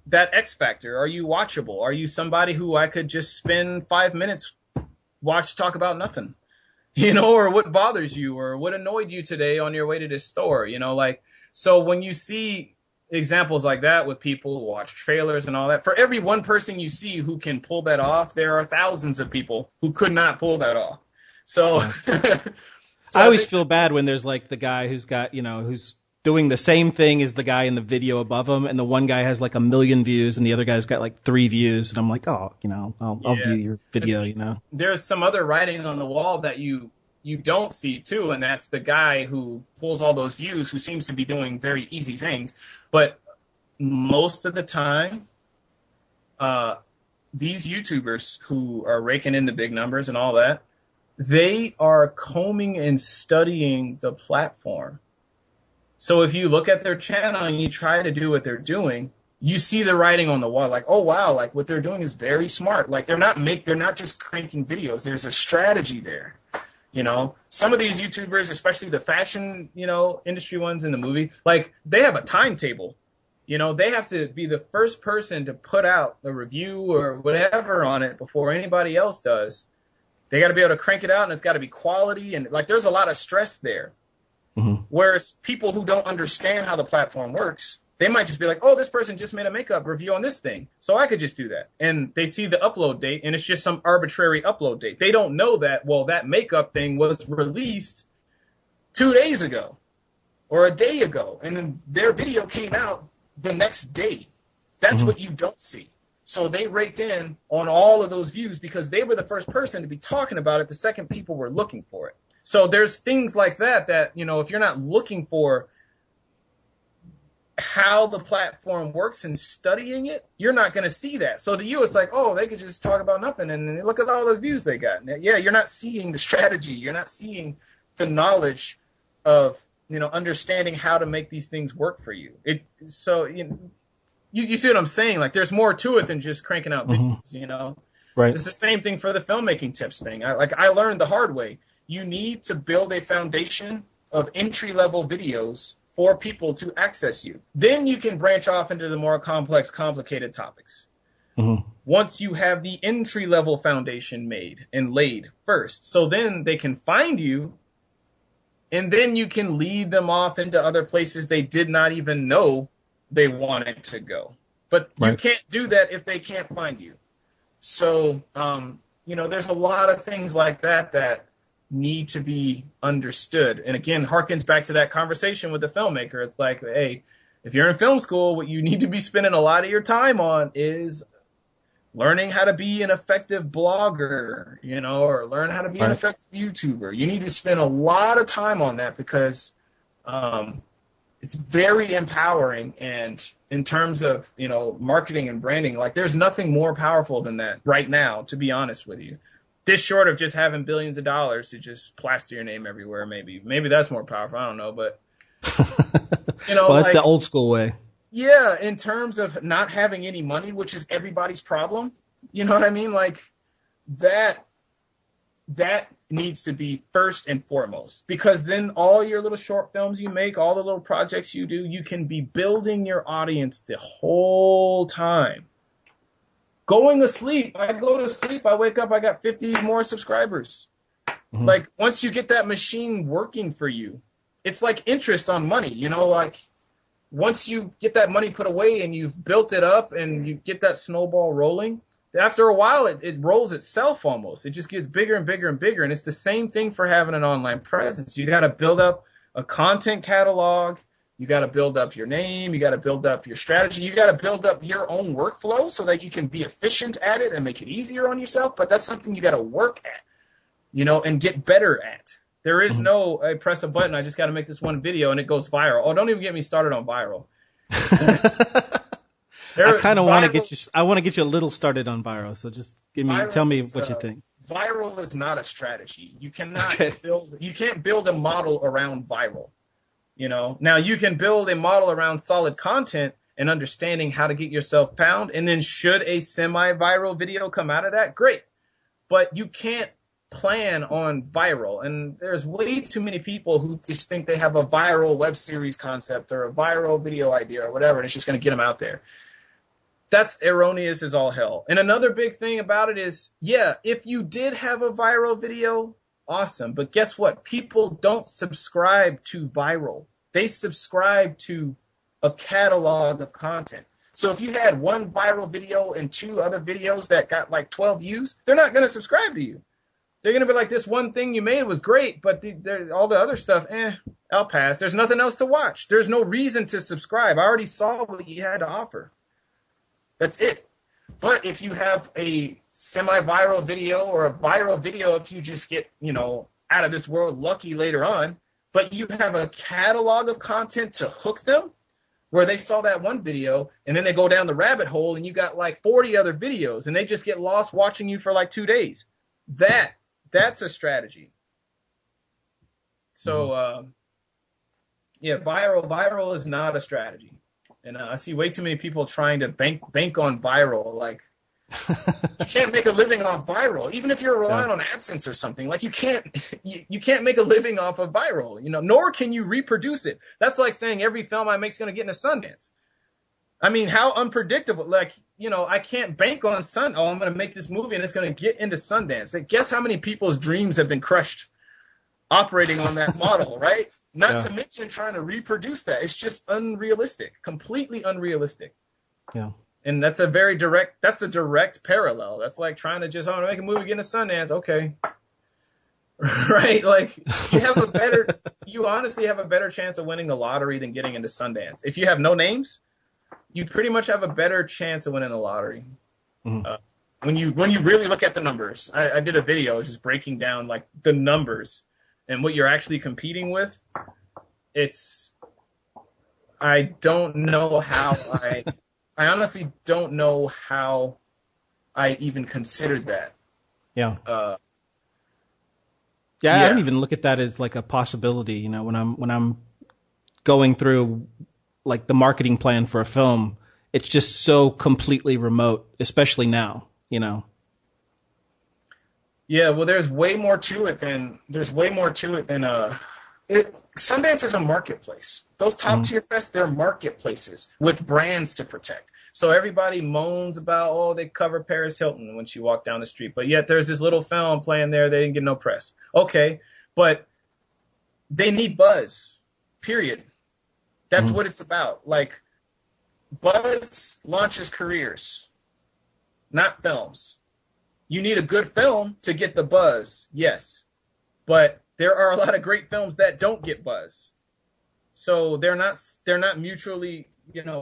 that X factor. Are you watchable? Are you somebody who I could just spend 5 minutes talk about nothing? Or what bothers you or what annoyed you today on your way to this store? So when you see examples like that with people who watch trailers and all that, for every one person you see who can pull that off, there are thousands of people who could not pull that off. So, I always feel bad when there's like the guy who's got, who's doing the same thing as the guy in the video above him, and the one guy has like 1 million views and the other guy's got like 3 views, and I'm like, oh, I'll view your video, There's some other writing on the wall that you don't see too, and that's the guy who pulls all those views, who seems to be doing very easy things. But most of the time, these YouTubers who are raking in the big numbers and all that, they are combing and studying the platform. So if you look at their channel and you try to do what they're doing, you see the writing on the wall, like, oh wow, like what they're doing is very smart. Like they're not just cranking videos. There's a strategy there. Some of these YouTubers, especially the fashion, industry ones in the movie, like they have a timetable. They have to be the first person to put out a review or whatever on it before anybody else does. They got to be able to crank it out, and it's got to be quality, and like there's a lot of stress there. Mm-hmm. Whereas people who don't understand how the platform works, they might just be like, oh, this person just made a makeup review on this thing, so I could just do that. And they see the upload date, and it's just some arbitrary upload date. They don't know that, well, that makeup thing was released 2 days ago or a day ago, and then their video came out the next day. That's what you don't see. So they raked in on all of those views because they were the first person to be talking about it the second people were looking for it. So there's things like that, if you're not looking for how the platform works and studying it, you're not going to see that. So to you, it's like, oh, they could just talk about nothing, and look at all the views they got. Yeah, you're not seeing the strategy. You're not seeing the knowledge of, understanding how to make these things work for you. You see what I'm saying? Like, there's more to it than just cranking out videos, Right. It's the same thing for the filmmaking tips thing. I learned the hard way. You need to build a foundation of entry-level videos for people to access you. Then you can branch off into the more complex, complicated topics. Mm-hmm. Once you have the entry-level foundation made and laid first. So then they can find you, and then you can lead them off into other places they did not even know they wanted to go. But you can't do that if they can't find you. So, there's a lot of things like that need to be understood. And again, harkens back to that conversation with the filmmaker. It's like, hey, if you're in film school, what you need to be spending a lot of your time on is learning how to be an effective blogger, or learn how to be an effective YouTuber. You need to spend a lot of time on that because it's very empowering. And in terms of, marketing and branding, like there's nothing more powerful than that right now, to be honest with you. This short of just having billions of dollars to just plaster your name everywhere, maybe that's more powerful. I don't know, but well, that's the old school way. Yeah, in terms of not having any money, which is everybody's problem, you know what I mean? Like that needs to be first and foremost, because then all your little short films you make, all the little projects you do, you can be building your audience the whole time. Going to sleep, I go to sleep, I wake up, I got 50 more subscribers. Mm-hmm. Like once you get that machine working for you, it's like interest on money, like once you get that money put away and you've built it up and you get that snowball rolling, after a while it rolls itself almost. It just gets bigger and bigger and bigger. And it's the same thing for having an online presence. You got to build up a content catalog. You got to build up your name. You got to build up your strategy. You got to build up your own workflow so that you can be efficient at it and make it easier on yourself. But that's something you got to work at, and get better at. There is no, I press a button, I just got to make this one video and it goes viral. Oh, don't even get me started on viral. I kind of want to get you. I want to get you a little started on viral. So just tell me what you think. Viral is not a strategy. You cannot You can't build a model around viral. Now you can build a model around solid content and understanding how to get yourself found. And then should a semi-viral video come out of that, great. But you can't plan on viral, and there's way too many people who just think they have a viral web series concept or a viral video idea or whatever, and it's just going to get them out there. That's erroneous as all hell. And another big thing about it is, if you did have a viral video, awesome, but guess what? People don't subscribe to viral. They subscribe to a catalog of content. So if you had one viral video and 2 other videos that got like 12 views, they're not going to subscribe to you. They're going to be like, this one thing you made was great, but all the other stuff, I'll pass. There's nothing else to watch. There's no reason to subscribe. I already saw what you had to offer. That's it. But if you have a semi-viral video or a viral video, if you just get, out of this world lucky later on, but you have a catalog of content to hook them, where they saw that one video and then they go down the rabbit hole and you got like 40 other videos and they just get lost watching you for like 2 days. That's a strategy. So, viral is not a strategy. And I see way too many people trying to bank on viral. Like, you can't make a living off viral. Even if you're relying on AdSense or something, like you can't make a living off of viral, nor can you reproduce it. That's like saying every film I make is going to get into Sundance. I mean, how unpredictable, I can't bank on I'm going to make this movie and it's going to get into Sundance. Like, guess how many people's dreams have been crushed operating on that model, right? Not to mention trying to reproduce that. It's just unrealistic, completely unrealistic. Yeah. And that's a direct parallel. That's like trying to I'm going to make a movie, get into Sundance. Okay. Right? Like, you honestly have a better chance of winning the lottery than getting into Sundance. If you have no names, you pretty much have a better chance of winning the lottery. Mm-hmm. When you really look at the numbers. I did a video just breaking down like the numbers and what you're actually competing with. I don't know how I honestly don't know how I even considered that. Yeah. I don't even look at that as like a possibility. When I'm going through like the marketing plan for a film, it's just so completely remote, especially now, Yeah, well, there's way more to it than Sundance is a marketplace. Those top tier fests, they're marketplaces with brands to protect. So everybody moans about, oh, they cover Paris Hilton when she walked down the street, but yet there's this little film playing there. They didn't get no press. Okay, but they need buzz, period. That's what it's about. Like, buzz launches careers, not films. You need a good film to get the buzz, yes. But there are a lot of great films that don't get buzz. So they're not mutually,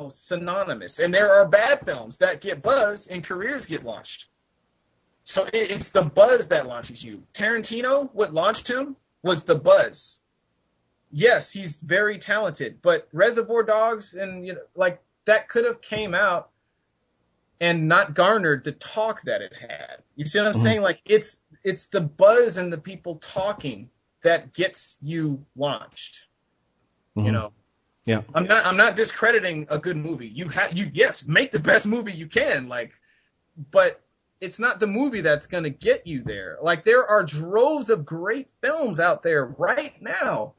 synonymous. And there are bad films that get buzz and careers get launched. So it's the buzz that launches you. Tarantino, what launched him was the buzz. Yes, he's very talented, but Reservoir Dogs and that could have came out and not garnered the talk that it had. You see what I'm saying? Like it's the buzz and the people talking that gets you launched. Yeah. I'm not discrediting a good movie. You make the best movie you can, but it's not the movie that's going to get you there. Like, there are droves of great films out there right now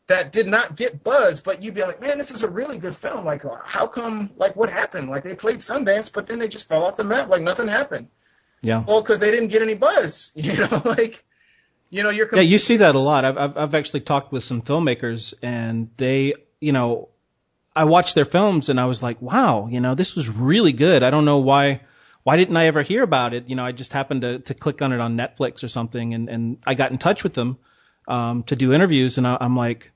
that did not get buzz, but you'd be like, man, this is a really good film. Like, how come, what happened? Like, they played Sundance, but then they just fell off the map, like nothing happened. Yeah. Well, because they didn't get any buzz, you're... Yeah, you see that a lot. I've actually talked with some filmmakers, and they, I watched their films and I was like, wow, this was really good. I don't know why didn't I ever hear about it? I just happened to click on it on Netflix or something, and I got in touch with them to do interviews, and I'm like,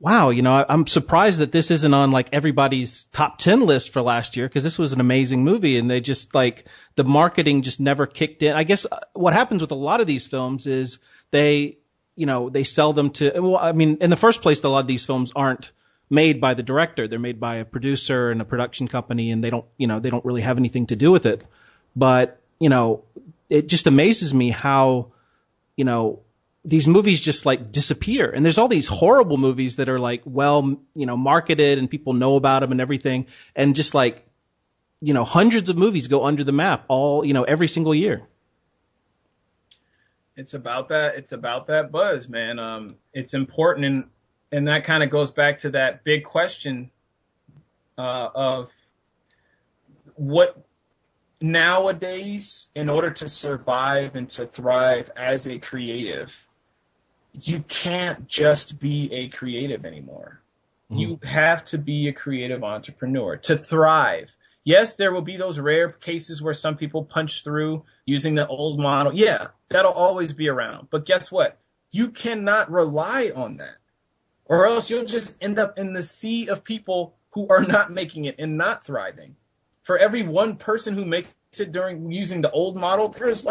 wow, I'm surprised that this isn't on everybody's top 10 list for last year, because this was an amazing movie, and they just the marketing just never kicked in. I guess what happens with a lot of these films is they sell them to, in the first place, a lot of these films aren't made by the director. They're made by a producer and a production company, and they don't really have anything to do with it. But, it just amazes me how, these movies just disappear. And there's all these horrible movies that are marketed and people know about them and everything. And just hundreds of movies go under the map all, every single year. It's about that. It's about that buzz, man. It's important. And that kind of goes back to that big question of what nowadays, in order to survive and to thrive as a creative, you can't just be a creative anymore. You have to be a creative entrepreneur to thrive. Yes, there will be those rare cases where some people punch through using the old model. Yeah, that'll always be around. But guess what? You cannot rely on that, or else you'll just end up in the sea of people who are not making it and not thriving. For every one person who makes it during using the old model, there's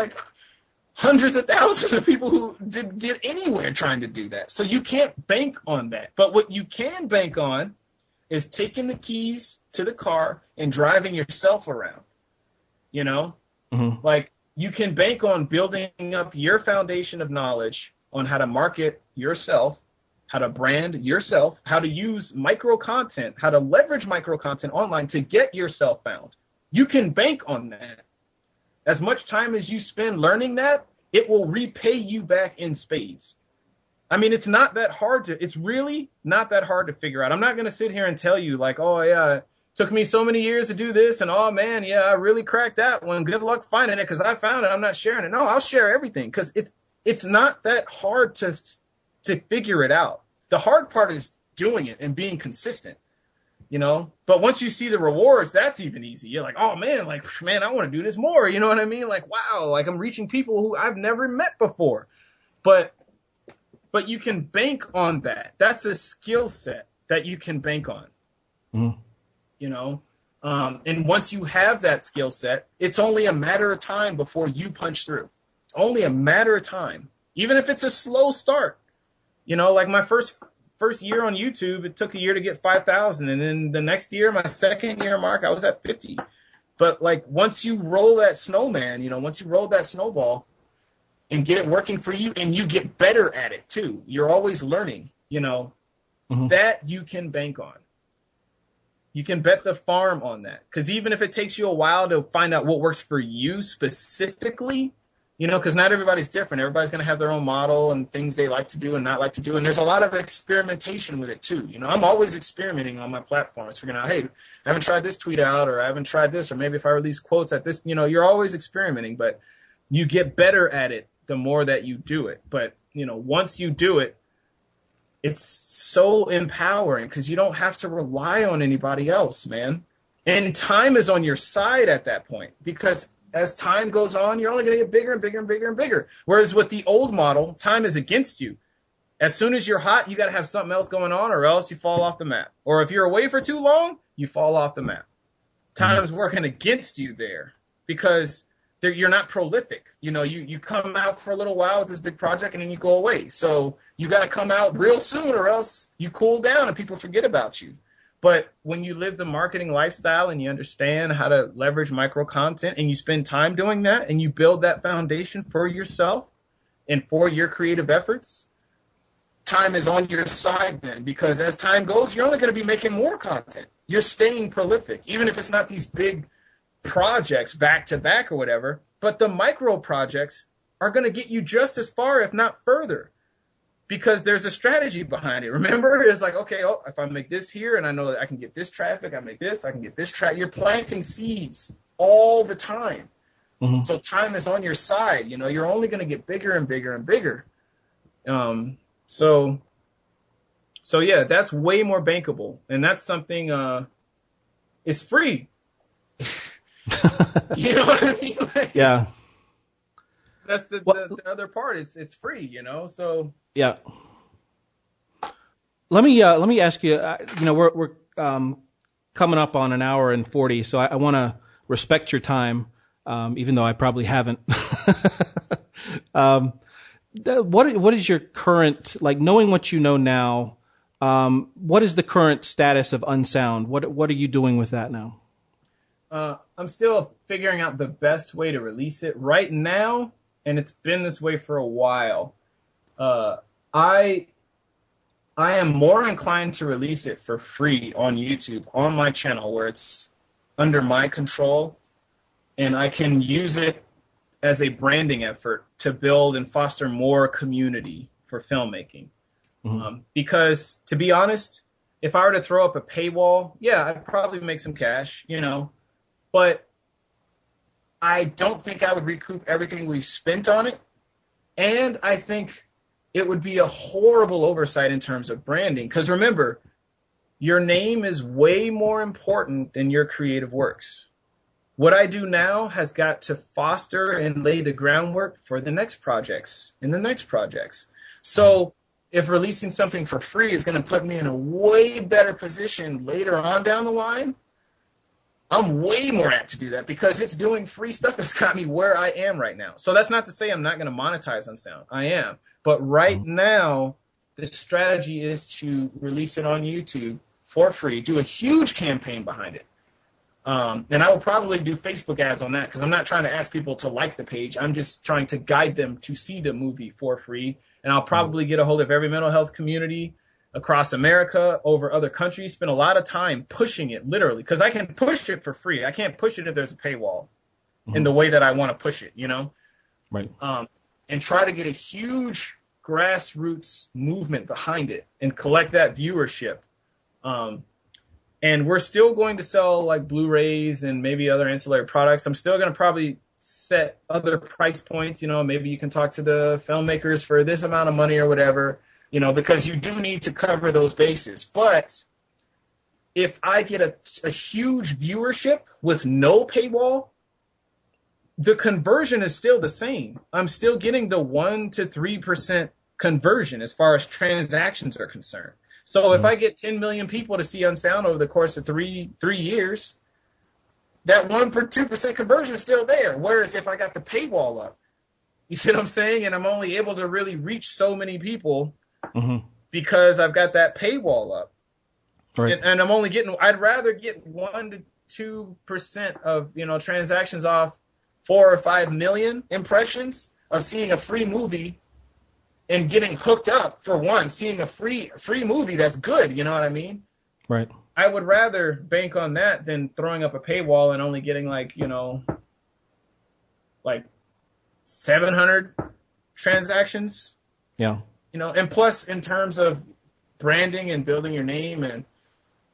hundreds of thousands of people who didn't get anywhere trying to do that. So you can't bank on that. But what you can bank on is taking the keys to the car and driving yourself around. You can bank on building up your foundation of knowledge on how to market yourself, how to brand yourself, how to use micro content, how to leverage micro content online to get yourself found. You can bank on that. As much time as you spend learning that, it will repay you back in spades. It's not that hard it's really not that hard to figure out. I'm not going to sit here and tell you oh yeah, it took me so many years to do this, and oh man, yeah, I really cracked that one. Good luck finding it because I found it. I'm not sharing it. No, I'll share everything because it's not that hard to figure it out. The hard part is doing it and being consistent, But once you see the rewards, that's even easy. You're like, oh man, I want to do this more. You know what I mean? Wow, I'm reaching people who I've never met before. But you can bank on that. That's a skill set that you can bank on. And once you have that skill set, it's only a matter of time before you punch through. It's only a matter of time, even if it's a slow start. My first year on YouTube, it took a year to get 5,000, and then the next year, my second year mark, I was at 50. But once you roll that snowman, once you roll that snowball and get it working for you, and you get better at it too, you're always learning. That you can bank on. You can bet the farm on that, because even if it takes you a while to find out what works for you specifically, You know, because not everybody's different. Everybody's going to have their own model and things they like to do and not like to do. And there's a lot of experimentation with it, too. You know, I'm always experimenting on my platforms, figuring out, hey, I haven't tried this tweet out, or I haven't tried this, or maybe if I release quotes at this, you know, you're always experimenting. But you get better at it the more that you do it. But, you know, once you do it, it's so empowering because you don't have to rely on anybody else, man. And time is on your side at that point because as time goes on, you're only going to get bigger and bigger and bigger and bigger. Whereas with the old model, time is against you. As soon as you're hot, you got to have something else going on or else you fall off the map. Or if you're away for too long, you fall off the map. Time's working against you there because you're not prolific. You know, you come out for a little while with this big project and then you go away. So you got to come out real soon or else you cool down and people forget about you. But when you live the marketing lifestyle and you understand how to leverage micro content and you spend time doing that and you build that foundation for yourself and for your creative efforts, time is on your side then because as time goes, you're only going to be making more content. You're staying prolific, even if it's not these big projects back to back or whatever, but the micro projects are going to get you just as far, if not further. Because there's a strategy behind it. Remember, it's like, okay, if I make this here and I know that I can get this traffic, I make this, I can get this traffic. You're planting seeds all the time. Mm-hmm. So time is on your side. You know, you're only going to get bigger and bigger and bigger. So yeah, that's way more bankable. And that's something, it's free. You know what I mean? Like, yeah. That's the other part. It's free, you know. So yeah. Let me ask you. You know, we're coming up on an hour and 40, so I want to respect your time, even though I probably haven't. What is your current, like, knowing what you know now? What is the current status of Unsound? What are you doing with that now? I'm still figuring out the best way to release it right now. And it's been this way for a while. I am more inclined to release it for free on YouTube, on my channel, where it's under my control, and I can use it as a branding effort to build and foster more community for filmmaking. Mm-hmm. Because, to be honest, if I were to throw up a paywall, yeah, I'd probably make some cash, you know, but I don't think I would recoup everything we've spent on it. And I think it would be a horrible oversight in terms of branding. Because remember, your name is way more important than your creative works. What I do now has got to foster and lay the groundwork for the next projects and the next projects. So if releasing something for free is going to put me in a way better position later on down the line, I'm way more apt to do that because it's doing free stuff that's got me where I am right now. So that's not to say I'm not going to monetize Unsound. I am. But right now, the strategy is to release it on YouTube for free, do a huge campaign behind it. And I will probably do Facebook ads on that because I'm not trying to ask people to like the page. I'm just trying to guide them to see the movie for free. And I'll probably get a hold of every mental health community across America, over other countries, spend a lot of time pushing it, literally, because I can push it for free. I can't push it if there's a paywall in the way that I want to push it, you know? Right. And try to get a huge grassroots movement behind it and collect that viewership. And we're still going to sell, like, Blu-rays and maybe other ancillary products. I'm still going to probably set other price points, you know, maybe you can talk to the filmmakers for this amount of money or whatever. You know, because you do need to cover those bases. But if I get a huge viewership with no paywall, the conversion is still the same. I'm still getting the 1% to 3% conversion as far as transactions are concerned. So if I get 10 million people to see Unsound over the course of three years, that 1% or 2% conversion is still there. Whereas if I got the paywall up, you see what I'm saying? And I'm only able to really reach so many people because I've got that paywall up. Right. And I'm only getting, I'd rather get 1% to 2% of, you know, transactions off 4 or 5 million impressions of seeing a free movie and getting hooked up for one, seeing a free movie that's good, you know what I mean? Right. I would rather bank on that than throwing up a paywall and only getting, like, you know, like 700 transactions. Yeah. You know, and plus in terms of branding and building your name and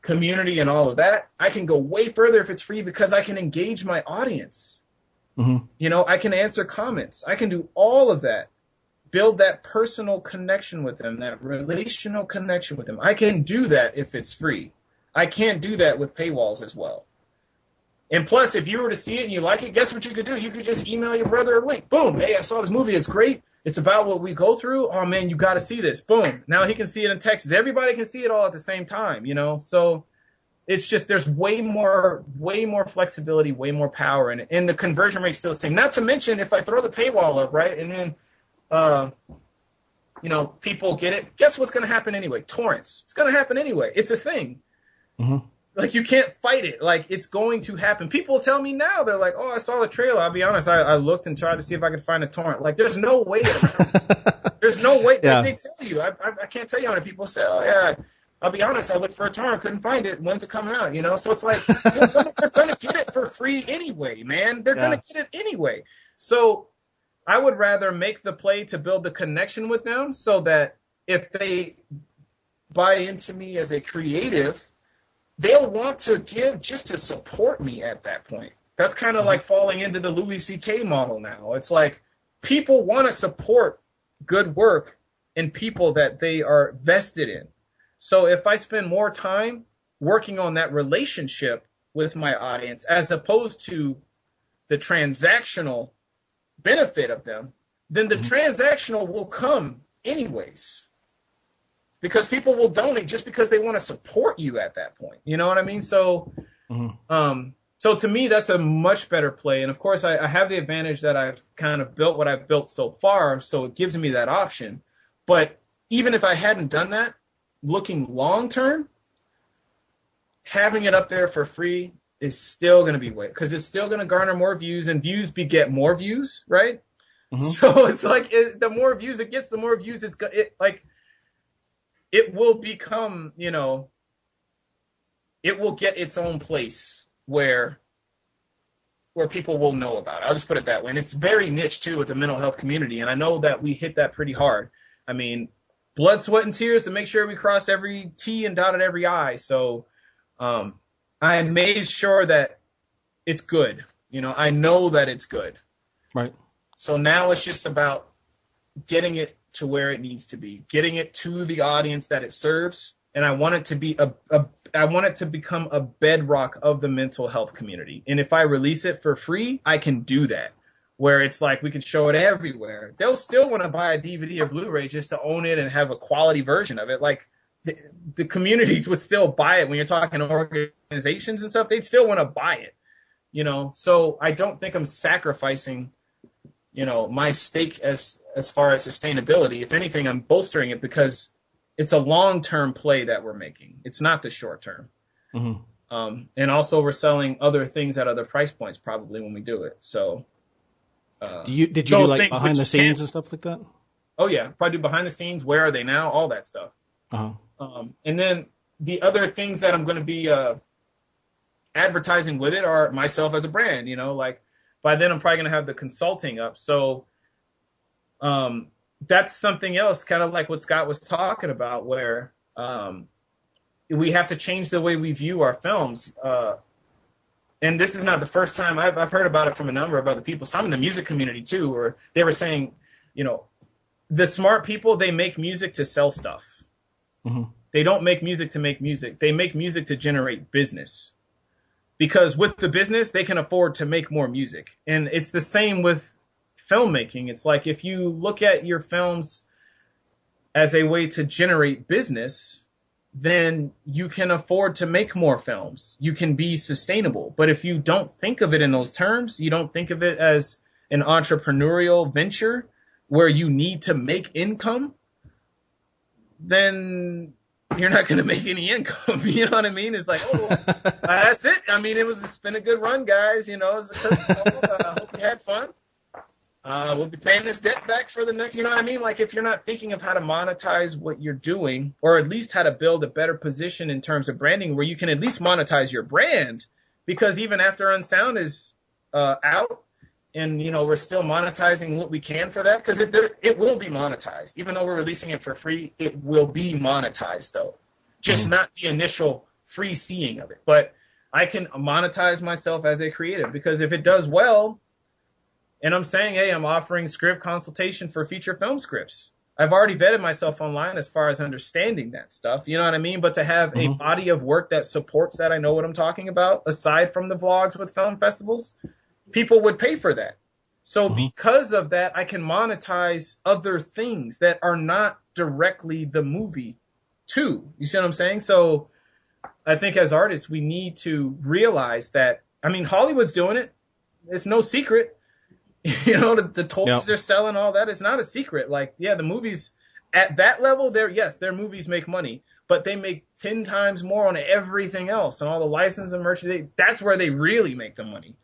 community and all of that, I can go way further if it's free because I can engage my audience. Mm-hmm. You know, I can answer comments. I can do all of that. Build that personal connection with them, that relational connection with them. I can do that if it's free. I can't do that with paywalls as well. And plus, if you were to see it and you like it, guess what you could do? You could just email your brother a link. Boom. Hey, I saw this movie. It's great. It's about what we go through. Oh, man, you got to see this. Boom. Now he can see it in Texas. Everybody can see it all at the same time, you know? So it's just there's way more flexibility, way more power in it. And the conversion rate's still the same. Not to mention, if I throw the paywall up, right, and then you know, people get it. Guess what's going to happen anyway? Torrents. It's going to happen anyway. It's a thing. Mm-hmm. Like, you can't fight it. Like, it's going to happen. People tell me now, they're like, oh, I saw the trailer. I'll be honest, I looked and tried to see if I could find a torrent. Like, there's no way. There's no way. Yeah. They tell you. I can't tell you how many people say, oh, yeah, I'll be honest, I looked for a torrent, couldn't find it. When's it coming out? You know? So it's like, they're going to get it for free anyway, man. They're going to get it anyway. So I would rather make the play to build the connection with them so that if they buy into me as a creative, they'll want to give just to support me at that point. That's kind of like falling into the Louis C.K. model now. It's like people want to support good work in people that they are vested in. So if I spend more time working on that relationship with my audience as opposed to the transactional benefit of them, then the transactional will come anyways. Because people will donate just because they want to support you at that point. You know what I mean? So, so to me, that's a much better play. And of course, I have the advantage that I've kind of built what I've built so far, so it gives me that option. But even if I hadn't done that, looking long term, having it up there for free is still going to be way, because it's still going to garner more views, and views beget more views, right? Mm-hmm. So it's like the more views it gets, the more views it will become, you know, it will get its own place where people will know about it. I'll just put it that way. And it's very niche, too, with the mental health community. And I know that we hit that pretty hard. I mean, blood, sweat, and tears to make sure we crossed every T and dotted every I. So I made sure that it's good. You know, I know that it's good. Right. So now it's just about getting it to where it needs to be, getting it to the audience that it serves. And I want it to be I want it to become a bedrock of the mental health community. And if I release it for free, I can do that, where it's like we can show it everywhere. They'll still want to buy a DVD or Blu-ray just to own it and have a quality version of it. Like the communities would still buy it. When you're talking organizations and stuff, they'd still want to buy it, you know? So I don't think I'm sacrificing, you know, my stake as far as sustainability. If anything, I'm bolstering it because it's a long-term play that we're making. It's not the short term. Mm-hmm. And also we're selling other things at other price points probably when we do it. So did you do like behind the scenes and stuff like that? Oh yeah, probably do behind the scenes. Where are they now? All that stuff. Uh-huh. And then the other things that I'm going to be advertising with it are myself as a brand. You know, like by then I'm probably going to have the consulting up. So that's something else, kind of like what Scott was talking about, where we have to change the way we view our films. And this is not the first time I've heard about it from a number of other people, some in the music community too, where they were saying, you know, the smart people, they make music to sell stuff. Mm-hmm. They don't make music to make music. They make music to generate business. Because with the business, they can afford to make more music. And it's the same with filmmaking. It's like if you look at your films as a way to generate business, then you can afford to make more films. You can be sustainable. But if you don't think of it in those terms, you don't think of it as an entrepreneurial venture where you need to make income, then you're not going to make any income. You know what I mean? It's like, oh, that's it. I mean, it's been a good run, guys. You know, it was a curtain call. I hope you had fun. We'll be paying this debt back for the next, you know what I mean? Like if you're not thinking of how to monetize what you're doing, or at least how to build a better position in terms of branding where you can at least monetize your brand, because even after Unsound is out and we're still monetizing what we can for that, because it will be monetized. Even though we're releasing it for free, it will be monetized, though. Just not the initial free seeing of it. But I can monetize myself as a creative, because if it does well, and I'm saying, hey, I'm offering script consultation for feature film scripts, I've already vetted myself online as far as understanding that stuff. You know what I mean? But to have a body of work that supports that, I know what I'm talking about, aside from the vlogs with film festivals, people would pay for that. So because of that, I can monetize other things that are not directly the movie too. You see what I'm saying? So I think as artists, we need to realize that, I mean, Hollywood's doing it. It's no secret. The toys they're selling, all that is not a secret. Like, yeah, the movies at that level, their movies make money, but they make 10 times more on everything else and all the license and merchandise. That's where they really make the money.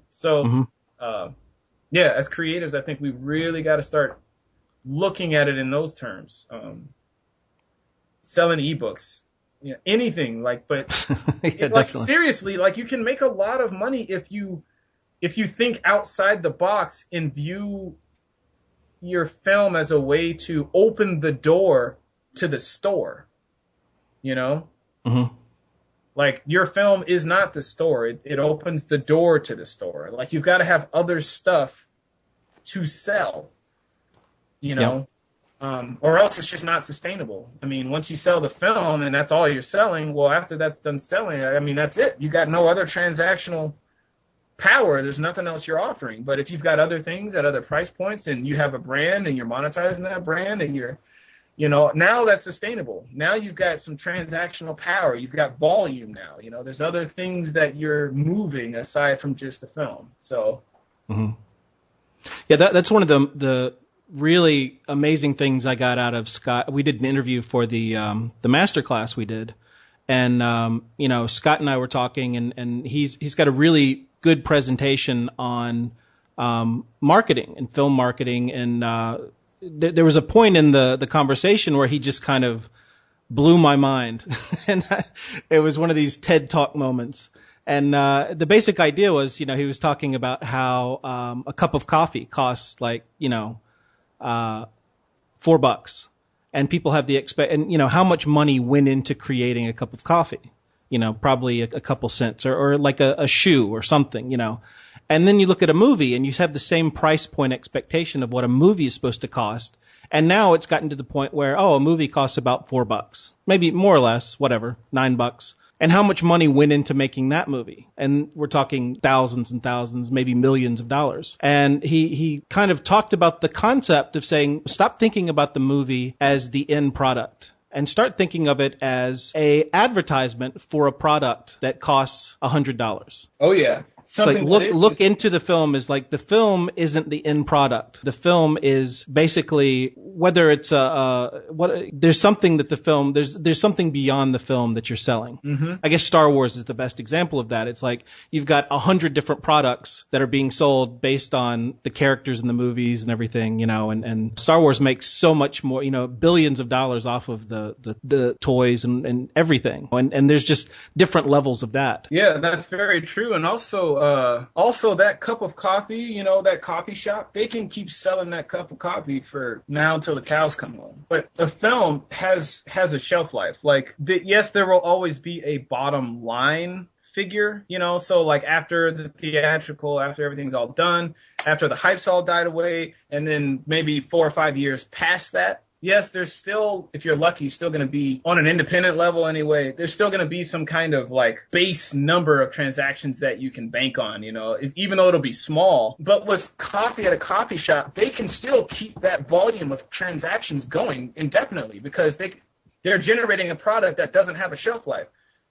So as creatives, I think we really got to start looking at it in those terms. Selling ebooks, anything but seriously, you can make a lot of money if you think outside the box and view your film as a way to open the door to the store. Like, your film is not the store. It opens the door to the store. Like, you've got to have other stuff to sell, or else it's just not sustainable. I mean, once you sell the film and that's all you're selling, well, after that's done selling, I mean, that's it. You got no other transactional power. There's nothing else you're offering. But if you've got other things at other price points and you have a brand and you're monetizing that brand and you're, now that's sustainable. Now you've got some transactional power. You've got volume now. There's other things that you're moving aside from just the film. So, that's one of the really amazing things I got out of Scott. We did an interview for the masterclass we did, and Scott and I were talking, and he's got a really good presentation on marketing and film marketing, and there was a point in the conversation where he just kind of blew my mind, and it was one of these TED Talk moments. And the basic idea was, he was talking about how a cup of coffee costs $4, and people have and how much money went into creating a cup of coffee. Probably a couple cents or like a shoe or something, And then you look at a movie and you have the same price point expectation of what a movie is supposed to cost. And now it's gotten to the point where, a movie costs about $4, maybe more or less, whatever, $9. And how much money went into making that movie? And we're talking thousands and thousands, maybe millions of dollars. And he kind of talked about the concept of saying, stop thinking about the movie as the end product, and start thinking of it as a advertisement for a product that costs $100. Oh yeah. Look into the film as the film isn't the end product. The film is basically, whether it's there's something that the film, there's something beyond the film that you're selling. I guess Star Wars is the best example of that. It's like you've got 100 different products that are being sold based on the characters in the movies and everything, and Star Wars makes so much more, billions of dollars off of the toys and everything. And there's just different levels of that. Yeah, that's very true. And also that cup of coffee, that coffee shop, they can keep selling that cup of coffee for now until the cows come home. But a film has a shelf life. Yes, there will always be a bottom line figure, so after the theatrical, after everything's all done, after the hype's all died away, and then maybe 4 or 5 years past that, yes, there's still, if you're lucky, still going to be on an independent level anyway, there's still going to be some kind of base number of transactions that you can bank on, even though it'll be small. But with coffee at a coffee shop, they can still keep that volume of transactions going indefinitely because they're generating a product that doesn't have a shelf life.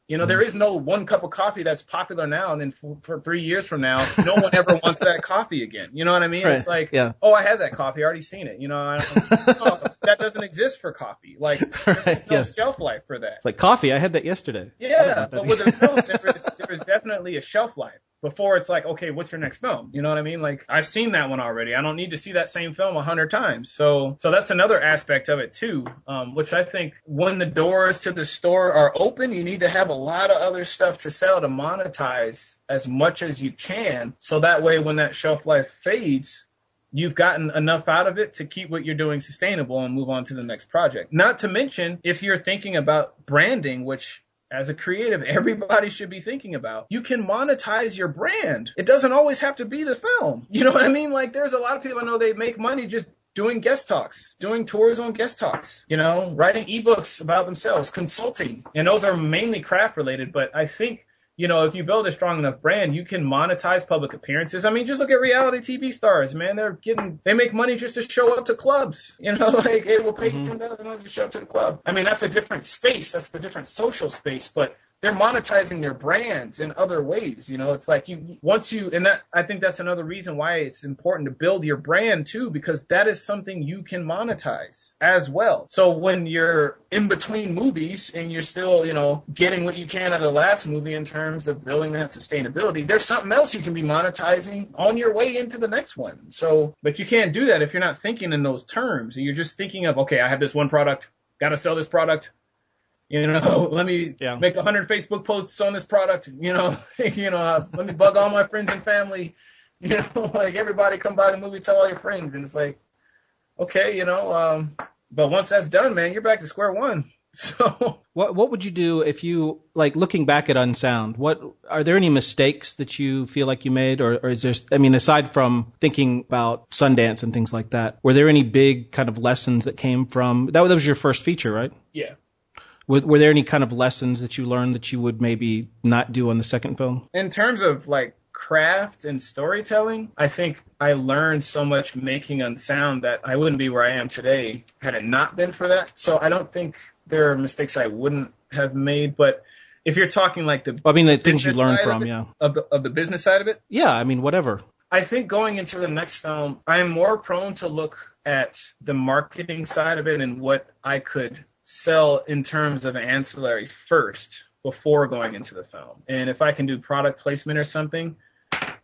There is no one cup of coffee that's popular now, and then for 3 years from now, no one ever wants that coffee again. You know what I mean? Right. It's I had that coffee. I already seen it. That doesn't exist for coffee. There's no shelf life for that. It's like coffee. I had that yesterday. Yeah, but with a film, there is definitely a shelf life. Before it's like, okay, what's your next film? You know what I mean? Like, I've seen that one already. I don't need to see that same film 100 times. So that's another aspect of it too, which I think when the doors to the store are open, you need to have a lot of other stuff to sell to monetize as much as you can. So that way, when that shelf life fades, you've gotten enough out of it to keep what you're doing sustainable and move on to the next project. Not to mention, if you're thinking about branding, which as a creative, everybody should be thinking about, you can monetize your brand. It doesn't always have to be the film. You know what I mean? Like, there's a lot of people I know, they make money just doing guest talks, doing tours on guest talks, you know, writing ebooks about themselves, consulting. And those are mainly craft related. But I think, you know, if you build a strong enough brand, you can monetize public appearances. I mean, just look at reality TV stars, man. They make money just to show up to clubs. You know, like, hey, we'll pay you $10,000 to show up to the club. I mean, that's a different space. That's a different social space, but they're monetizing their brands in other ways. You know, it's like I think that's another reason why it's important to build your brand too, because that is something you can monetize as well. So when you're in between movies and you're still, you know, getting what you can out of the last movie in terms of building that sustainability, there's something else you can be monetizing on your way into the next one. So, but you can't do that if you're not thinking in those terms. You're just thinking of, okay, I have this one product, got to sell this product. You know, let me make 100 Facebook posts on this product. You know, let me bug all my friends and family. You know, like, everybody come by the movie, tell all your friends, and it's like, okay, you know. But once that's done, man, you're back to square one. So, what would you do if you, like, looking back at Unsound? What are there any mistakes that you feel like you made, or is there? I mean, aside from thinking about Sundance and things like that, were there any big kind of lessons that came from that? That was your first feature, right? Yeah. Were there any kind of lessons that you learned that you would maybe not do on the second film? In terms of, like, craft and storytelling, I think I learned so much making Unsound that I wouldn't be where I am today had it not been for that. So I don't think there are mistakes I wouldn't have made. But if you're talking like the things you learned from, of the business side of it, yeah, I mean, whatever. I think going into the next film, I'm more prone to look at the marketing side of it and what I could sell in terms of ancillary first before going into the film. And if I can do product placement or something,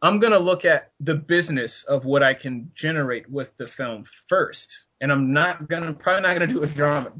I'm going to look at the business of what I can generate with the film first. And I'm probably not going to do a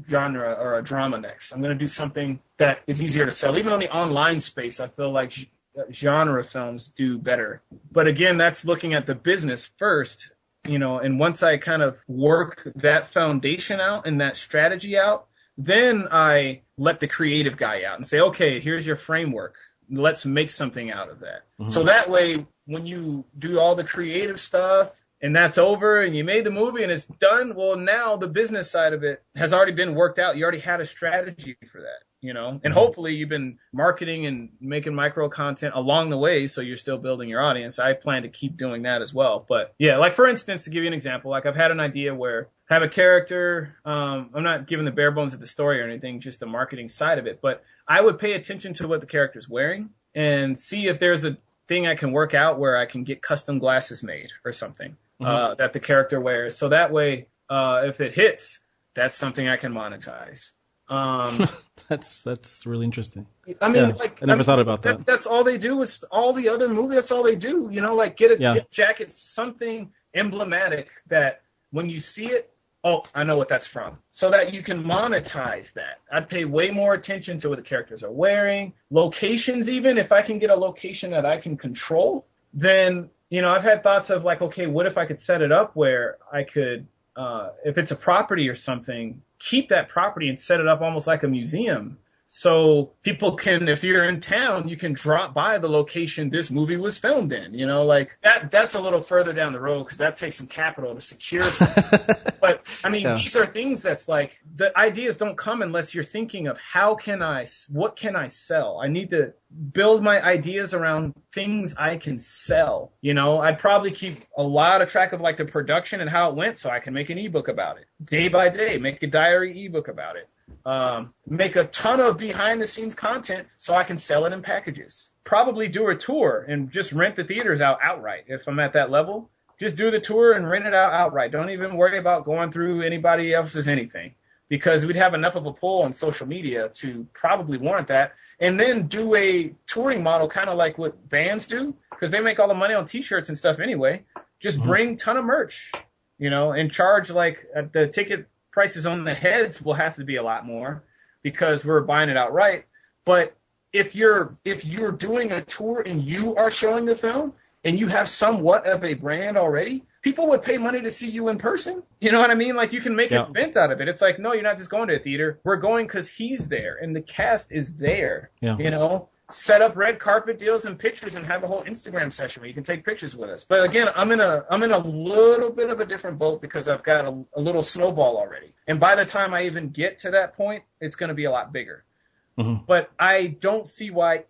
genre or a drama next. I'm going to do something that is easier to sell. Even on the online space, I feel like genre films do better. But again, that's looking at the business first, you know, and once I kind of work that foundation out and that strategy out, then I let the creative guy out and say, okay, here's your framework. Let's make something out of that. Mm-hmm. So that way, when you do all the creative stuff and that's over and you made the movie and it's done, well, now the business side of it has already been worked out. You already had a strategy for that, you know, and hopefully you've been marketing and making micro content along the way. So you're still building your audience. I plan to keep doing that as well. But yeah, like, for instance, to give you an example, like, I've had an idea where I have a character. I'm not giving the bare bones of the story or anything, just the marketing side of it. But I would pay attention to what the character's wearing and see if there's a thing I can work out where I can get custom glasses made or something that the character wears. So that way, if it hits, that's something I can monetize. That's really interesting. I mean, yeah, I never thought about that. That's all they do. It's all the other movies. That's all they do. You know, like, get a jacket, something emblematic that when you see it, oh, I know what that's from. So that you can monetize that. I'd pay way more attention to what the characters are wearing, locations even. If I can get a location that I can control, then, you know, I've had thoughts of, like, okay, what if I could set it up where I could, if it's a property or something, keep that property and set it up almost like a museum. So people can, if you're in town, you can drop by the location this movie was filmed in, you know, like that's a little further down the road because that takes some capital to secure something. But I mean, these are things that's like, the ideas don't come unless you're thinking of what can I sell? I need to build my ideas around things I can sell. You know, I'd probably keep a lot of track of, like, the production and how it went so I can make an ebook about it. Day by day, make a diary ebook about it. Make a ton of behind the scenes content so I can sell it in packages. Probably do a tour and just rent the theaters out outright. If I'm at that level, just do the tour and rent it out outright. Don't even worry about going through anybody else's anything, because we'd have enough of a pull on social media to probably warrant that. And then do a touring model kind of like what bands do. because they make all the money on T-shirts and stuff anyway. Just bring ton of merch, you know, and charge like the ticket prices on the heads will have to be a lot more because we're buying it outright. But if you're doing a tour and you are showing the film and you have somewhat of a brand already, people would pay money to see you in person. You know what I mean? Like, you can make an event out of it. It's like, no, you're not just going to a theater. We're going because he's there and the cast is there. Yeah. You know, set up red carpet deals and pictures and have a whole Instagram session where you can take pictures with us. But again, I'm in a little bit of a different boat because I've got a little snowball already. And by the time I even get to that point, it's going to be a lot bigger. Mm-hmm. But I don't see why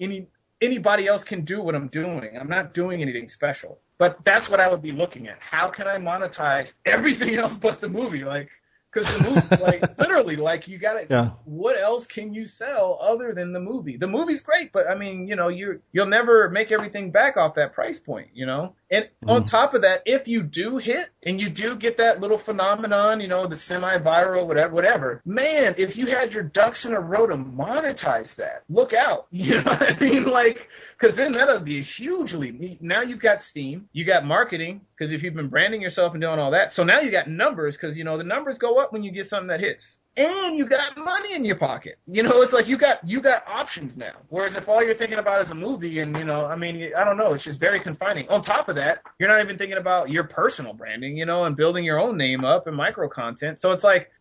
anybody else can do what I'm doing. I'm not doing anything special. But that's what I would be looking at. How can I monetize everything else but the movie? Like, because the movie, like, literally, like, you got to, what else can you sell other than the movie? The movie's great, but, I mean, you know, you'll never make everything back off that price point, you know? And on top of that, if you do hit and you do get that little phenomenon, you know, the semi-viral, whatever, man, if you had your ducks in a row to monetize that, look out. You know what I mean? Like, because then that'll be hugely. Now you've got steam, you got marketing, because if you've been branding yourself and doing all that, so now you got numbers, because, you know, the numbers go up when you get something that hits. And you got money in your pocket. You know, it's like you got options now. Whereas if all you're thinking about is a movie and, you know, I mean, I don't know, it's just very confining. On top of that, you're not even thinking about your personal branding, you know, and building your own name up and micro content. So it's like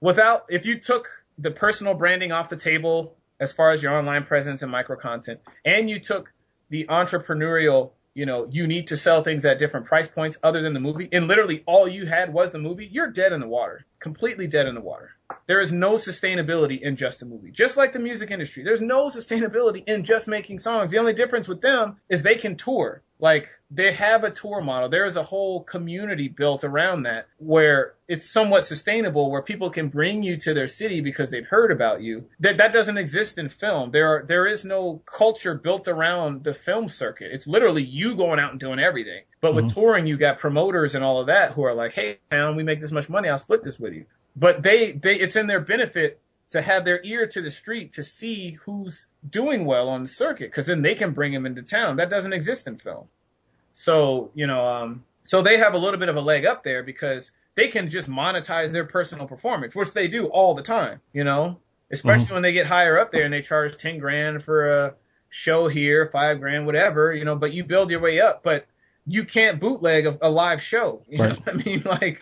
if you took the personal branding off the table as far as your online presence and micro content, and you took the entrepreneurial, you know, you need to sell things at different price points other than the movie, and literally all you had was the movie, you're dead in the water. Completely dead in the water. There is no sustainability in just a movie. Just like the music industry, there's no sustainability in just making songs. The only difference with them is they can tour. Like, they have a tour model. There is a whole community built around that where it's somewhat sustainable, where people can bring you to their city because they've heard about you. That doesn't exist in film. There is no culture built around the film circuit. It's literally you going out and doing everything. But with touring, you got promoters and all of that who are like, hey, town, we make this much money, I'll split this with you. But it's in their benefit to have their ear to the street to see who's doing well on the circuit, because then they can bring them into town. That doesn't exist in film. So, you know, so they have a little bit of a leg up there because they can just monetize their personal performance, which they do all the time, you know, especially when they get higher up there and they charge 10 grand for a show here, 5 grand, whatever, you know, but you build your way up. But you can't bootleg a live show. You know what I mean? Like,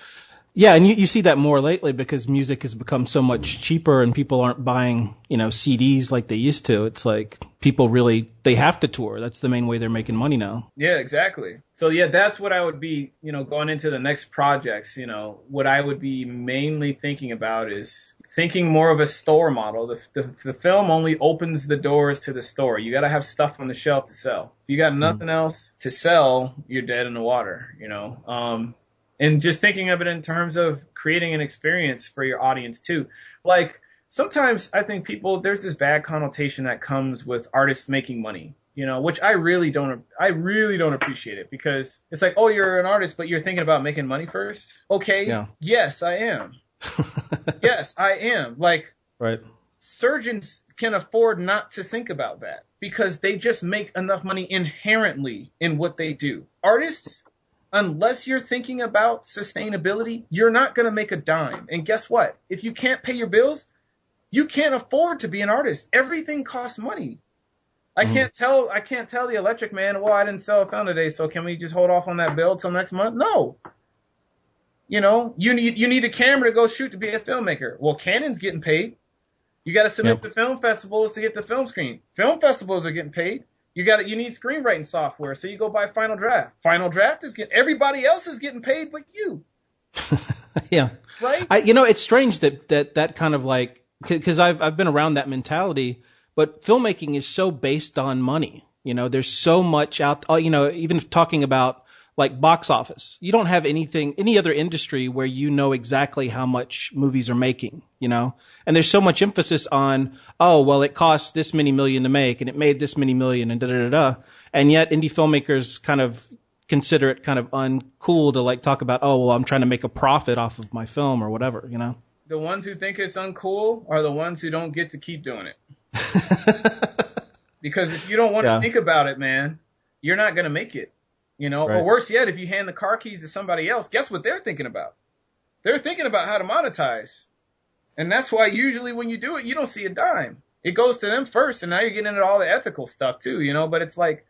yeah, and you see that more lately because music has become so much cheaper and people aren't buying, you know, CDs like they used to. It's like people really, they have to tour. That's the main way they're making money now. Yeah, exactly. So, yeah, that's what I would be, you know, going into the next projects, you know, what I would be mainly thinking about is thinking more of a store model. The film only opens the doors to the store. You got to have stuff on the shelf to sell. If you got nothing else to sell, you're dead in the water, you know. And just thinking of it in terms of creating an experience for your audience too. Like, sometimes I think there's this bad connotation that comes with artists making money, you know, which I really don't appreciate it, because it's like, oh, you're an artist, but you're thinking about making money first. Okay. Yeah. Yes, I am. Yes, I am. Like, right. Surgeons can afford not to think about that because they just make enough money inherently in what they do. Artists, unless you're thinking about sustainability, you're not going to make a dime. And guess what? If you can't pay your bills, you can't afford to be an artist. Everything costs money. I can't tell the electric man, well, I didn't sell a film today, so can we just hold off on that bill till next month? No. You know, you need a camera to go shoot to be a filmmaker. Well, Canon's getting paid. You got to submit to film festivals to get the film screen. Film festivals are getting paid. You need screenwriting software, so you go buy Final Draft. Final Draft everybody else is getting paid but you. Yeah. Right? You know, it's strange that kind of like, because I've been around that mentality, but filmmaking is so based on money. You know, there's so much out, you know, even talking about like box office. You don't have any other industry where you know exactly how much movies are making, you know? And there's so much emphasis on, oh, well, it costs this many million to make and it made this many million and da-da-da-da. And yet indie filmmakers kind of consider it kind of uncool to like talk about, oh, well, I'm trying to make a profit off of my film or whatever, you know? The ones who think it's uncool are the ones who don't get to keep doing it. Because if you don't want to think about it, man, you're not going to make it. Or worse yet, if you hand the car keys to somebody else, guess what they're thinking about? They're thinking about how to monetize. And that's why usually when you do it, you don't see a dime. It goes to them first, and now you're getting into all the ethical stuff too, but it's like,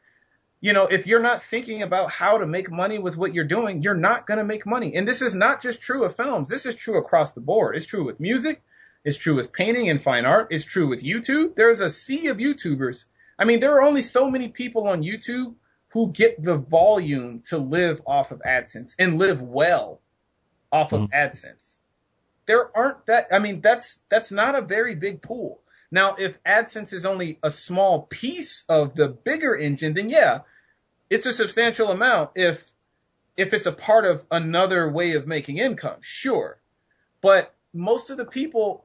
if you're not thinking about how to make money with what you're doing, you're not going to make money. And this is not just true of films. This is true across the board. It's true with music. It's true with painting and fine art. It's true with YouTube. There's a sea of YouTubers. I mean, there are only so many people on YouTube who get the volume to live off of AdSense and live well off of AdSense. There aren't that's not a very big pool. Now, if AdSense is only a small piece of the bigger engine, then yeah, it's a substantial amount if it's a part of another way of making income, sure. But most of the people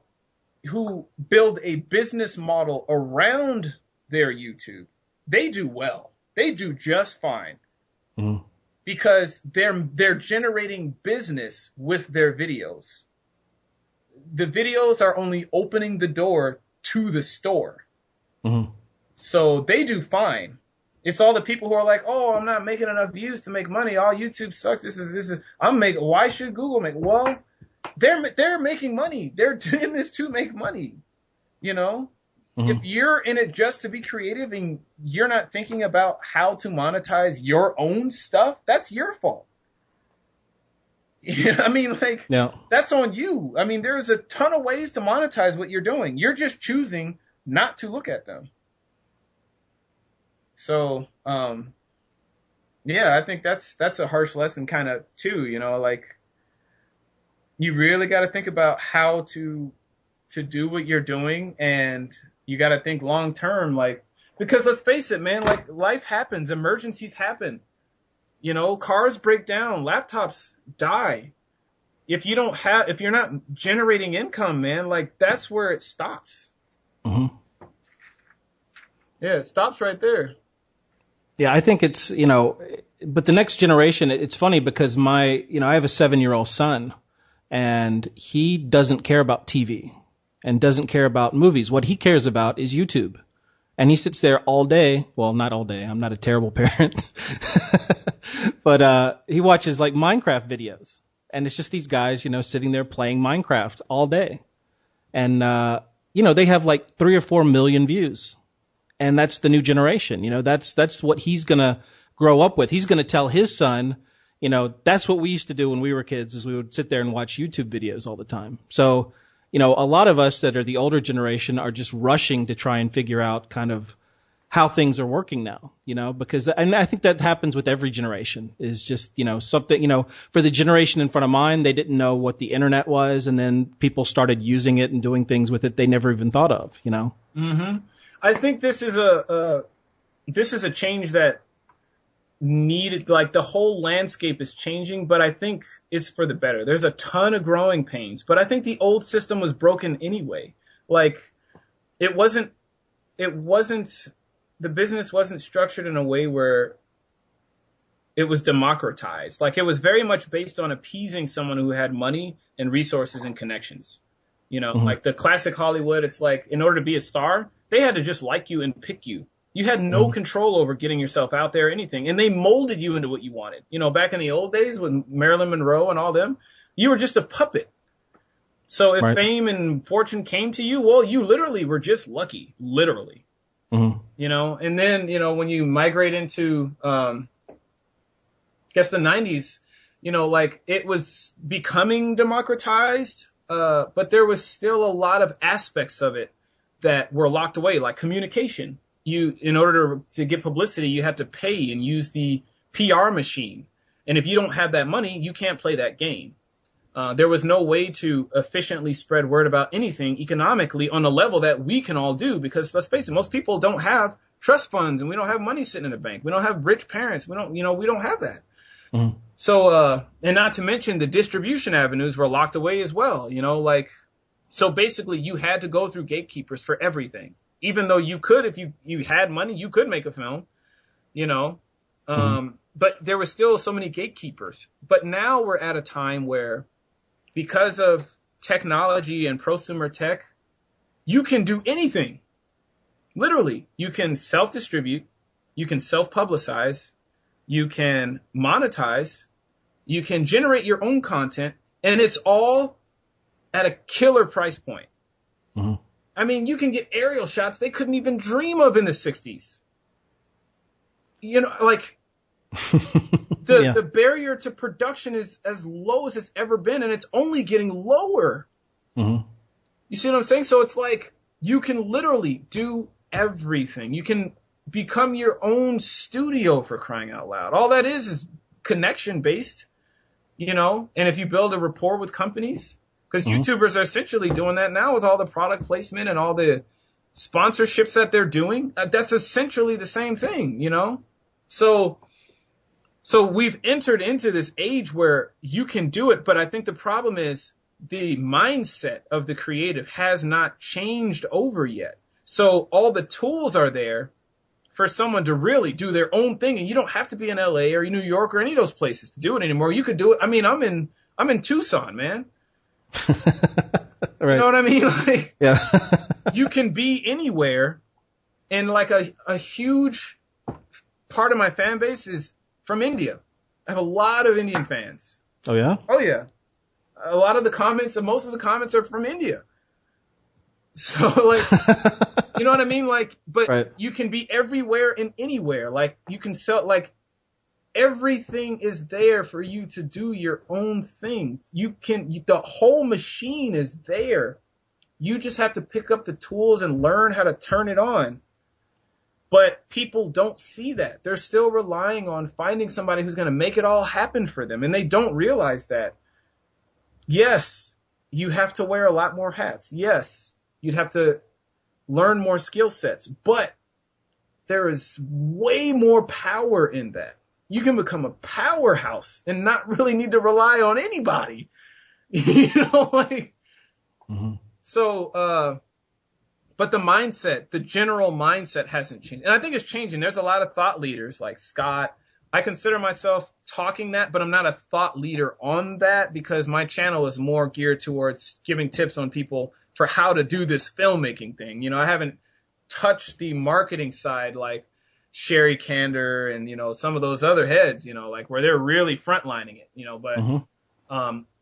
who build a business model around their YouTube, they do well. They do just fine. Because they're generating business with their videos. The videos are only opening the door to the store. So they do fine. It's all the people who are like, oh, I'm not making enough views to make money. Oh, YouTube sucks. This is why should Google make? Well, they're making money. They're doing this to make money. If you're in it just to be creative and you're not thinking about how to monetize your own stuff, that's your fault. That's on you. I mean, there's a ton of ways to monetize what you're doing. You're just choosing not to look at them. So, I think that's a harsh lesson kind of too, you really got to think about how to do what you're doing, and you got to think long term, because let's face it, man, life happens, emergencies happen. Cars break down, laptops die. If you're not generating income, man, that's where it stops. Yeah, it stops right there. Yeah, I think it's, but the next generation, it's funny because I have a 7-year-old son, and he doesn't care about TV and doesn't care about movies. What he cares about is YouTube. And he sits there all day. Well, not all day. I'm not a terrible parent. But he watches Minecraft videos. And it's just these guys, sitting there playing Minecraft all day. And, they have 3 or 4 million views. And that's the new generation. That's what he's going to grow up with. He's going to tell his son, that's what we used to do when we were kids, is we would sit there and watch YouTube videos all the time. So, a lot of us that are the older generation are just rushing to try and figure out kind of how things are working now, because, and I think that happens with every generation, is just, something, for the generation in front of mine, they didn't know what the internet was. And then people started using it and doing things with it they never even thought of, I think this is a change that needed, the whole landscape is changing, but I think it's for the better. There's a ton of growing pains, but I think the old system was broken anyway. The business wasn't structured in a way where it was democratized. It was very much based on appeasing someone who had money and resources and connections. The classic Hollywood, it's in order to be a star, they had to just like you and pick you. You had no control over getting yourself out there or anything. And they molded you into what you wanted. Back in the old days with Marilyn Monroe and all them, you were just a puppet. So if fame and fortune came to you, well, you literally were just lucky, literally. And then, when you migrate into, the 90s, it was becoming democratized, but there was still a lot of aspects of it that were locked away, like communication. In order to get publicity, you had to pay and use the PR machine. And if you don't have that money, you can't play that game. There was no way to efficiently spread word about anything economically on a level that we can all do, because let's face it, most people don't have trust funds, and we don't have money sitting in the bank. We don't have rich parents. We don't have that. So, and not to mention the distribution avenues were locked away as well. So basically you had to go through gatekeepers for everything. Even though you could, if you had money, you could make a film, but there were still so many gatekeepers. But now we're at a time where, because of technology and prosumer tech, you can do anything. Literally, you can self-distribute, you can self-publicize, you can monetize, you can generate your own content, and it's all at a killer price point. Mm-hmm. I mean, you can get aerial shots they couldn't even dream of in the 60s. You know, like the barrier to production is as low as it's ever been, and it's only getting lower. Mm-hmm. You see what I'm saying? So it's like you can literally do everything. You can become your own studio, for crying out loud. All that is connection based, you know, and if you build a rapport with companies, because YouTubers are essentially doing that now with all the product placement and all the sponsorships that they're doing. That's essentially the same thing, you know? So we've entered into this age where you can do it, but I think the problem is the mindset of the creative has not changed over yet. So all the tools are there for someone to really do their own thing, and you don't have to be in LA or New York or any of those places to do it anymore. You could do it. I mean, I'm in Tucson, man. Right. You know what I mean? Like, yeah. You can be anywhere, and like a huge part of my fan base is from India. I have a lot of Indian fans. Oh yeah? Oh yeah. A lot of the comments, most of the comments are from India. So like, you know what I mean? Like, but right. You can be everywhere and anywhere. Like you can sell, like everything is there for you to do your own thing. The whole machine is there. You just have to pick up the tools and learn how to turn it on. But people don't see that. They're still relying on finding somebody who's going to make it all happen for them. And they don't realize that. Yes, you have to wear a lot more hats. Yes, you'd have to learn more skill sets. But there is way more power in that. You can become a powerhouse and not really need to rely on anybody. You know, like, so, but the mindset, the general mindset hasn't changed. And I think it's changing. There's a lot of thought leaders like Scott. I consider myself talking that, but I'm not a thought leader on that because my channel is more geared towards giving tips on people for how to do this filmmaking thing. You know, I haven't touched the marketing side like Sherry Kander and, you know, some of those other heads, you know, like where they're really frontlining it, you know, but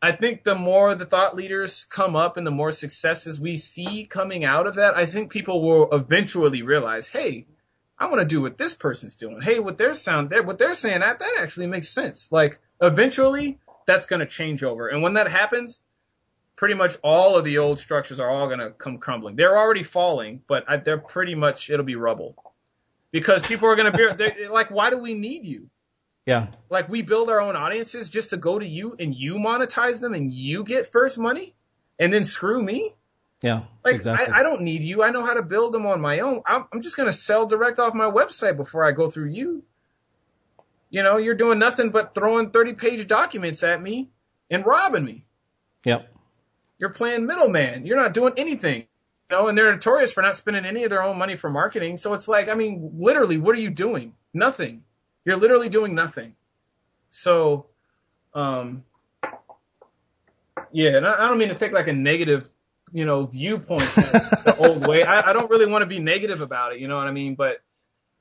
I think the more the thought leaders come up and the more successes we see coming out of that, I think people will eventually realize, hey, I want to do what this person's doing. Hey, what they're saying, that actually makes sense. Like eventually that's going to change over. And when that happens, pretty much all of the old structures are all going to come crumbling. They're already falling, but they're pretty much, it'll be rubble because people are going to be like, why do we need you? Yeah. Like we build our own audiences just to go to you and you monetize them and you get first money and then screw me. Yeah, like exactly. I don't need you. I know how to build them on my own. I'm just going to sell direct off my website before I go through you. You know, you're doing nothing but throwing 30-page documents at me and robbing me. Yep. You're playing middleman. You're not doing anything. You know, and they're notorious for not spending any of their own money for marketing. So it's like, I mean, literally, what are you doing? Nothing. You're literally doing nothing. So, yeah, and I don't mean to take like a negative, you know, viewpoint the old way. I don't really want to be negative about it, you know what I mean? But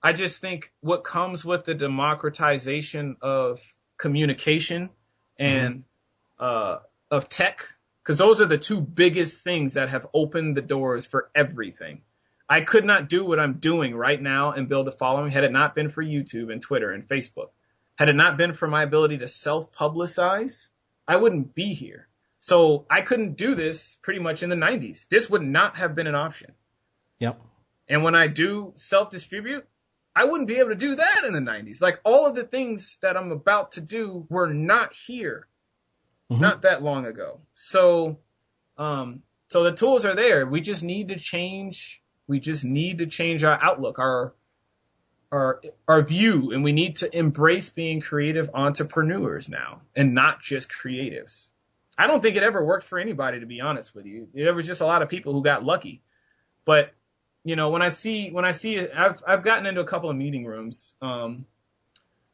I just think what comes with the democratization of communication and of tech, because those are the two biggest things that have opened the doors for everything. I could not do what I'm doing right now and build a following had it not been for YouTube and Twitter and Facebook. Had it not been for my ability to self-publicize, I wouldn't be here. So I couldn't do this pretty much in the 90s. This would not have been an option. Yep. And when I do self-distribute, I wouldn't be able to do that in the 90s. Like all of the things that I'm about to do were not here, not that long ago. So, so the tools are there. We just need to change. We just need to change our outlook, our view, and we need to embrace being creative entrepreneurs now and not just creatives. I don't think it ever worked for anybody, to be honest with you. There was just a lot of people who got lucky. But, you know, when I see I've gotten into a couple of meeting rooms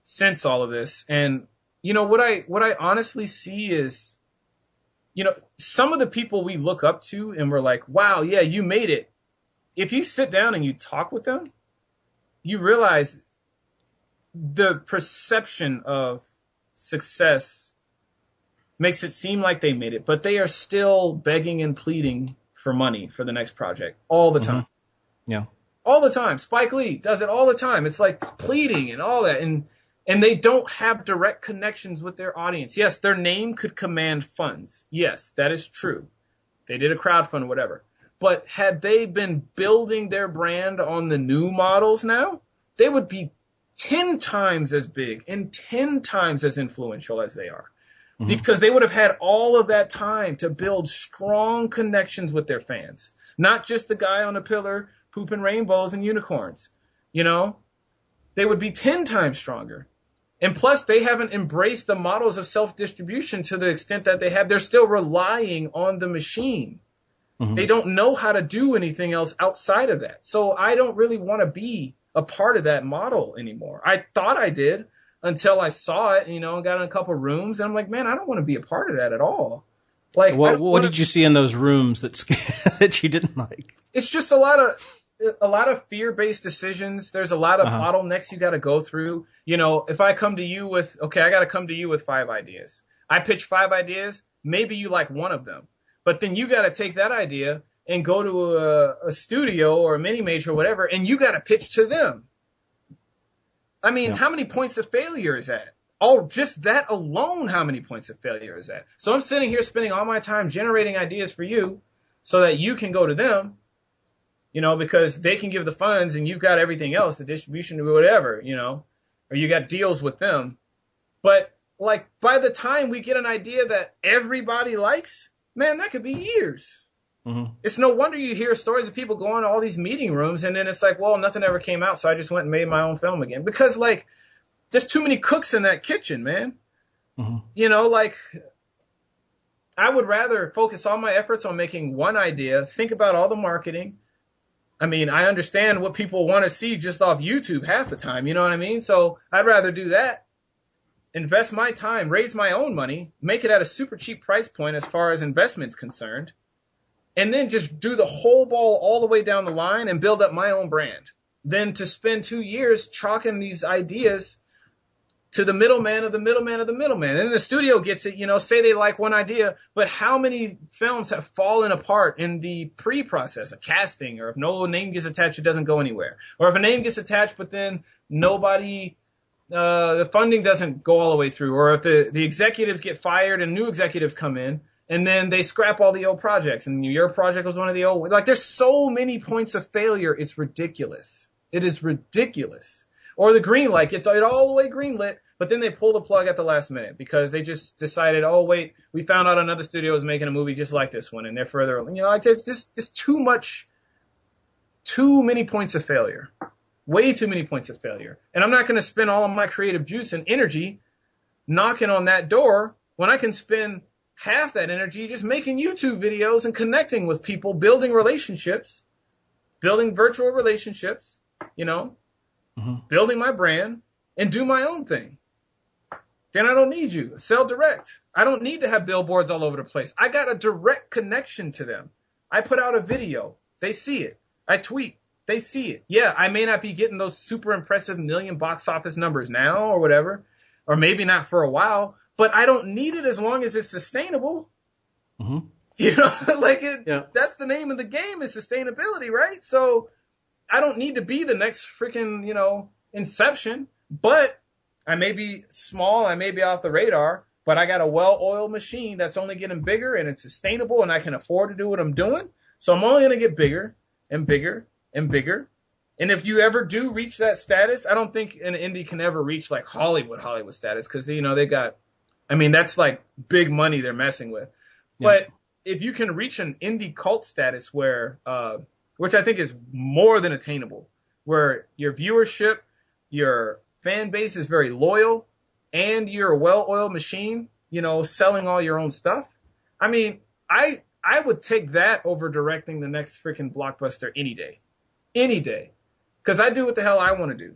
since all of this, and you know what I honestly see is, you know, some of the people we look up to and we're like, wow, yeah, you made it. If you sit down and you talk with them, you realize the perception of success makes it seem like they made it, but they are still begging and pleading for money for the next project all the time. Yeah. All the time. Spike Lee does it all the time. It's like pleading and all that. And they don't have direct connections with their audience. Yes, their name could command funds. Yes, that is true. They did a crowdfund, whatever. But had they been building their brand on the new models now, they would be 10 times as big and 10 times as influential as they are. Because they would have had all of that time to build strong connections with their fans. Not just the guy on the pillar pooping rainbows and unicorns. You know? They would be 10 times stronger. And plus, they haven't embraced the models of self-distribution to the extent that they have. They're still relying on the machine. They don't know how to do anything else outside of that. So I don't really want to be a part of that model anymore. I thought I did until I saw it, you know, and got in a couple rooms. And I'm like, man, I don't want to be a part of that at all. Like, what did you see in those rooms that you didn't like? It's just a lot of fear-based decisions. There's a lot of bottlenecks you got to go through. You know, if I come to you with, okay, I got to come to you with 5 ideas. I pitch 5 ideas. Maybe you like one of them, but then you got to take that idea and go to a studio or a mini major or whatever, and you got to pitch to them. I mean, how many points of failure is that? Oh, just that alone, how many points of failure is that? So I'm sitting here spending all my time generating ideas for you so that you can go to them, you know, because they can give the funds and you've got everything else, the distribution or whatever, you know, or you got deals with them. But like by the time we get an idea that everybody likes, man, that could be years. It's no wonder you hear stories of people going to all these meeting rooms and then it's like, well, nothing ever came out, so I just went and made my own film again. Because, like, there's too many cooks in that kitchen, man. You know, like, I would rather focus all my efforts on making one idea, think about all the marketing. I mean, I understand what people want to see just off YouTube half the time, you know what I mean? So I'd rather do that, invest my time, raise my own money, make it at a super cheap price point as far as investment's concerned, and then just do the whole ball all the way down the line and build up my own brand, than to spend 2 years chalking these ideas to the middleman of the middleman of the middleman. And the studio gets it, you know, say they like one idea, but how many films have fallen apart in the pre-process of casting, or if no name gets attached, it doesn't go anywhere. Or if a name gets attached, but then nobody, the funding doesn't go all the way through. Or if the executives get fired and new executives come in, and then they scrap all the old projects, and your project was one of the old. Like, there's so many points of failure. It's ridiculous. It is ridiculous. Or the green light gets it all the way greenlit, but then they pull the plug at the last minute because they just decided, oh wait, we found out another studio is making a movie just like this one, and they're further. You know, like, it's just too many points of failure. Way too many points of failure. And I'm not going to spend all of my creative juice and energy knocking on that door when I can spend half that energy just making YouTube videos and connecting with people, building relationships, building virtual relationships, you know, building my brand, and do my own thing. Then I don't need you. Sell direct. I don't need to have billboards all over the place. I got a direct connection to them. I put out a video. They see it. I tweet. They see it. Yeah, I may not be getting those super impressive million box office numbers now or whatever, or maybe not for a while, but I don't need it as long as it's sustainable. You know, like that's the name of the game, is sustainability, right? So I don't need to be the next freaking, you know, Inception, but I may be small, I may be off the radar, but I got a well-oiled machine that's only getting bigger and it's sustainable and I can afford to do what I'm doing. So I'm only going to get bigger and bigger and bigger. And if you ever do reach that status, I don't think an indie can ever reach like Hollywood status, because, you know, they got, I mean, that's like big money they're messing with. But if you can reach an indie cult status where, which I think is more than attainable, where your viewership, your fan base is very loyal, and you're a well-oiled machine, you know, selling all your own stuff. I mean, I would take that over directing the next freaking blockbuster any day. Any day. Because I do what the hell I want to do.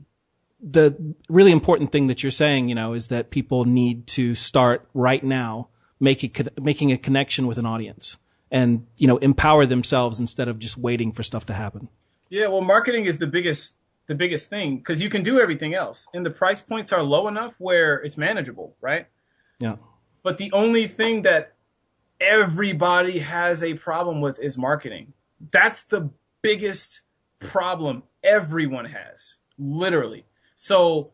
The really important thing that you're saying, you know, is that people need to start right now making a connection with an audience and, you know, empower themselves instead of just waiting for stuff to happen. Yeah, well, marketing is the biggest the biggest thing, because you can do everything else, and the price points are low enough where it's manageable, right? Yeah. But the only thing that everybody has a problem with is marketing. That's the biggest problem everyone has, literally. So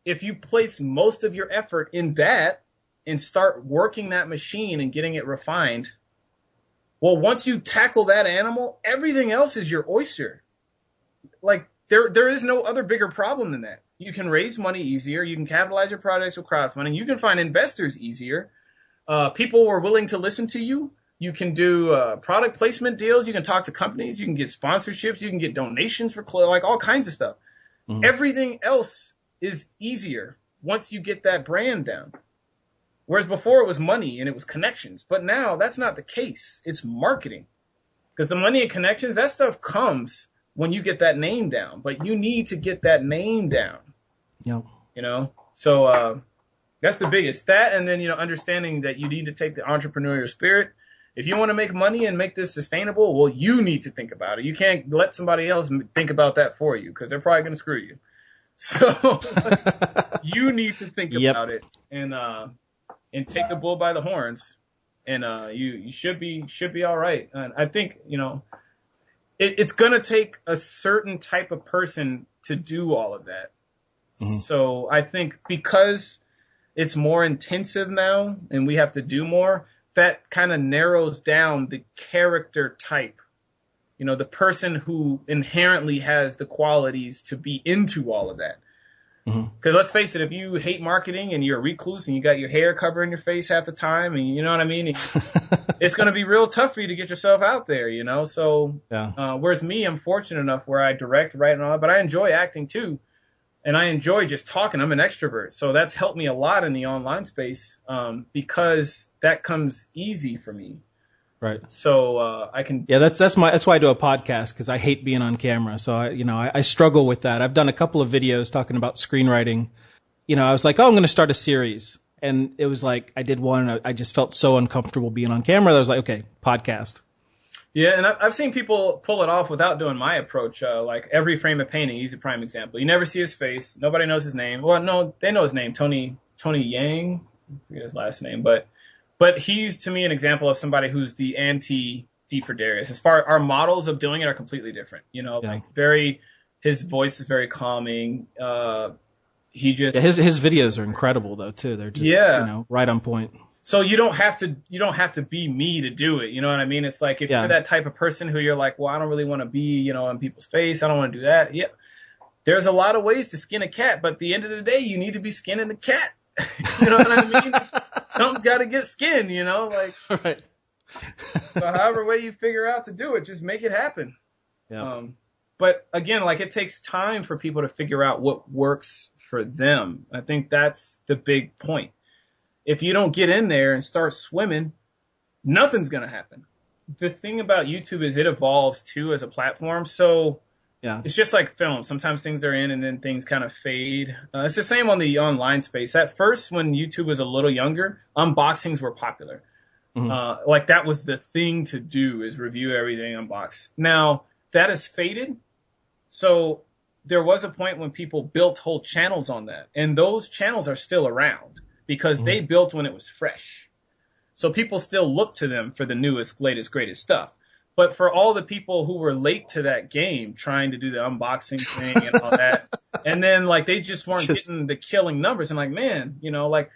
if you place most of your effort in that and start working that machine and getting it refined, well, once you tackle that animal, everything else is your oyster. Like, there is no other bigger problem than that. You can raise money easier. You can capitalize your projects with crowdfunding. You can find investors easier. People are willing to listen to you. You can do product placement deals. You can talk to companies. You can get sponsorships. You can get donations for like all kinds of stuff. Mm-hmm. Everything else is easier once you get that brand down. Whereas before it was money and it was connections. But now that's not the case. It's marketing. Because the money and connections, that stuff comes when you get that name down. But you need to get that name down. Yep. You know? So that's the biggest. That, and then, you know, understanding that you need to take the entrepreneurial spirit. If you want to make money and make this sustainable, well, you need to think about it. You can't let somebody else think about that for you, because they're probably going to screw you. So you need to think about it and take the bull by the horns, and you should be all right. And I think, you know, it's going to take a certain type of person to do all of that. Mm-hmm. So I think because it's more intensive now and we have to do more, that kind of narrows down the character type. You know, the person who inherently has the qualities to be into all of that. Because let's face it, if you hate marketing and you're a recluse and you got your hair covering your face half the time, and you know what I mean, it's going to be real tough for you to get yourself out there, you know. So whereas me, I'm fortunate enough where I direct, write, and all that, but I enjoy acting too. And I enjoy just talking. I'm an extrovert. So that's helped me a lot in the online space because that comes easy for me. Right. So I can. Yeah, that's why I do a podcast, because I hate being on camera. So I struggle with that. I've done a couple of videos talking about screenwriting. You know, I was like, oh, I'm going to start a series. And it was like, I did one and I just felt so uncomfortable being on camera that I was like, okay, podcast. Yeah, and I've seen people pull it off without doing my approach. Like Every Frame of Painting, he's a prime example. You never see his face. Nobody knows his name. Well, no, they know his name, Tony Yang. I forget his last name, but he's to me an example of somebody who's the anti D4Darious. As far our models of doing it are completely different. You know, like his voice is very calming. He just his videos are incredible though too. They're just you know, right on point. So you don't have to be me to do it. You know what I mean? It's like if you're that type of person who you're like, well, I don't really want to be, you know, in people's face. I don't want to do that. Yeah. There's a lot of ways to skin a cat, but at the end of the day, you need to be skinning the cat. You know what I mean? Something's got to get skinned, you know, like, right. So however way you figure out to do it, just make it happen. Yeah. But again, like, it takes time for people to figure out what works for them. I think that's the big point. If you don't get in there and start swimming, nothing's going to happen. The thing about YouTube is it evolves too as a platform. So it's just like film. Sometimes things are in and then things kind of fade. It's the same on the online space. At first, when YouTube was a little younger, unboxings were popular. Mm-hmm. Like that was the thing to do, is review everything, unbox. Now that has faded. So there was a point when people built whole channels on that. And those channels are still around, because they built when it was fresh. So people still look to them for the newest, latest, greatest stuff. But for all the people who were late to that game, trying to do the unboxing thing and all that, and then like they just weren't getting the killing numbers. I'm like, man, you know, like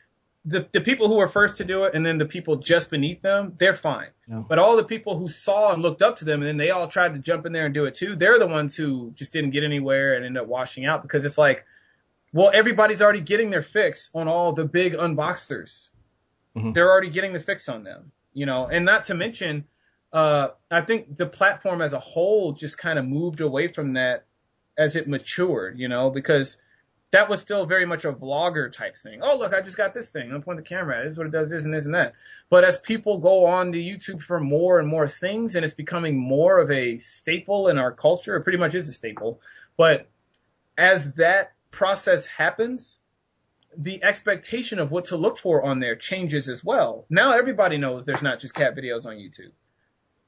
the people who were first to do it and then the people just beneath them, they're fine. Yeah. But all the people who saw and looked up to them and then they all tried to jump in there and do it too, they're the ones who just didn't get anywhere and ended up washing out, because it's like, well, everybody's already getting their fix on all the big unboxers. Mm-hmm. They're already getting the fix on them, you know, and not to mention, I think the platform as a whole just kind of moved away from that as it matured, you know, because that was still very much a vlogger type thing. Oh, look, I just got this thing. I'm pointing the camera at it. This is what it does, this and this and that. But as people go on to YouTube for more and more things, and it's becoming more of a staple in our culture, it pretty much is a staple. But as that process happens, the expectation of what to look for on there changes as well. Now everybody knows there's not just cat videos on YouTube.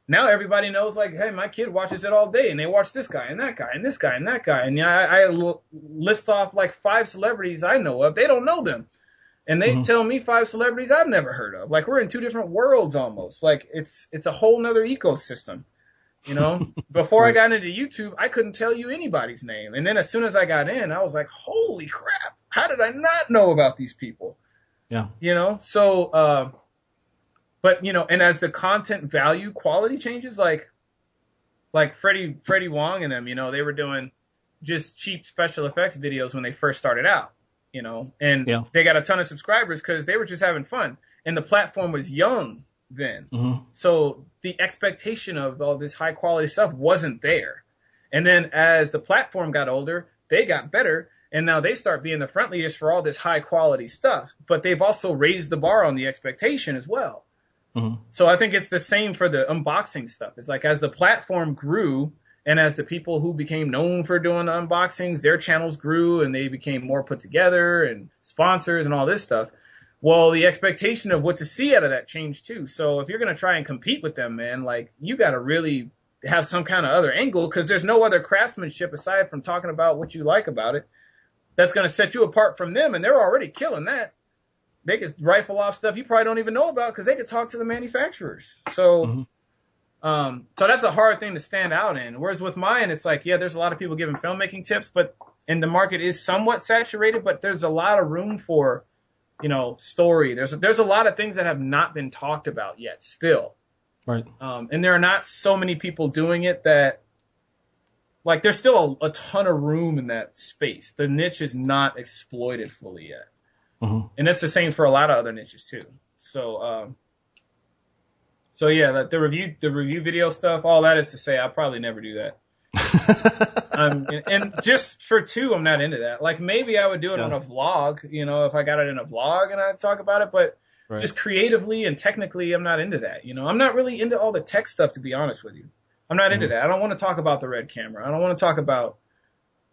now everybody knows, like, hey, my kid watches it all day, and they watch this guy and that guy and this guy and that guy. And I list off like 5 celebrities I know of. They don't know them. And they tell me 5 celebrities I've never heard of. Like, we're in 2 different worlds almost. Like, it's a whole nother ecosystem. You know, before I got into YouTube, I couldn't tell you anybody's name. And then as soon as I got in, I was like, holy crap, how did I not know about these people? Yeah. You know, so, but, you know, and as the content value quality changes, like Freddie Wong and them, you know, they were doing just cheap special effects videos when they first started out, you know, and they got a ton of subscribers because they were just having fun. And the platform was young then. So the expectation of all this high quality stuff wasn't there. And then as the platform got older, they got better. And now they start being the front leaders for all this high quality stuff. But they've also raised the bar on the expectation as well. So I think it's the same for the unboxing stuff. It's like as the platform grew and as the people who became known for doing the unboxings, their channels grew and they became more put together and sponsors and all this stuff. Well, the expectation of what to see out of that changed too. So if you're going to try and compete with them, man, like you got to really have some kind of other angle because there's no other craftsmanship aside from talking about what you like about it that's going to set you apart from them. And they're already killing that. They could rifle off stuff you probably don't even know about because they could talk to the manufacturers. So, so that's a hard thing to stand out in. Whereas with mine, it's like, yeah, there's a lot of people giving filmmaking tips, and the market is somewhat saturated, but there's a lot of room for, you know, story. There's a lot of things that have not been talked about yet still. Right. And there are not so many people doing it that, like, there's still a ton of room in that space. The niche is not exploited fully yet. And that's the same for a lot of other niches too. So, yeah, the review video stuff, all that is to say, I'll probably never do that. And just for 2, I'm not into that. Like maybe I would do it on a vlog, you know, if I got it in a vlog and I'd talk about it, but just creatively and technically, I'm not into that. You know, I'm not really into all the tech stuff, to be honest with you. I'm not into that. I don't want to talk about the red camera. I don't want to talk about,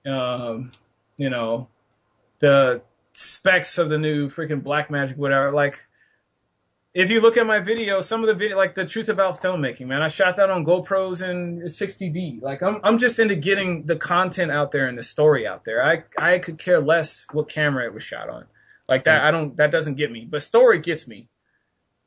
you know, the specs of the new freaking Blackmagic, whatever. Like, if you look at my video, some of the video, like the truth about filmmaking, man, I shot that on GoPros and 60D. Like, I'm just into getting the content out there and the story out there. I could care less what camera it was shot on. Like that, that doesn't get me. But story gets me.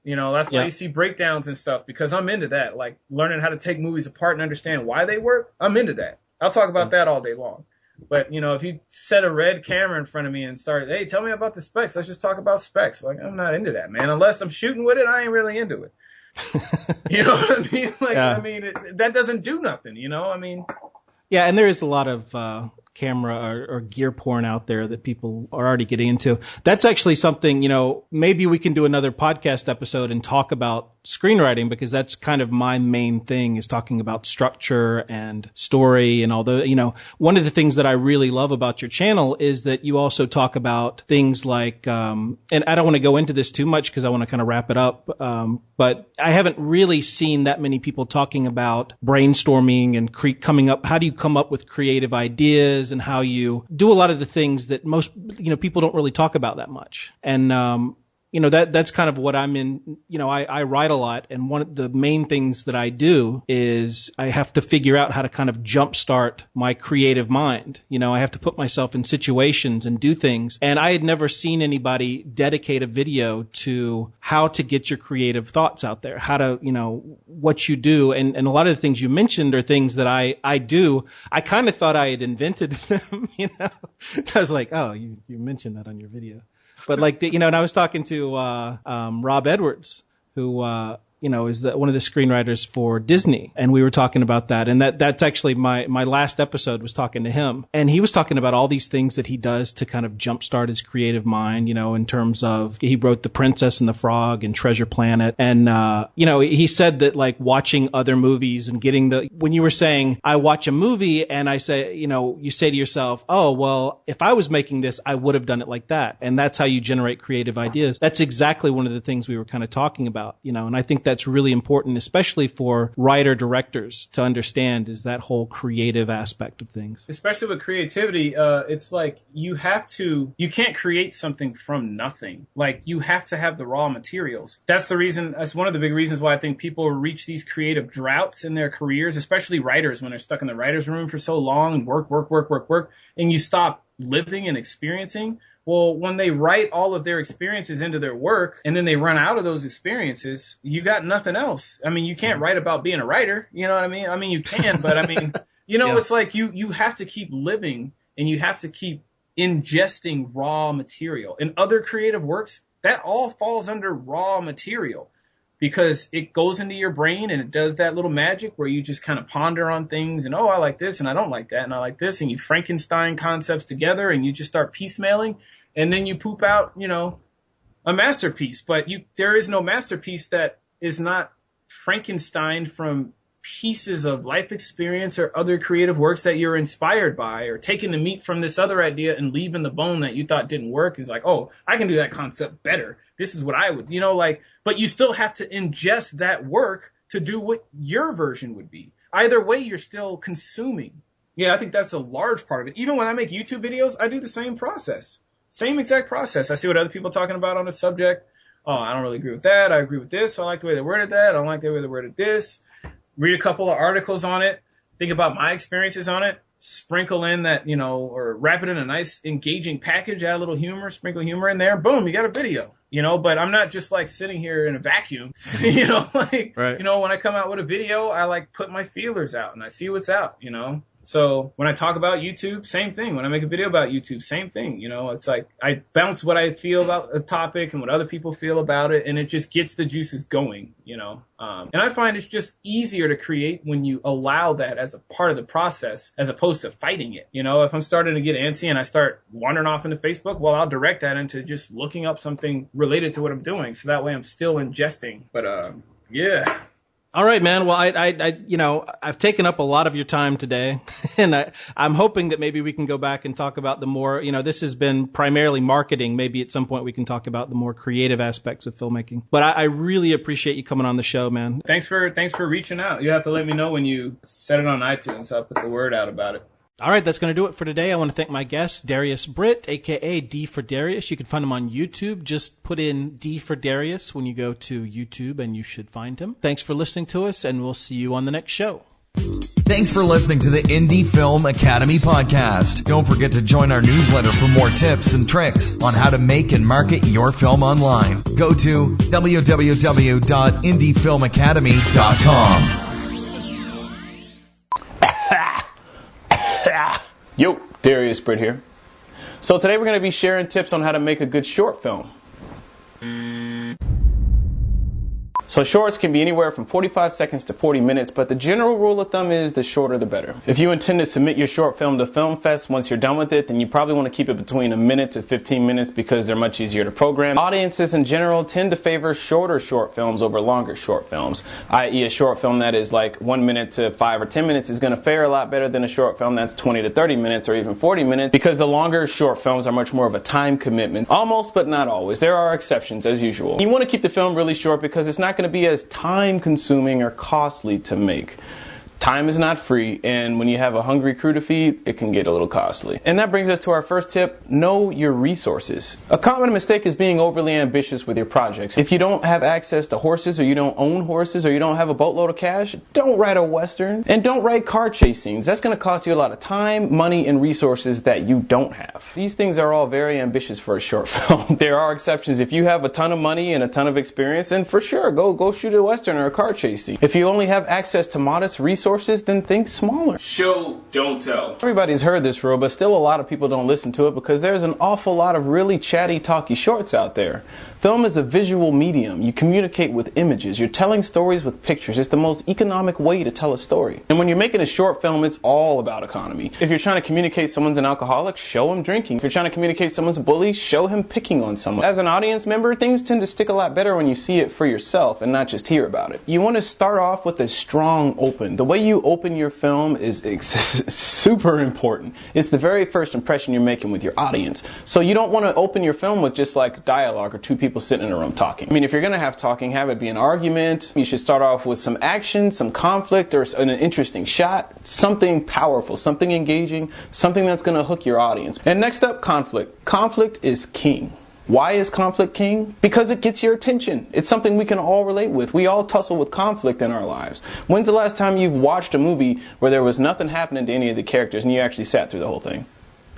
You know, that's why you see breakdowns and stuff, because I'm into that. Like learning how to take movies apart and understand why they work. I'm into that. I'll talk about that all day long. But, you know, if you set a red camera in front of me and start, hey, tell me about the specs. Let's just talk about specs. Like, I'm not into that, man. Unless I'm shooting with it, I ain't really into it. You know what I mean? Like, I mean, that doesn't do nothing, you know? I mean. Yeah, and there is a lot of camera or gear porn out there that people are already getting into. That's actually something, you know, maybe we can do another podcast episode and talk about screenwriting, because that's kind of my main thing, is talking about structure and story. And although, you know, one of the things that I really love about your channel is that you also talk about things like, and I don't want to go into this too much because I want to kind of wrap it up. But I haven't really seen that many people talking about brainstorming and coming up. How do you come up with creative ideas, and how you do a lot of the things that most, you know, people don't really talk about that much. And, you know, that's kind of what I'm in. You know, I write a lot, and one of the main things that I do is I have to figure out how to kind of jumpstart my creative mind. You know, I have to put myself in situations and do things. And I had never seen anybody dedicate a video to how to get your creative thoughts out there, how to, you know, what you do. And a lot of the things you mentioned are things that I do. I kind of thought I had invented them, you know. I was like, oh, you mentioned that on your video. But like, you know, and I was talking to Rob Edwards, who you know, is one of the screenwriters for Disney, and we were talking about that. And that's actually my last episode was talking to him, and he was talking about all these things that he does to kind of jumpstart his creative mind. You know, in terms of, he wrote The Princess and the Frog and Treasure Planet, and you know, he said that like watching other movies and getting when you were saying I watch a movie and I say, you know, you say to yourself, oh well, if I was making this, I would have done it like that, and that's how you generate creative ideas. That's exactly one of the things we were kind of talking about, you know, and I think that's really important, especially for writer-directors to understand, is that whole creative aspect of things. Especially with creativity, it's like you can't create something from nothing. Like, you have to have the raw materials. That's one of the big reasons why I think people reach these creative droughts in their careers, especially writers, when they're stuck in the writer's room for so long, work, and you stop living and experiencing. Well, when they write all of their experiences into their work and then they run out of those experiences, you got nothing else. I mean, you can't write about being a writer. You know what I mean? I mean, you can, but I mean, It's like you have to keep living and you have to keep ingesting raw material. In other creative works, that all falls under raw material because it goes into your brain and it does that little magic where you just kind of ponder on things and, I like this and I don't like that and I like this, and you Frankenstein concepts together and you just start piecemealing. And then you poop out, a masterpiece. But there is no masterpiece that is not Frankenstein from pieces of life experience or other creative works that you're inspired by, or taking the meat from this other idea and leaving the bone that you thought didn't work. Is like, I can do that concept better. This is what I would, but you still have to ingest that work to do what your version would be. Either way, you're still consuming. Yeah, I think that's a large part of it. Even when I make YouTube videos, I do the same process. Same exact process. I see what other people are talking about on a subject. I don't really agree with that. I agree with this. So I like the way they worded that. I don't like the way they worded this. Read a couple of articles on it. Think about my experiences on it. Sprinkle in that, or wrap it in a nice engaging package. Add a little humor. Sprinkle humor in there. Boom, you got a video. But I'm not just like sitting here in a vacuum. Right. When I come out with a video, I like put my feelers out and I see what's out, So when I talk about YouTube, same thing. When I make a video about YouTube, same thing. It's like I bounce what I feel about a topic and what other people feel about it, and it just gets the juices going, And I find it's just easier to create when you allow that as a part of the process as opposed to fighting it. If I'm starting to get antsy and I start wandering off into Facebook, well, I'll direct that into just looking up something related to what I'm doing. So that way I'm still ingesting. But yeah. All right, man. Well, I've taken up a lot of your time today, and I'm hoping that maybe we can go back and talk about the more, this has been primarily marketing. Maybe at some point we can talk about the more creative aspects of filmmaking. But I really appreciate you coming on the show, man. Thanks for reaching out. You have to let me know when you set it on iTunes. So I'll put the word out about it. All right, that's going to do it for today. I want to thank my guest, Darious Britt, a.k.a. D4Darious. You can find him on YouTube. Just put in D4Darious when you go to YouTube, and you should find him. Thanks for listening to us, and we'll see you on the next show. Thanks for listening to the Indie Film Academy podcast. Don't forget to join our newsletter for more tips and tricks on how to make and market your film online. Go to www.indiefilmacademy.com. Yo, Darious Britt here. So today we're going to be sharing tips on how to make a good short film. So shorts can be anywhere from 45 seconds to 40 minutes, but the general rule of thumb is the shorter the better. If you intend to submit your short film to Film Fest once you're done with it, then you probably want to keep it between a minute to 15 minutes because they're much easier to program. Audiences in general tend to favor shorter short films over longer short films, i.e. a short film that is like 1 minute to 5 or 10 minutes is going to fare a lot better than a short film that's 20 to 30 minutes or even 40 minutes because the longer short films are much more of a time commitment. Almost, but not always. There are exceptions as usual. You want to keep the film really short because it's not going to be as time consuming or costly to make. Time is not free, and when you have a hungry crew to feed, it can get a little costly. And that brings us to our first tip: know your resources. A common mistake is being overly ambitious with your projects. If you don't have access to horses, or you don't own horses, or you don't have a boatload of cash, don't write a Western, and don't write car chase scenes. That's going to cost you a lot of time, money, and resources that you don't have. These things are all very ambitious for a short film. There are exceptions. If you have a ton of money and a ton of experience, then for sure, go shoot a Western or a car chase scene. If you only have access to modest resources, then think smaller. Show, don't tell. Everybody's heard this rule, but still a lot of people don't listen to it because there's an awful lot of really chatty, talky shorts out there. Film is a visual medium. You communicate with images. You're telling stories with pictures. It's the most economic way to tell a story. And when you're making a short film, it's all about economy. If you're trying to communicate someone's an alcoholic, show him drinking. If you're trying to communicate someone's a bully, show him picking on someone. As an audience member, things tend to stick a lot better when you see it for yourself and not just hear about it. You want to start off with a strong open. The way way you open your film is super important. It's the very first impression you're making with your audience. So you don't want to open your film with just like dialogue or two people sitting in a room talking. I mean, if you're going to have talking, have it be an argument. You should start off with some action, some conflict, or an interesting shot, something powerful, something engaging, something that's going to hook your audience. And next up, conflict. Conflict is king. Why is conflict king? Because it gets your attention. It's something we can all relate with. We all tussle with conflict in our lives. When's the last time you've watched a movie where there was nothing happening to any of the characters and you actually sat through the whole thing?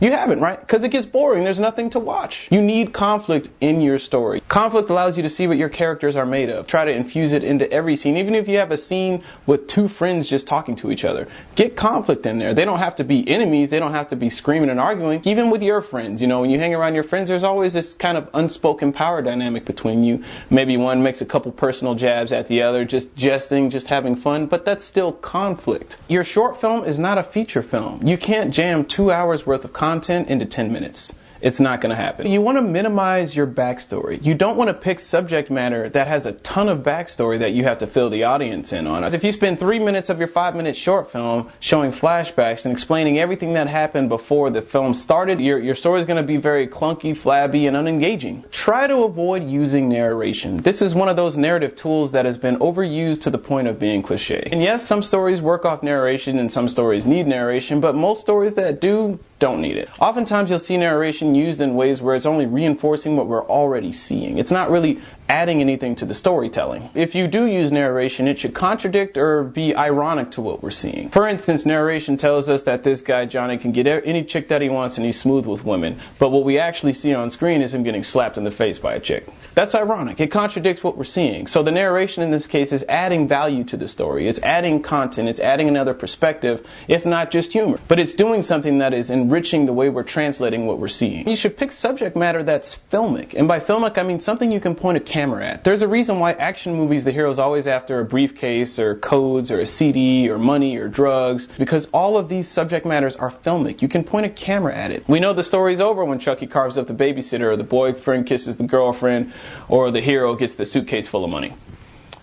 You haven't, right? Because it gets boring. There's nothing to watch. You need conflict in your story. Conflict allows you to see what your characters are made of. Try to infuse it into every scene. Even if you have a scene with two friends just talking to each other, get conflict in there. They don't have to be enemies. They don't have to be screaming and arguing. Even with your friends, you know, when you hang around your friends, there's always this kind of unspoken power dynamic between you. Maybe one makes a couple personal jabs at the other, just jesting, just having fun, but that's still conflict. Your short film is not a feature film. You can't jam 2 hours worth of content into 10 minutes. It's not going to happen. You want to minimize your backstory. You don't want to pick subject matter that has a ton of backstory that you have to fill the audience in on. If you spend 3 minutes of your 5-minute short film showing flashbacks and explaining everything that happened before the film started, your story is going to be very clunky, flabby, and unengaging. Try to avoid using narration. This is one of those narrative tools that has been overused to the point of being cliche. And yes, some stories work off narration and some stories need narration, but most stories that do don't need it. Oftentimes you'll see narration used in ways where it's only reinforcing what we're already seeing. It's not really adding anything to the storytelling. If you do use narration, it should contradict or be ironic to what we're seeing. For instance, narration tells us that this guy Johnny can get any chick that he wants and he's smooth with women, but what we actually see on screen is him getting slapped in the face by a chick. That's ironic. It contradicts what we're seeing. So the narration in this case is adding value to the story. It's adding content. It's adding another perspective, if not just humor. But it's doing something that is enriching the way we're translating what we're seeing. You should pick subject matter that's filmic. And by filmic, I mean something you can point a camera at. There's a reason why action movies, the hero's always after a briefcase or codes or a CD or money or drugs, because all of these subject matters are filmic. You can point a camera at it. We know the story's over when Chucky carves up the babysitter, or the boyfriend kisses the girlfriend, or the hero gets the suitcase full of money.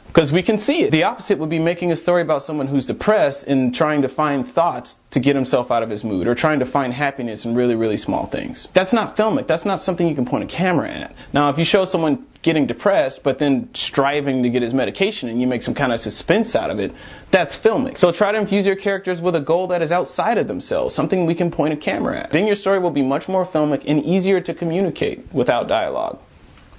Because we can see it. The opposite would be making a story about someone who's depressed and trying to find thoughts to get himself out of his mood, or trying to find happiness in really, really small things. That's not filmic. That's not something you can point a camera at. Now, if you show someone getting depressed, but then striving to get his medication and you make some kind of suspense out of it, that's filmic. So try to infuse your characters with a goal that is outside of themselves, something we can point a camera at. Then your story will be much more filmic and easier to communicate without dialogue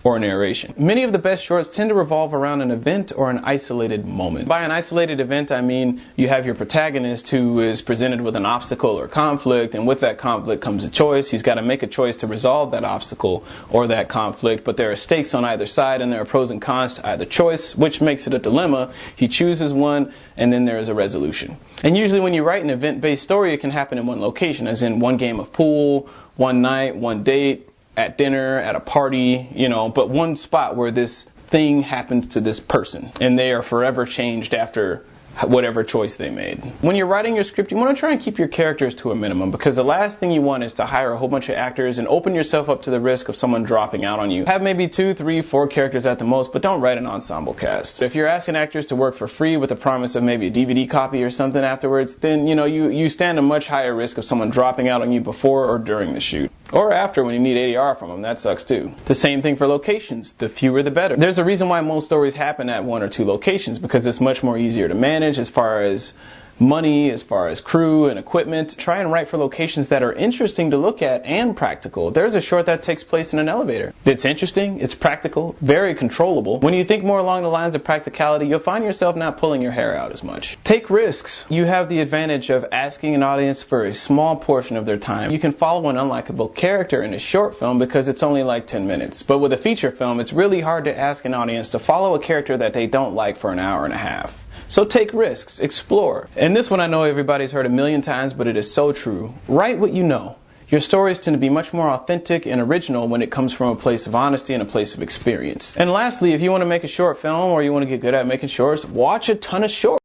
or narration. Many of the best shorts tend to revolve around an event or an isolated moment. By an isolated event, I mean you have your protagonist who is presented with an obstacle or conflict, and with that conflict comes a choice. He's got to make a choice to resolve that obstacle or that conflict, but there are stakes on either side and there are pros and cons to either choice, which makes it a dilemma. He chooses one, and then there is a resolution. And usually when you write an event-based story, it can happen in one location, as in one game of pool, one night, one date, at dinner, at a party, you know, but one spot where this thing happens to this person and they are forever changed after whatever choice they made. When you're writing your script, you want to try and keep your characters to a minimum, because the last thing you want is to hire a whole bunch of actors and open yourself up to the risk of someone dropping out on you. Have maybe 2, 3, 4 characters at the most, but don't write an ensemble cast. If you're asking actors to work for free with a promise of maybe a DVD copy or something afterwards, then you stand a much higher risk of someone dropping out on you before or during the shoot. Or after, when you need ADR from them. That sucks too. The same thing for locations. The fewer the better. There's a reason why most stories happen at 1 or 2 locations, because it's much more easier to manage as far as money, as far as crew and equipment. Try and write for locations that are interesting to look at and practical. There's a short that takes place in an elevator. It's interesting, it's practical, very controllable. When you think more along the lines of practicality, you'll find yourself not pulling your hair out as much. Take risks. You have the advantage of asking an audience for a small portion of their time. You can follow an unlikable character in a short film because it's only like 10 minutes. But with a feature film, it's really hard to ask an audience to follow a character that they don't like for an hour and a half. So take risks, explore. And this one I know everybody's heard a million times, but it is so true. Write what you know. Your stories tend to be much more authentic and original when it comes from a place of honesty and a place of experience. And lastly, if you want to make a short film or you want to get good at making shorts, watch a ton of shorts.